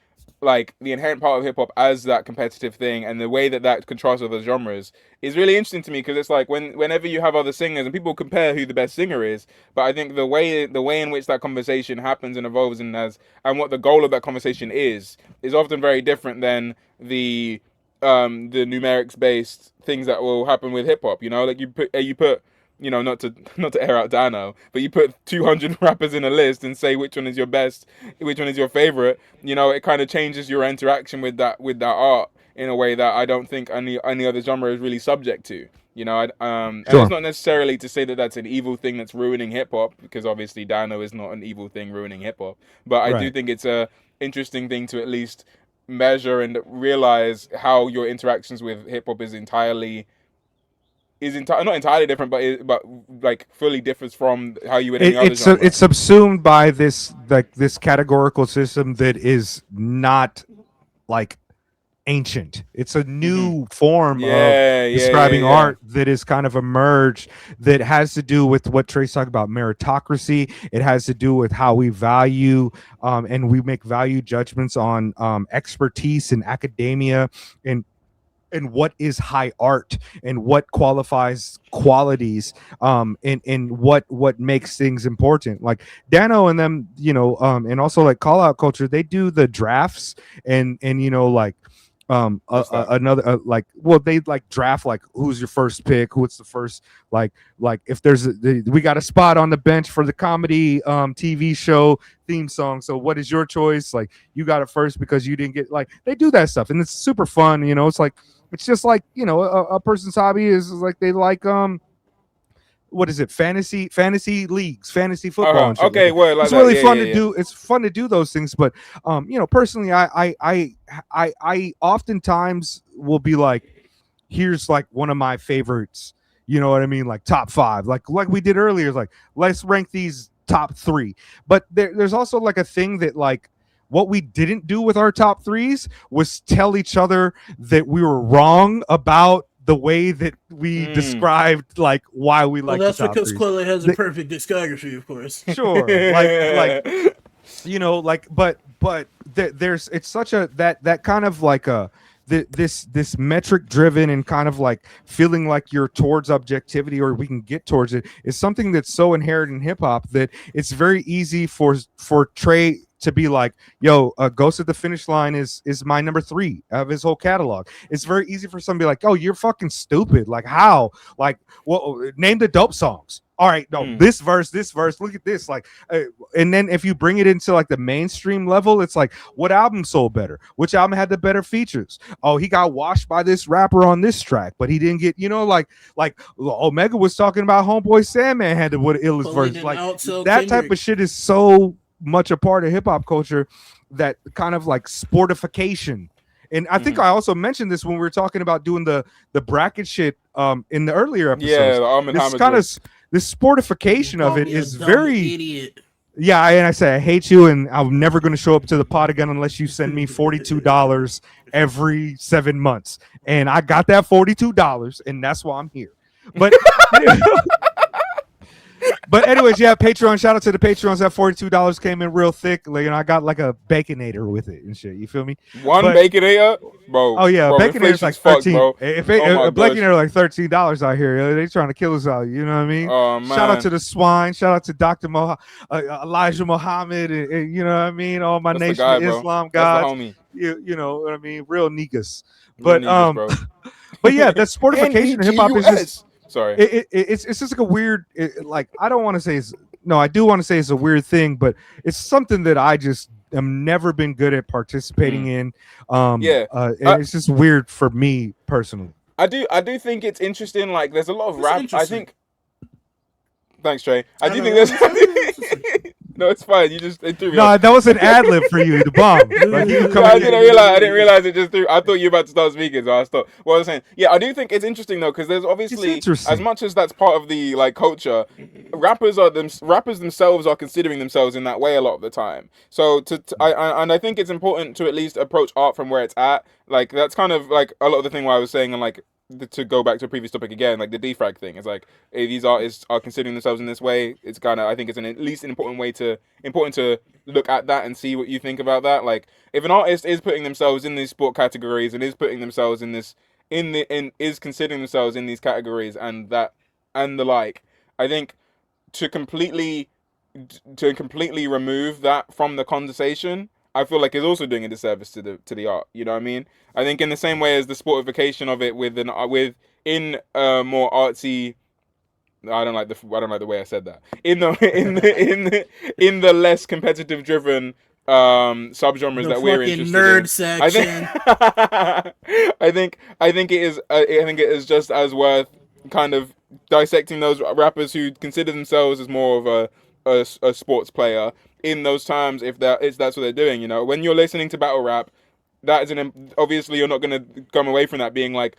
inherent part of hip hop as that competitive thing, and the way that contrasts with other genres is really interesting to me, because it's like whenever you have other singers and people compare who the best singer is, but I think the way in which that conversation happens and evolves and what the goal of that conversation is often very different than the numerics based things that will happen with hip hop. You know, like you put you know, not to air out Dano, but you put 200 rappers in a list and say which one is your best, which one is your favorite. You know, it kind of changes your interaction with that art in a way that I don't think any other genre is really subject to. You know, and it's not necessarily to say that that's an evil thing that's ruining hip hop, because obviously Dano is not an evil thing ruining hip hop. But I do think it's a interesting thing to at least measure and realize how your interactions with hip hop is not entirely different, but like fully differs from how you would any other genre. It's subsumed by this categorical system that is not like ancient. It's a new form of describing art that is kind of emerged, that has to do with what Trey's talking about, meritocracy. It has to do with how we value and we make value judgments on expertise in academia, and what is high art, and what qualifies qualities, and what makes things important. Like Dano and them, you know, and also like Call Out Culture, they do the drafts, and you know, like another they like draft like who's your first pick, what's the first like if there's we got a spot on the bench for the comedy TV show theme song, so what is your choice, like you got it first because you didn't get, like they do that stuff, and it's super fun, you know. It's just like, you know, a person's hobby is like they like what is it, fantasy leagues, fantasy football and shit. Okay, well, like it's really fun to do. It's fun to do those things, but you know, personally, I oftentimes will be like, here's like one of my favorites, you know what I mean, like top 5, like we did earlier, like let's rank these top 3. But there's also like a thing that, like, what we didn't do with our top 3s was tell each other that we were wrong about the way that we described like why we like. Well, that's the top because threes. Quelle has a perfect discography, of course. Sure, like you know, like but there's it's such a that kind of like a this metric driven and kind of like feeling like you're towards objectivity, or we can get towards it, is something that's so inherent in hip hop that it's very easy for Trey to be like, yo, Ghost at the Finish Line is my number 3 of his whole catalog. It's very easy for somebody like, oh, you're fucking stupid. Like, how? Like, well, name the dope songs. All right, no, this verse, look at this. Like, and then if you bring it into like the mainstream level, it's like, what album sold better? Which album had the better features? Oh, he got washed by this rapper on this track, but he didn't get, you know, like Omega was talking about Homeboy Sandman had the illest verse. Like, that type of shit is so much a part of hip hop culture, that kind of like sportification. And I think I also mentioned this when we were talking about doing the bracket shit in the earlier episodes. Yeah, this sportification of it is very idiot. Yeah, and I say I hate you, and I'm never going to show up to the pod again unless you send me $42 every 7 months. And I got that $42, and that's why I'm here. But But anyways, yeah, Patreon. Shout out to the Patreons. That $42 came in real thick. Like, and I got like a Baconator with it and shit. You feel me? Baconator, bro. Oh yeah, Baconator's like 13. A Baconator like $13 out here. They trying to kill us out. You know what I mean? Oh, man. Shout out to the swine. Shout out to Dr. Elijah Muhammad. And you know what I mean? All my Nation of Islam guys. You know what I mean? Real niggas. But but yeah, that sportification of hip hop is just. Sorry, it's just like a weird, like, I don't want to say I do want to say it's a weird thing, but it's something that I just am never been good at participating in. It's just weird for me personally. I do think it's interesting. Like, there's a lot of rap. I think. Thanks, Trey. I do think there's. No, it's fine. You just it threw me No, off. that was an ad lib for you, the bomb. Like, you No, I didn't realize it just threw. I thought you were about to start speaking, so I stopped. What I was saying, yeah, I do think it's interesting though, because there's obviously, as much as that's part of the like culture, rappers themselves are considering themselves in that way a lot of the time. So I think it's important to at least approach art from where it's at. Like that's kind of like a lot of the thing where I was saying, and like to go back to a previous topic again, like the defrag thing. It's like if these artists are considering themselves in this way, it's kind of, I think it's at least an important to look at that and see what you think about that. Like if an artist is putting themselves in these sport categories and is putting themselves in this is considering themselves in these categories and that and the like, I think to completely remove that from the conversation, I feel like is also doing a disservice to the art. You know what I mean? I think in the same way as the sportification of it within more artsy. I don't like the way I said that. In the less competitive driven subgenres that we're interested nerd in. section. I think it is just as worth kind of dissecting those rappers who consider themselves as more of a sports player in those terms, if that's what they're doing. You know, when you're listening to battle rap, that is obviously you're not going to come away from that being like,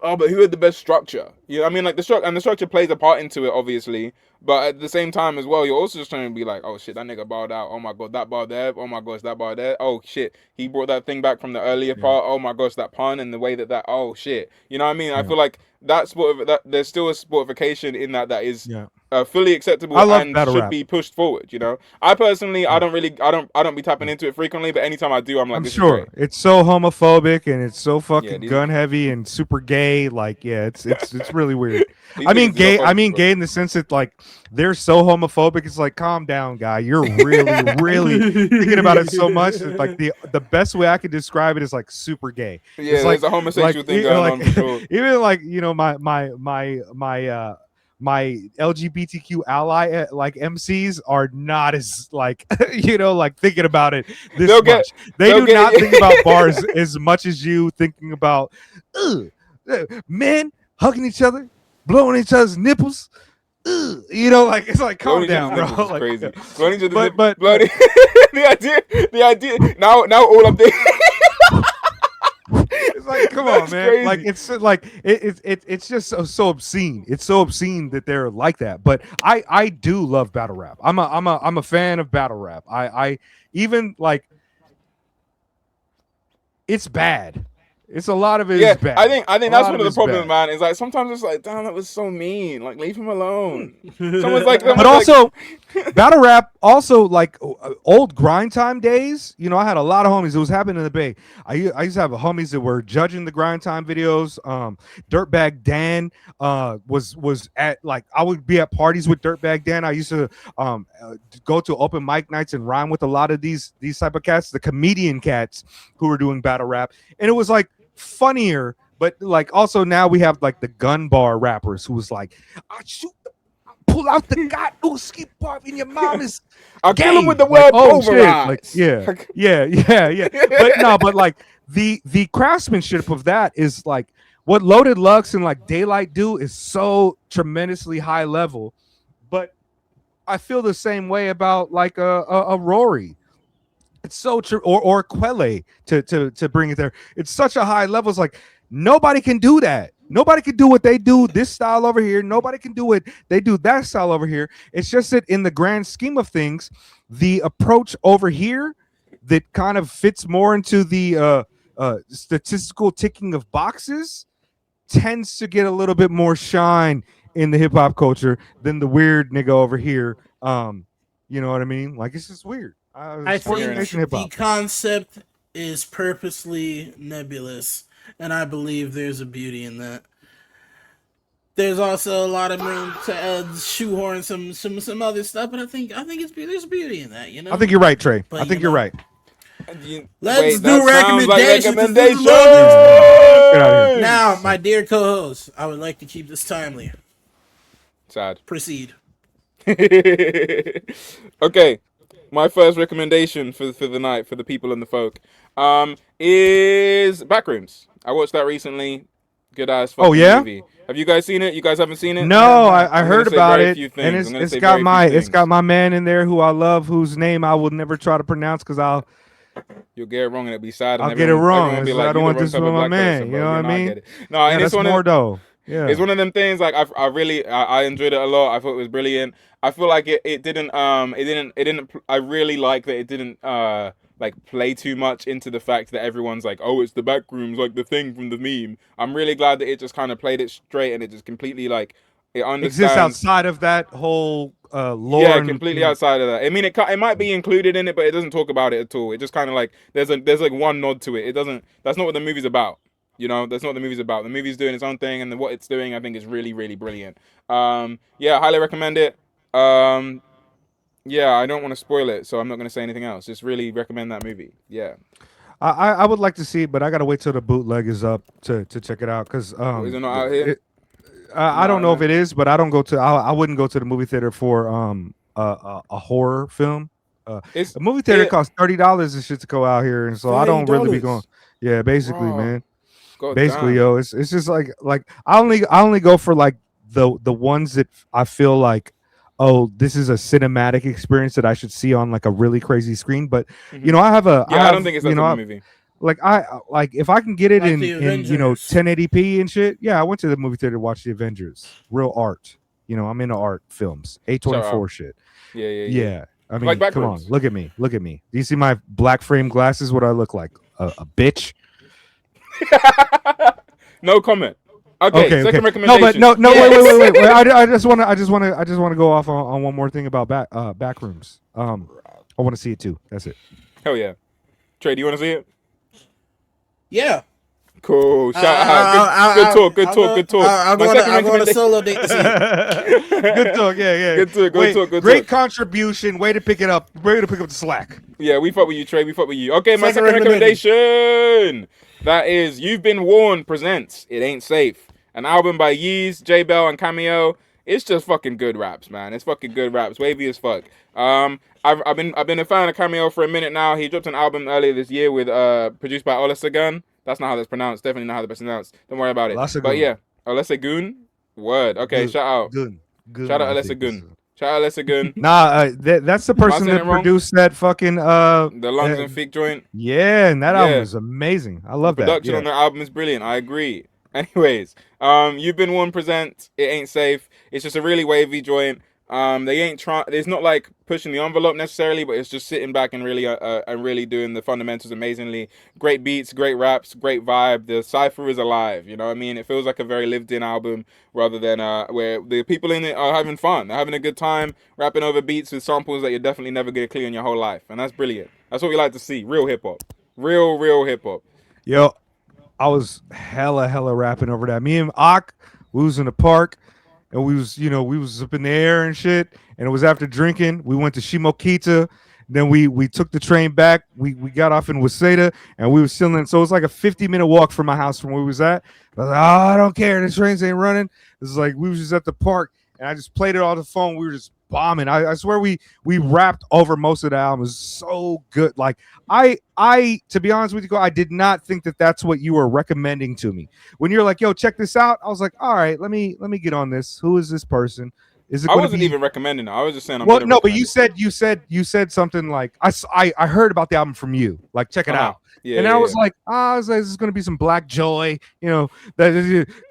oh, but who had the best structure? You know what I mean? Like the structure plays a part into it, obviously. But at the same time as well, you're also just trying to be like, oh shit, that nigga barred out. Oh my god, that bar there. Oh my gosh, that bar there. Oh shit, he brought that thing back from the earlier part. Oh my gosh, that pun and the way that oh shit. You know what I mean? I feel like that there's still a sportification in that is fully acceptable and should be pushed forward. You know, I personally, I don't be tapping into it frequently, but anytime I do, I'm like, this is great. It's so homophobic and it's so fucking gun heavy and super gay. Like, it's really weird. I mean gay in the sense that like they're so homophobic. It's like, calm down, guy. You're really thinking about it so much. Like the best way I could describe it is like super gay. Yeah, it's like, there's a homosexual thing going on for sure. Even like, you know, my LGBTQ ally like MCs are not as like you know, like thinking about it this much. They do not think about bars as much as you thinking about men hugging each other, blowing each other's nipples. You know, like it's like calm down, bro. Like, crazy. Blowing each other's but the idea. Now all I'm thinking. It's like, come on, man. Crazy. Like it's just so obscene. It's so obscene that they're like that. But I do love battle rap. I'm a fan of battle rap. I even like it's bad. It's a lot of it is bad. I think that's one of the problems, man. Is like sometimes it's like, damn, that was so mean. Like, leave him alone. But also, battle rap, also like old grind time days. You know, I had a lot of homies. It was happening in the Bay. I used to have homies that were judging the grind time videos. Dirtbag Dan was at like, I would be at parties with Dirtbag Dan. I used to go to open mic nights and rhyme with a lot of these type of cats, the comedian cats who were doing battle rap, and it was like funnier, but like also now we have like the gun bar rappers who was like, I pull out the goddamn skip bar in your mom is I'll kill him with the word pulverize. Like, yeah. But like the craftsmanship of that is like what Loaded Lux and like Daylight do is so tremendously high level. But I feel the same way about like a Rory. It's so true, or Quelle to bring it there. It's such a high level. It's like nobody can do that. Nobody can do what they do this style over here. Nobody can do what they do that style over here. It's just that in the grand scheme of things, the approach over here that kind of fits more into the statistical ticking of boxes tends to get a little bit more shine in the hip hop culture than the weird nigga over here. You know what I mean? Like, it's just weird. I think the concept is purposely nebulous, and I believe there's a beauty in that. There's also a lot of room to shoehorn some other stuff, but I think there's beauty in that. You know, I think you're right, Trey. But, I think you're right. Let's do recommendations. Now, my dear co-host, I would like to keep this timely. Sad. Proceed. Okay. My first recommendation for the night, for the people and the folk, is Backrooms. I watched that recently. Good ass Oh, fucking yeah? movie. Have you guys seen it? You guys haven't seen it? No, I I'm gonna heard say about very it, few and things. I'm gonna it's say got very few it's things. got my man in there who I love, whose name I will never try to pronounce because You'll get it wrong and it'll be sad, and I'll get it wrong. everyone will be I like, don't "You the want wrong this type for of my black man. person, You bro." know what You I know, I mean? get it. No, Yeah, and it's that's one more of though. Yeah. it's one of them things. Like I really I enjoyed it a lot. I thought it was brilliant. I feel like it didn't I really like that it didn't like play too much into the fact that everyone's like, oh, it's the back rooms, like the thing from the meme. I'm really glad that it just kind of played it straight, and it just completely like it Exists understands. outside of that whole lore. Yeah, And, completely outside of that. I mean, it might be included in it, but it doesn't talk about it at all. It just kind of like there's like one nod to it. It doesn't. That's not what the movie's about. You know, that's not what the movie's about. The movie's doing its own thing, and what it's doing, I think, is really, really brilliant. Yeah, highly recommend it. Yeah, I don't want to spoil it, so I'm not going to say anything else. Just really recommend that movie. Yeah. I would like to see it, but I gotta wait till the bootleg is up to check it out because Is it not out here? I don't know if it is, but I don't go to. I wouldn't go to the movie theater for a horror film. A movie theater costs $30 and shit to go out here, and so I don't really be going. Yeah, basically, Bro. man. God Basically, damn. yo, it's just like I only go for like the ones that I feel like, oh, this is a cinematic experience that I should see on like a really crazy screen. But you know, I don't think it's that type of movie. Like if I can get it Like in you know 1080p and shit, yeah, I went to the movie theater to watch the Avengers. Real art. You know, I'm into art films. A24 shit. Yeah. I mean, like come on, look at me. Do you see my black frame glasses? What do I look like? A bitch? No comment. Okay, second recommendation. No, wait. I just want to go off on one more thing about back rooms. I want to see it too. That's it. Hell yeah. Trey, do you want to see it? Yeah. Cool. Shout out. Good talk. I'll go on a solo date to see it. Good talk. Yeah. Good talk. Great contribution. Way to pick it up. Way to pick up the slack. Yeah, we fuck with you, Trey. We fuck with you. Okay, my second recommendation. That is You've Been Warned presents It Ain't Safe. An album by Yeez, J Bell, and Cameo. It's just fucking good raps, man. It's fucking good raps. Wavy as fuck. I've been a fan of Cameo for a minute now. He dropped an album earlier this year with produced by Olasegun. That's not how that's pronounced. Definitely not how that's pronounced. Don't worry about it. Olasegun. But yeah, Olasegun. Word. Okay, Good. shout out. Good. Shout out Olasegun. Shout out Olasegun. Nah, that's the person that produced that fucking the Lungs and Feet joint. Yeah, and that album is amazing. I love that. Production on the album is brilliant. I agree. Anyways, You've Been Warned present It Ain't Safe. It's just a really wavy joint. They ain't trying. It's not like pushing the envelope necessarily, but it's just sitting back and really doing the fundamentals amazingly. Great beats, great raps, great vibe. The cipher is alive. You know what I mean? It feels like a very lived-in album rather than where the people in it are having fun. They're having a good time, rapping over beats with samples that you're definitely never gonna clear in your whole life, and that's brilliant. That's what we like to see. Real hip hop. Real hip hop. Yo, I was hella rapping over that. Me and Ak, we was in the park. And we was up in the air and shit. And it was after drinking. We went to Shimokita. Then we took the train back. We got off in Waseda and we were chilling. So it was like a 50-minute walk from my house from where we was at. I was like, oh, I don't care. The trains ain't running. It was like we was just at the park and I just played it on the phone. We were just bombing. I swear we rapped over most of the album. It was so good. Like I to be honest with you, I did not think that that's what you were recommending to me. When you're like, yo, check this out, I was like, all right, let me get on this. Who is this person? Is it? I wasn't even recommending it. I was just saying. Well, no, but you said something like I heard about the album from you. Like, check it out. Yeah, and I was like, this is gonna be some Black Joy. You know, that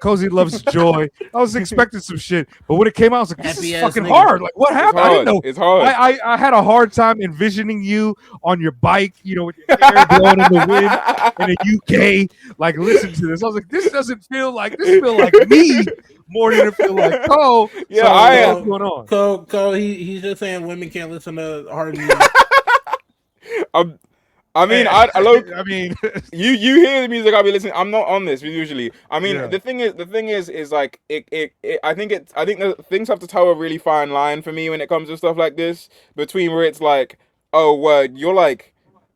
KOSEY loves joy. I was expecting some shit, but when it came out, I was like, this is fucking hard. Like, what happened? I didn't know. It's hard. I had a hard time envisioning you on your bike, you know, with your hair blowing in the wind in the UK. Like, listen to this. I was like, this feel like me more than it feel like Cole. Yeah, so, what's going on? Cole, he's just saying women can't listen to hard music. I mean, you hear the music I'll be listening. I'm not on this usually. I mean, the thing is like I think that things have to toe a really fine line for me when it comes to stuff like this, between where it's like, oh, word, your life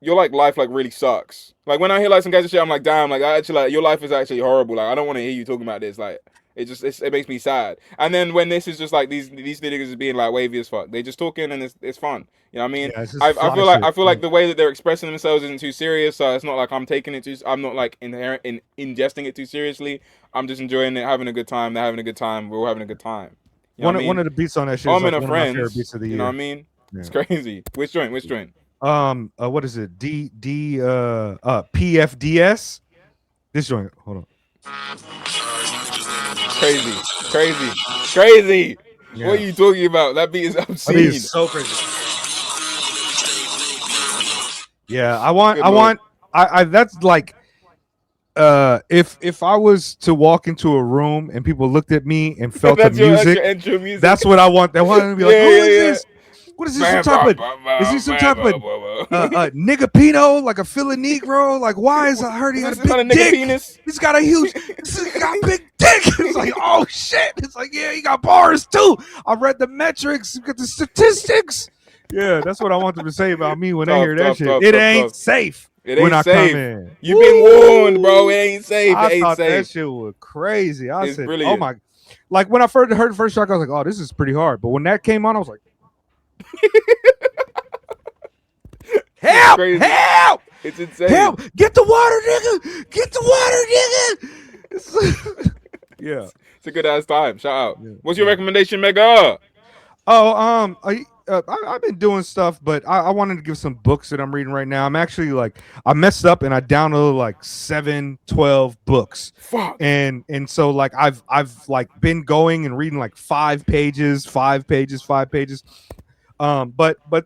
like really sucks. Like when I hear like some guys and shit, I'm like, damn, like I actually like your life is actually horrible. Like I don't want to hear you talking about this. Like it makes me sad. And then when this is just like these niggas is being like wavy as fuck, they just talking and it's fun. You know what I mean? Yeah, I feel like the way that they're expressing themselves isn't too serious, so it's not like I'm taking it I'm not like ingesting it too seriously. I'm just enjoying it, having a good time. They're having a good time. We're all having a good time. You know one of the beats on that shit is like one of my favorite beats of the year. You know what I mean? Yeah. It's crazy. Which joint? What is it? PFDS. This joint. Hold on. Crazy. Yeah. What are you talking about? That beat is obscene. That beat is so crazy. Yeah, I that's like if I was to walk into a room and people looked at me and felt the music, that's what I want. They want to be like, who is this? What is this? Is he some type of nigga Pino, like a Philly Negro? Like, why is I heard he got a big dick? Penis? He's got a huge, he's got a big dick. It's like, oh shit. It's like, yeah, he got bars too. I read the metrics, got the statistics. Yeah, that's what I want them to say about me when they hear that shit. It ain't safe. It ain't safe. You've been warned, bro. It ain't safe. I thought that shit was crazy. I said, brilliant. Oh my, like when I heard the first track, I was like, oh, this is pretty hard. But when that came on, I was like, help! It's insane. Help! Get the water, nigga! Get the water, nigga! Yeah, it's a good ass time. Shout out. Yeah. What's your recommendation, Mega? Oh, I've been doing stuff, but I wanted to give some books that I'm reading right now. I'm actually like, I messed up and I downloaded like 12 books. Fuck. And so like I've like been going and reading like 5 pages. But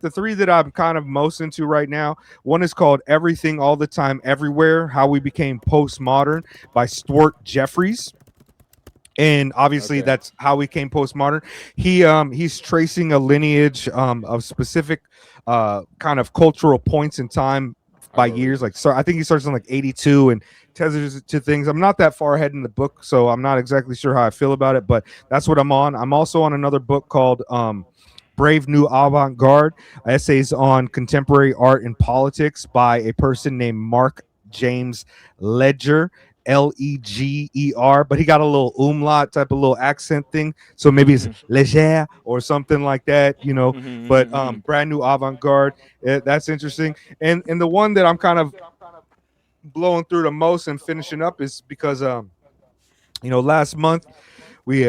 the 3 that I'm kind of most into right now, one is called Everything All the Time Everywhere: How We Became Postmodern by Stuart Jeffries. And obviously that's how we came postmodern. He's tracing a lineage of specific kind of cultural points in time by years. Like, so I think he starts in like 82 and tethers to things. I'm not that far ahead in the book, so I'm not exactly sure how I feel about it, but that's what I'm on. I'm also on another book called Brave New Avant-Garde, essays on contemporary art and politics by a person named Mark James Ledger. Leger, but he got a little umlaut type of little accent thing, so maybe it's leger or something like that, you know. But Brand New Avant-Garde, that's interesting. And the one that I'm kind of blowing through the most and finishing up is because last month we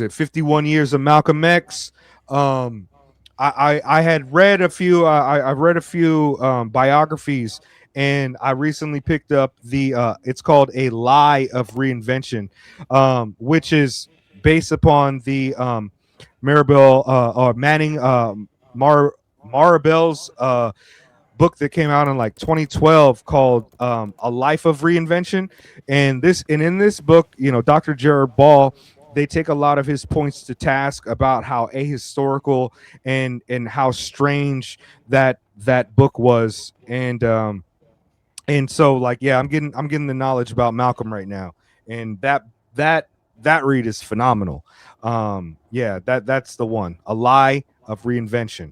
51 years of Malcolm X. I had read a few biographies. And I recently picked up it's called A Lie of Reinvention, which is based upon the Maribel's book that came out in like 2012 called A Life of Reinvention. And in this book, Dr. Jared Ball, they take a lot of his points to task about how ahistorical and how strange that book was. And so, like, yeah, I'm getting the knowledge about Malcolm right now, and that read is phenomenal. That's the one, A Lie of Reinvention.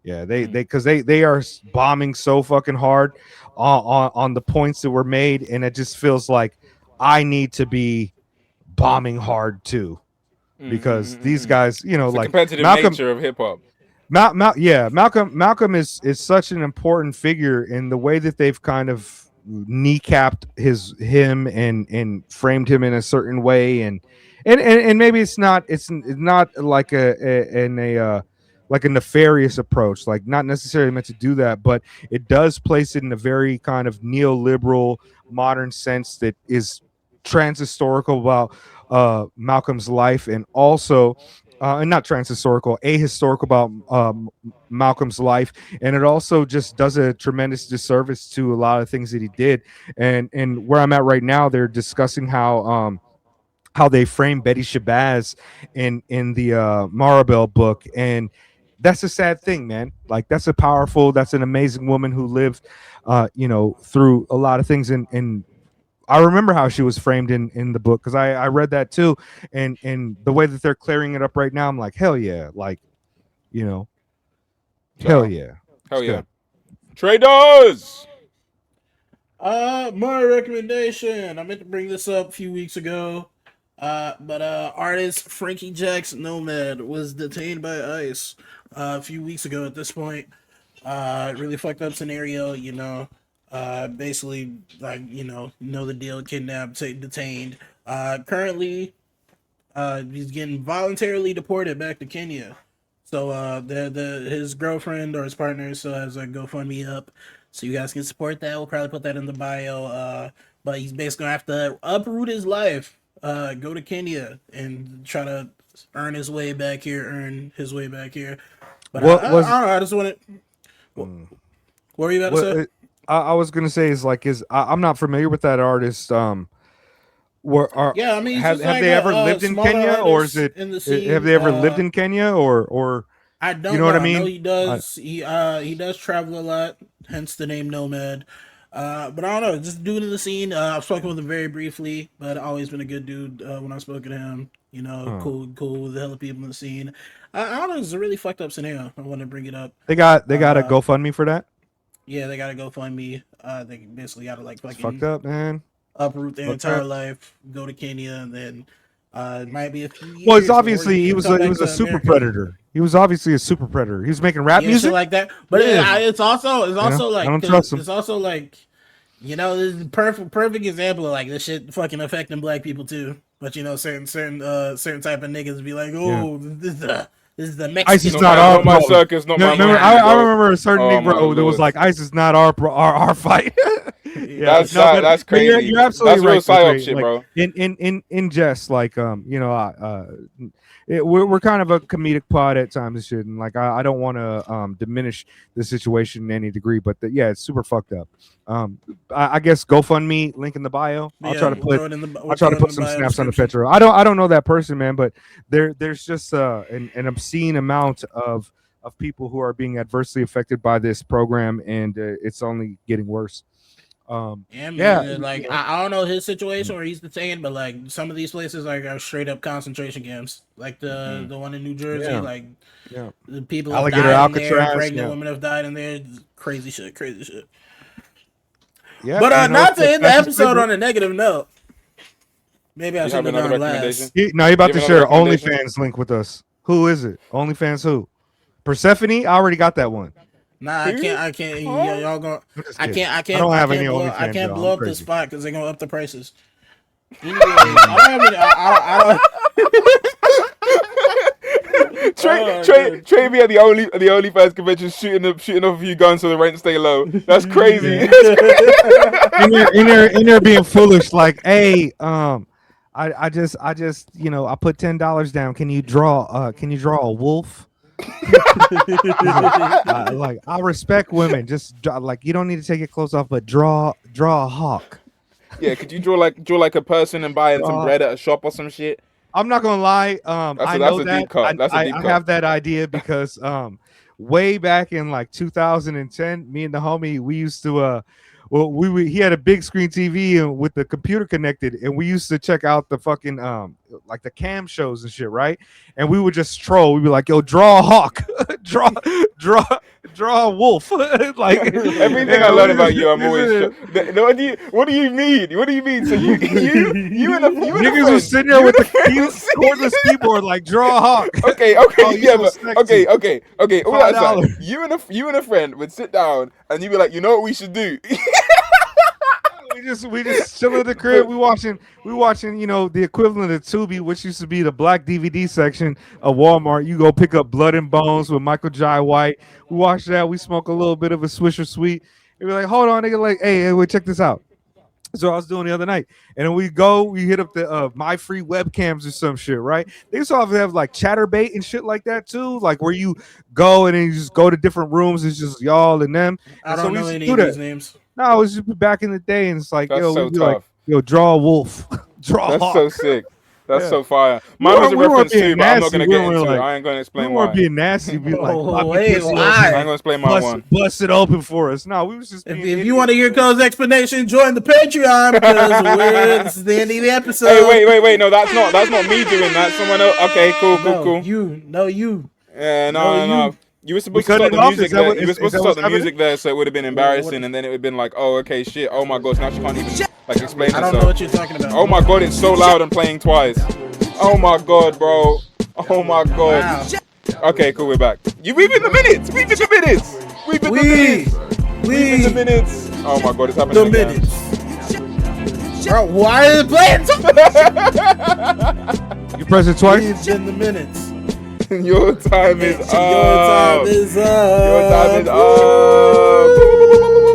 Yeah, they are bombing so fucking hard on the points that were made, and it just feels like I need to be bombing hard too, because these guys, it's like competitive Malcolm, nature of hip hop. Malcolm is such an important figure in the way that they've kind of kneecapped him and framed him in a certain way, and maybe it's not like a nefarious approach, like not necessarily meant to do that, but it does place it in a very kind of neoliberal modern sense that is transhistorical about Malcolm's life, and also and not transhistorical, ahistorical about Malcolm's life, and it also just does a tremendous disservice to a lot of things that he did. And where I'm at right now, they're discussing how they frame Betty Shabazz in the Maribel book, and that's a sad thing, man. Like, that's an amazing woman who lived, through a lot of things, and I remember how she was framed in the book, because I read that too, and the way that they're clearing it up right now, I'm like, hell yeah, like, hell yeah. TREDOES. My recommendation, I meant to bring this up a few weeks ago. But artist Frankie Jack's Nomad was detained by ICE a few weeks ago at this point. Really fucked up scenario, you know. Basically, like, know the deal, kidnapped, detained. Currently, he's getting voluntarily deported back to Kenya. So his girlfriend or his partner still has a GoFundMe up, so you guys can support that. We'll probably put that in the bio. But he's basically gonna have to uproot his life, go to Kenya and try to earn his way back here. But What I was? don't know. I just want to. What were you about to say? I was gonna say is like I'm not familiar with that artist. Yeah, I mean, have they ever lived in Kenya, or is it? In the scene, have they ever lived in Kenya, or I don't you know what I know. mean? I know he does. He does travel a lot, hence the name Nomad. But I don't know, just dude in the scene. I've spoken with him very briefly, but always been a good dude when I've spoken to him. You know, cool with the hell of people in the scene. I don't know, it's a really fucked up scenario. I want to bring it up. They got a GoFundMe for that. Yeah, they gotta GoFundMe. They basically gotta like fucking Fucked up, man. uproot their entire life, go to Kenya, and then it might be a few years. Well, it's obviously he was a super predator. He was obviously a super predator. He was making rap music like that. But it's also like, I don't trust him. It's also like, this is a perfect example of like this shit fucking affecting black people too. But certain type of niggas be like, this is the Mexican. ICE is not our my circus, not my remember, I remember a certain Negro that was Lord. like, ICE is not our fight. That's crazy. You're absolutely right. That's real psyop shit, like, bro. In jest, like we're kind of a comedic pod at times and shit, and like I don't want to diminish the situation in any degree, but it's super fucked up. I guess GoFundMe link in the bio. I'll try to put some snaps on the Petro. I don't know that person, man, but there's just an obscene amount of people who are being adversely affected by this program, and it's only getting worse. Like I don't know his situation where he's detained, but like some of these places like are straight up concentration camps, like the one in New Jersey, the people Alligator have died in Alcatraz, there, pregnant women have died in there, crazy shit. Yeah, but not to end the episode on a negative note. Maybe I should have done last. You're about to share OnlyFans link with us. Who is it? OnlyFans who? Persephone? I already got that one. Nah, I can't. Y'all going? I can't. I don't have any OnlyFans. I can't blow up the spot because they're gonna up the prices. Anyway, I don't. Trey be at the OnlyFans convention shooting off a few guns so the rent stay low. That's crazy. in there being foolish, like, hey, I just I put $10 down. Can you draw a wolf? Like, I respect women. Just like, you don't need to take your clothes off, but draw a hawk. Yeah, could you draw like a person and buy some bread at a shop or some shit? I'm not gonna lie. I know that I have that idea because way back in like 2010, me and the homie, we used to he had a big screen TV and with the computer connected, and we used to check out the fucking like the cam shows and shit, right? And we would just troll. We'd be like, "Yo, draw a hawk, draw a wolf." Like everything I learn about you, I'm always. What do you mean? What do you mean? So you and a niggas was sitting there with the cordless keyboard, like, draw a hawk. Okay, okay. All that aside, you and a friend would sit down and you'd be like, you know what we should do? we just chill in the crib. We watching the equivalent of Tubi, which used to be the black DVD section of Walmart. You go pick up Blood and Bones with Michael Jai White. We watch that. We smoke a little bit of a Swisher Sweet. And we're like, hold on, nigga. Like, hey, wait, check this out. So I was doing the other night, and then we hit up the My Free webcams or some shit, right? They used to have like ChatterBait and shit like that too, like where you go and then you just go to different rooms. It's just y'all and them. I don't know any of these names. No, it was just back in the day, and it's like, that's so tough. Like, yo, draw a wolf, draw a hawk. That's so sick. That's so fire. Mine was a reference too, but I'm not gonna get into it. I ain't gonna explain why. We weren't being nasty. Be like, why? I ain't gonna explain my one. Bust it open for us. No, we was just. If you want to hear Cole's explanation, join the Patreon because this is the end of the episode. Hey, wait. No, that's not me doing that. Someone else. Okay, cool. You. Yeah, no. You were supposed to start the music there. You were supposed to start the music there, so it would have been embarrassing, and then it would have been like, oh, okay, shit. Oh my gosh, now she can't even like explain herself. I don't know what you're talking about. Oh my god, it's so loud and playing twice. Oh my god, bro. Oh my god. Wow. Okay, cool, we're back. You read in the minutes. Read in the minutes. Read in the minutes. Read in the minutes. Oh my god, it's happening again. Minutes. Bro, why is it playing? You press it twice. Read in the minutes. Your time is up. Your time is up. Your time is up.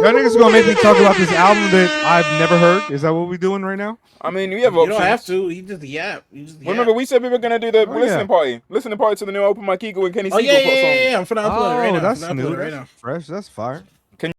Y'all niggas gonna make me talk about this album that I've never heard. Is that what we're doing right now? I mean, we have options. You don't have to. You just yap. Remember, we said we were gonna do the listening party. Listening party to the new Open Mic Eagle and Kenny Siegel song. Yeah. I'm finna upload it right now. That's new. That's fresh. That's fire.